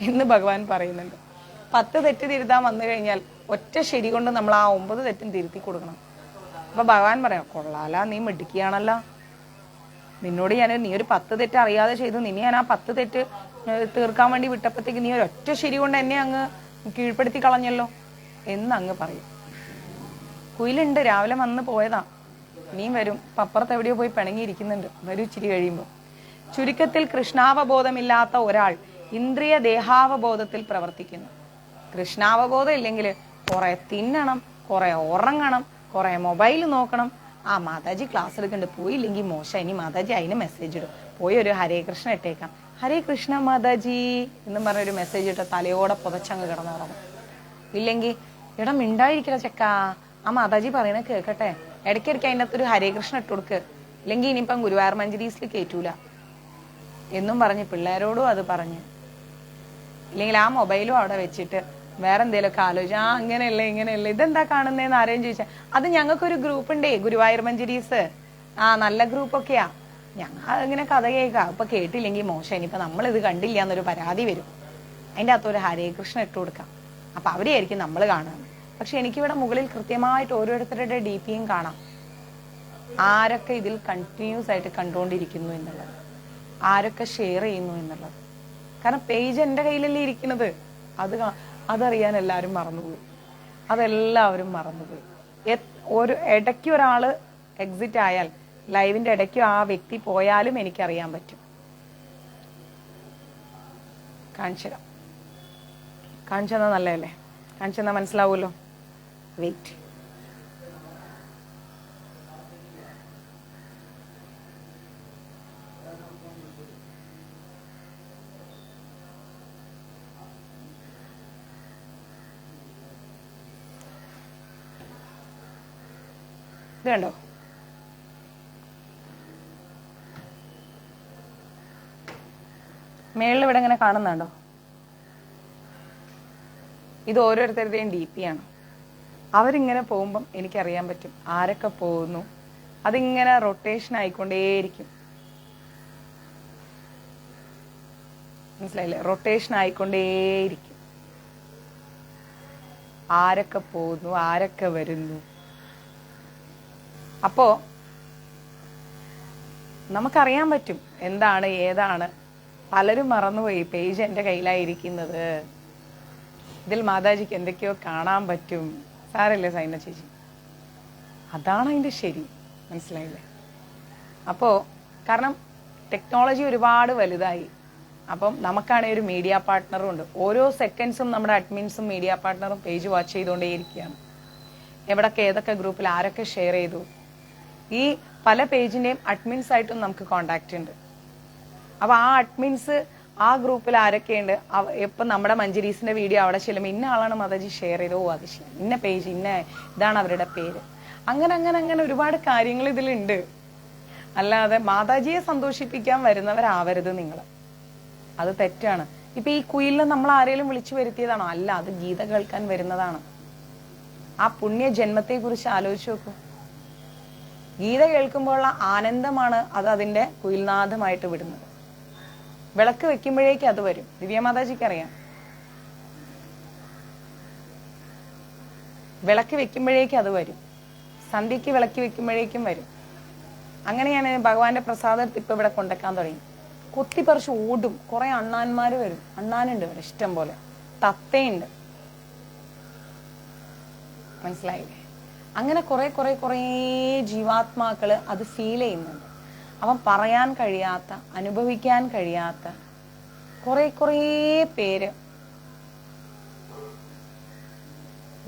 A: എന്ന് ഭഗവാൻ പറയുന്നുണ്ട്. 10 തെറ്റ് തിരുത്താൻ വന്നു കഴിഞ്ഞാൽ ഒറ്റ ശരി കൊണ്ട് നമ്മൾ ആ 9 തെറ്റും തിരുത്തി കൊടുക്കണം. അപ്പൊ ഭഗവാൻ പറയാം, കൊള്ളാല, നീ മിടുക്കിയാണല്ല, നിന്നോട് നീ ഒരു 10 തെറ്റ് അറിയാതെ ചെയ്തു, നിന്നെ ഞാൻ ആ 10 തെറ്റ് തീർക്കാൻ വേണ്ടി വിട്ടപ്പോഴത്തേക്ക് നീ ഒരൊറ്റ ശരി കൊണ്ട് എന്നെ അങ്ങ് കീഴ്പ്പെടുത്തി കളഞ്ഞല്ലോ എന്ന് അങ്ങ് പറയും. കുയിലുണ്ട്, രാവിലെ വന്ന് പോയതാ, ഇനിയും വരും, അപ്പുറത്ത് എവിടെയോ പോയി പിണങ്ങിയിരിക്കുന്നുണ്ട്, വരും ഇച്ചിരി കഴിയുമ്പോൾ. ചുരുക്കത്തിൽ കൃഷ്ണാവബോധമില്ലാത്ത ഒരാൾ ഇന്ദ്രിയ ദേഹാവബോധത്തിൽ പ്രവർത്തിക്കുന്നു. കൃഷ്ണാവബോധം ഇല്ലെങ്കിൽ കുറെ തിന്നണം, കുറെ ഉറങ്ങണം, കുറെ മൊബൈൽ നോക്കണം. ആ മാതാജി ക്ലാസ് എടുക്കുന്നുണ്ട്, പോയില്ലെങ്കിൽ മോശം, ഇനി മാതാജി അതിന് മെസ്സേജ് ഇടും, പോയി ഒരു ഹരേ കൃഷ്ണ ഇട്ടേക്കാം, ഹരേ കൃഷ്ണ മാതാജി എന്നും പറഞ്ഞൊരു മെസ്സേജ് ഇട്ട് തലയോടെ പുതച്ചങ്ങ് കിടന്നുറങ്ങും. ഇല്ലെങ്കിൽ ഇടം മിണ്ടായിരിക്കില്ല ചെക്കാ, ആ മാതാജി പറയണ കേൾക്കട്ടെ, ഇടയ്ക്കിടയ്ക്ക് അതിൻ്റെ അകത്തൊരു ഹരേ കൃഷ്ണ ഇട്ട് കൊടുക്ക്, ഇല്ലെങ്കിൽ ഇനിയിപ്പം ഗുരുവായൂർ മഞ്ജരീസിൽ കയറ്റൂല എന്നും പറഞ്ഞ് പിള്ളേരോടും അത് പറഞ്ഞ്, ഇല്ലെങ്കിൽ ആ മൊബൈലും അവിടെ വെച്ചിട്ട് വേറെ എന്തെങ്കിലുമൊക്കെ ആലോചിച്ച്, അങ്ങനെയല്ലേ ഇങ്ങനെയല്ലേ, ഇതെന്താ കാണുന്നതെന്ന് ആരെയും ചോദിച്ചാൽ, അത് ഞങ്ങൾക്കൊരു ഗ്രൂപ്പ് ഉണ്ടേ ഗുരുവായൂർ മഞ്ജരീസ്, നല്ല ഗ്രൂപ്പൊക്കെയാ, ഞങ്ങൾ ഇങ്ങനെ കഥ കേൾക്കാം, ഇപ്പൊ കേട്ടില്ലെങ്കിൽ മോശം, ഇനിയിപ്പൊ നമ്മളിത് കണ്ടില്ല എന്നൊരു പരാതി വരും, അതിൻ്റെ അകത്തൊരു ഹരേ കൃഷ്ണ ഇട്ട് കൊടുക്കാം, അപ്പൊ അവരെയായിരിക്കും നമ്മൾ കാണുന്നത്. പക്ഷെ എനിക്കിവിടെ മുകളിൽ കൃത്യമായിട്ട് ഓരോരുത്തരുടെ DP-യും കാണാം, ആരൊക്കെ ഇതിൽ കണ്ടിന്യൂസ് ആയിട്ട് കണ്ടുകൊണ്ടിരിക്കുന്നു എന്നുള്ളത്, ആരൊക്കെ ഷെയർ ചെയ്യുന്നു എന്നുള്ളത്. കാരണം പേജ് എൻ്റെ കയ്യിലല്ലേ ഇരിക്കുന്നത്, അതറിയാൻ എല്ലാവരും മറന്നുപോയി, അതെല്ലാവരും മറന്നുപോയി. ഒരു ഇടയ്ക്ക് ഒരാള് എക്സിറ്റ് ആയാൽ, ലൈവിന്റെ ഇടയ്ക്ക് ആ വ്യക്തി പോയാലും എനിക്കറിയാൻ പറ്റും. കാണിച്ചെന്നാ നല്ലതല്ലേ, കാണിച്ചെന്നാ മനസ്സിലാവുമല്ലോ. വെയിറ്റ്, ഇത് കണ്ടോ, മേളിൽ ഇവിടെ ഇങ്ങനെ കാണുന്നുണ്ടോ? ഇത് ഓരോരുത്തരുടെയും DP ആണ്. അവരിങ്ങനെ പോകുമ്പം എനിക്കറിയാൻ പറ്റും ആരൊക്കെ പോകുന്നു. അതിങ്ങനെ റൊട്ടേഷൻ ആയിക്കൊണ്ടേയിരിക്കും. മനസ്സിലായില്ലേ? റൊട്ടേഷൻ ആയിക്കൊണ്ടേയിരിക്കും. ആരൊക്കെ പോകുന്നു, ആരൊക്കെ വരുന്നു. അപ്പോ നമുക്കറിയാൻ പറ്റും എന്താണ് ഏതാണ്. പലരും മറന്നുപോയി പേജ് എൻ്റെ കയ്യിലായിരിക്കുന്നത്. ഇതിൽ മാതാജിക്ക് എന്തൊക്കെയോ കാണാൻ പറ്റും. സാരല്ലേ സൈന ചേച്ചി, അതാണ് അതിൻ്റെ ശരി. മനസ്സിലായില്ലേ? അപ്പോൾ കാരണം ടെക്നോളജി ഒരുപാട് വലുതായി. അപ്പം നമുക്കാണെങ്കിൽ ഒരു മീഡിയ പാർട്ട്ണറും ഉണ്ട്. ഓരോ സെക്കൻഡ്സും നമ്മുടെ അഡ്മിൻസും മീഡിയ പാർട്ട്ണറും പേജ് വാച്ച് ചെയ്തുകൊണ്ടേയിരിക്കുകയാണ്. എവിടൊക്കെ ഏതൊക്കെ ഗ്രൂപ്പിൽ ആരൊക്കെ ഷെയർ ചെയ്തു. ഈ പല പേജിൻ്റെയും അഡ്മിൻസ് ആയിട്ടും നമുക്ക് കോണ്ടാക്റ്റ് ഉണ്ട്. അപ്പോൾ ആ അഡ്മിൻസ് ആ ഗ്രൂപ്പിൽ ആരൊക്കെയുണ്ട്, ഇപ്പം നമ്മുടെ മഞ്ജരീസിന്റെ വീഡിയോ അവിടെ ചെല്ലുമ്പോൾ ഇന്ന ആളാണ് മാതാജി ഷെയർ ചെയ്തോ, അത് ശരി, ഇന്ന പേജ്, ഇതാണ് അവരുടെ പേര്. അങ്ങനെ അങ്ങനെ അങ്ങനെ ഒരുപാട് കാര്യങ്ങൾ ഇതിലുണ്ട്. അല്ലാതെ മാതാജിയെ സന്തോഷിപ്പിക്കാൻ വരുന്നവരാവരുത് നിങ്ങൾ. അത് തെറ്റാണ്. ഇപ്പൊ ഈ കുയിലിനെ നമ്മൾ ആരെങ്കിലും വിളിച്ചു വരുത്തിയതാണോ? അല്ല, അത് ഗീത കേൾക്കാൻ വരുന്നതാണ്. ആ പുണ്യ ജന്മത്തെ കുറിച്ച് ആലോചിച്ച് നോക്കൂ. ഗീത കേൾക്കുമ്പോഴുള്ള ആനന്ദമാണ് അത് അതിന്റെ കുയിൽനാഥമായിട്ട് വിടുന്നത്. വിളക്ക് വെക്കുമ്പോഴേക്ക് അത് വരും. ദിവ്യമാതാജിക്ക് അറിയാം, വിളക്ക് വെക്കുമ്പോഴേക്ക് അത് വരും. സന്ധ്യക്ക് വിളക്ക് വെക്കുമ്പോഴേക്കും വരും. അങ്ങനെയാണ് ഭഗവാന്റെ പ്രസാദം ഇപ്പൊ ഇവിടെ കൊണ്ടുവെക്കാൻ തുടങ്ങി. കൊത്തിപ്പറിച്ച് ഓടും. കുറെ അണ്ണാന്മാര് വരും. അണ്ണാനുണ്ട് ഇവിടെ ഇഷ്ടം പോലെ. തത്തയുണ്ട്. മനസ്സിലായില്ലേ? അങ്ങനെ കുറെ കുറെ കുറേ ജീവാത്മാക്കള് അത് ഫീൽ ചെയ്യുന്നുണ്ട്. അവൻ പറയാൻ കഴിയാത്ത, അനുഭവിക്കാൻ കഴിയാത്ത കുറെ കുറേ പേര്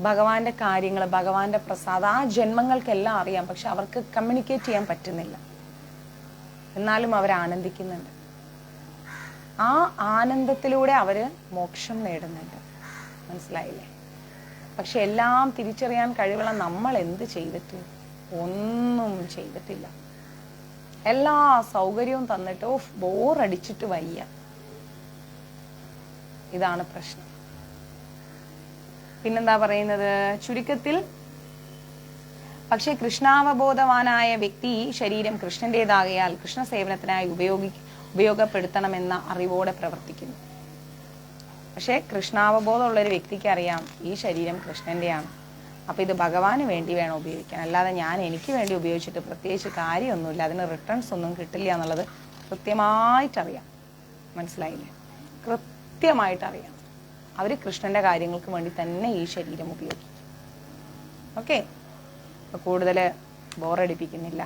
A: ഭഗവാന്റെ കാര്യങ്ങൾ, ഭഗവാന്റെ പ്രസാദം ആ ജന്മങ്ങൾക്കെല്ലാം അറിയാം. പക്ഷെ അവർക്ക് കമ്മ്യൂണിക്കേറ്റ് ചെയ്യാൻ പറ്റുന്നില്ല. എന്നാലും അവർ ആനന്ദിക്കുന്നുണ്ട്. ആ ആനന്ദത്തിലൂടെ അവര് മോക്ഷം നേടുന്നുണ്ട്. മനസ്സിലായില്ലേ? പക്ഷെ എല്ലാം തിരിച്ചറിയാൻ കഴിവുള്ള നമ്മൾ എന്ത് ചെയ്തിട്ട്? ഒന്നും ചെയ്തിട്ടില്ല. എല്ലാ സൗകര്യവും തന്നിട്ട് ബോറടിച്ചിട്ട് വയ്യ. ഇതാണ് പ്രശ്നം. പിന്നെന്താ പറയുന്നത്? ചുരുക്കത്തിൽ പക്ഷെ കൃഷ്ണാവബോധവാനായ വ്യക്തി ശരീരം കൃഷ്ണന്റേതാകയാൽ കൃഷ്ണ സേവനത്തിനായി ഉപയോഗപ്പെടുത്തണമെന്ന അറിവോടെ പ്രവർത്തിക്കുന്നു. പക്ഷെ കൃഷ്ണാവബോധമുള്ള ഒരു വ്യക്തിക്ക് അറിയാം ഈ ശരീരം കൃഷ്ണന്റെയാണ്. അപ്പൊ ഇത് ഭഗവാന് വേണ്ടി വേണം ഉപയോഗിക്കാൻ. അല്ലാതെ ഞാൻ എനിക്ക് വേണ്ടി ഉപയോഗിച്ചിട്ട് പ്രത്യേകിച്ച് കാര്യമൊന്നുമില്ല, അതിന് റിട്ടേൺസ് ഒന്നും കിട്ടില്ല എന്നുള്ളത് കൃത്യമായിട്ടറിയാം. മനസ്സിലായില്ലേ? കൃത്യമായിട്ടറിയാം. അവര് കൃഷ്ണന്റെ കാര്യങ്ങൾക്ക് വേണ്ടി തന്നെ ഈ ശരീരം ഉപയോഗിക്കും. ഓക്കെ, അപ്പൊ കൂടുതൽ ബോറടിപ്പിക്കുന്നില്ല.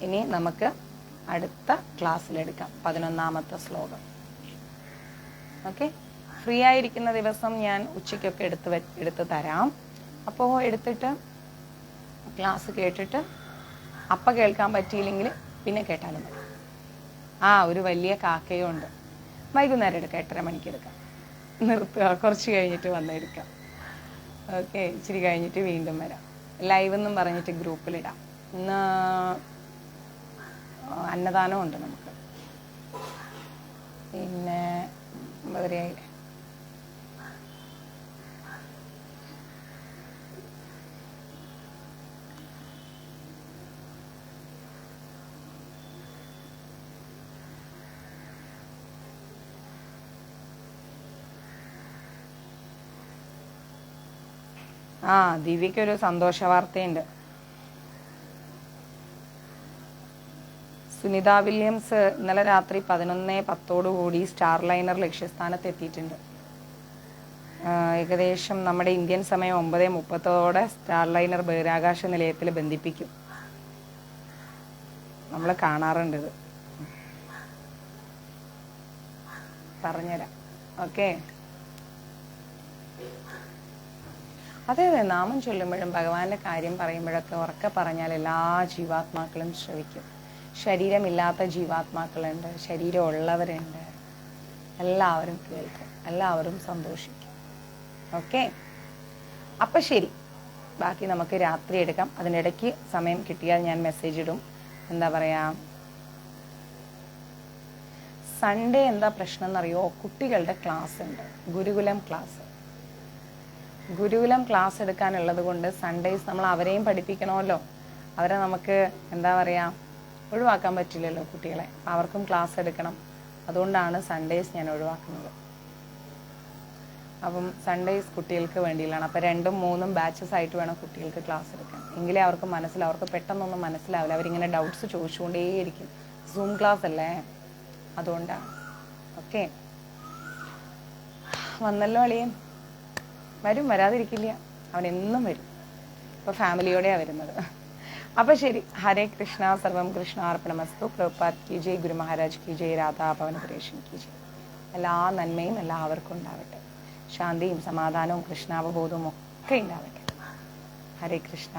A: ഇനി നമുക്ക് അടുത്ത ക്ലാസ്സിലെടുക്കാം 11ാമത്തെ ശ്ലോകം. ഓക്കെ, ഫ്രീ ആയിരിക്കുന്ന ദിവസം ഞാൻ ഉച്ചയ്ക്കൊക്കെ എടുത്ത് തരാം. അപ്പോൾ എടുത്തിട്ട് ക്ലാസ് കേട്ടിട്ട് അപ്പം കേൾക്കാൻ പറ്റിയില്ലെങ്കിൽ പിന്നെ കേട്ടാലും മതി. ഒരു വലിയ കാക്കയും ഉണ്ട്. വൈകുന്നേരം എടുക്കാം, 8:30 മണിക്ക് എടുക്കാം. നിർത്തുക, കുറച്ച് കഴിഞ്ഞിട്ട് വന്നെടുക്കാം. ഓക്കെ, ഇച്ചിരി കഴിഞ്ഞിട്ട് വീണ്ടും വരാം. ലൈവ് എന്നും പറഞ്ഞിട്ട് ഗ്രൂപ്പിലിടാം. ഇന്ന് അന്നദാനവും ഉണ്ട് നമുക്ക്. പിന്നെ 9:30 ദിവ്യക്കൊരു സന്തോഷ വാർത്തയുണ്ട്. സുനിത വില്യംസ് ഇന്നലെ രാത്രി 11:10 സ്റ്റാർ ലൈനർ ലക്ഷ്യസ്ഥാനത്ത് എത്തിയിട്ടുണ്ട്. ഏകദേശം നമ്മുടെ ഇന്ത്യൻ സമയം 9:30 സ്റ്റാർ ലൈനർ ബഹിരാകാശ നിലയത്തിൽ ബന്ധിപ്പിക്കും. നമ്മൾ കാണാറുണ്ട്. ഇത് പറഞ്ഞുതരാം. ഓക്കെ, അതെ, നാമം ചൊല്ലുമ്പോഴും ഭഗവാന്റെ കാര്യം പറയുമ്പോഴൊക്കെ ഉറക്കെ പറഞ്ഞാൽ എല്ലാ ജീവാത്മാക്കളും ശ്രവിക്കും. ശരീരമില്ലാത്ത ജീവാത്മാക്കളുണ്ട്, ശരീരം ഉള്ളവരുണ്ട്. എല്ലാവരും കേൾക്കും, എല്ലാവരും സന്തോഷിക്കും. ഓക്കെ, അപ്പൊ ശരി, ബാക്കി നമുക്ക് രാത്രി എടുക്കാം. അതിനിടയ്ക്ക് സമയം കിട്ടിയാൽ ഞാൻ മെസ്സേജ് ഇടും. എന്താ പറയാ, സൺഡേ എന്താ പ്രശ്നം എന്നറിയോ? കുട്ടികളുടെ ക്ലാസ് ഉണ്ട്, ഗുരുകുലം ക്ലാസ്. ഗുരുകുലം ക്ലാസ് എടുക്കാനുള്ളത് കൊണ്ട് സൺഡേസ് നമ്മൾ അവരെയും പഠിപ്പിക്കണമല്ലോ. അവരെ നമുക്ക് എന്താ പറയാ ഒഴിവാക്കാൻ പറ്റില്ലല്ലോ കുട്ടികളെ. അവർക്കും ക്ലാസ് എടുക്കണം. അതുകൊണ്ടാണ് സൺഡേസ് ഞാൻ ഒഴിവാക്കുന്നത്. അപ്പം സൺഡേസ് കുട്ടികൾക്ക് വേണ്ടിയിലാണ്. അപ്പം 2ഉം 3ഉം ബാച്ചസ് ആയിട്ട് വേണം കുട്ടികൾക്ക് ക്ലാസ് എടുക്കാൻ. എങ്കിലേ അവർക്ക് മനസ്സിലാവും. അവർക്ക് പെട്ടെന്നൊന്നും മനസ്സിലാവില്ല. അവരിങ്ങനെ ഡൗട്ട്സ് ചോദിച്ചുകൊണ്ടേയിരിക്കും. സൂം ക്ലാസ് അല്ലേ, അതുകൊണ്ടാണ്. ഓക്കെ, വന്നല്ലോ അളിയൻ. വരും, വരാതിരിക്കില്ല. അവൻ എന്നും വരും. ഇപ്പോൾ ഫാമിലിയോടെയാണ് വരുന്നത്. അപ്പം ശരി, ഹരേ കൃഷ്ണ, സർവം കൃഷ്ണാർപ്പണമസ്തു. പ്രഭുപാദ് കി ജയ്, ഗുരു മഹാരാജ് കി ജയ്, രാധാ പവനപുരേഷൻ കി ജയ്. എല്ലാ നന്മയും എല്ലാവർക്കും ഉണ്ടാവട്ടെ. ശാന്തിയും സമാധാനവും കൃഷ്ണാവബോധവും ഒക്കെ ഉണ്ടാവട്ടെ. ഹരേ കൃഷ്ണ.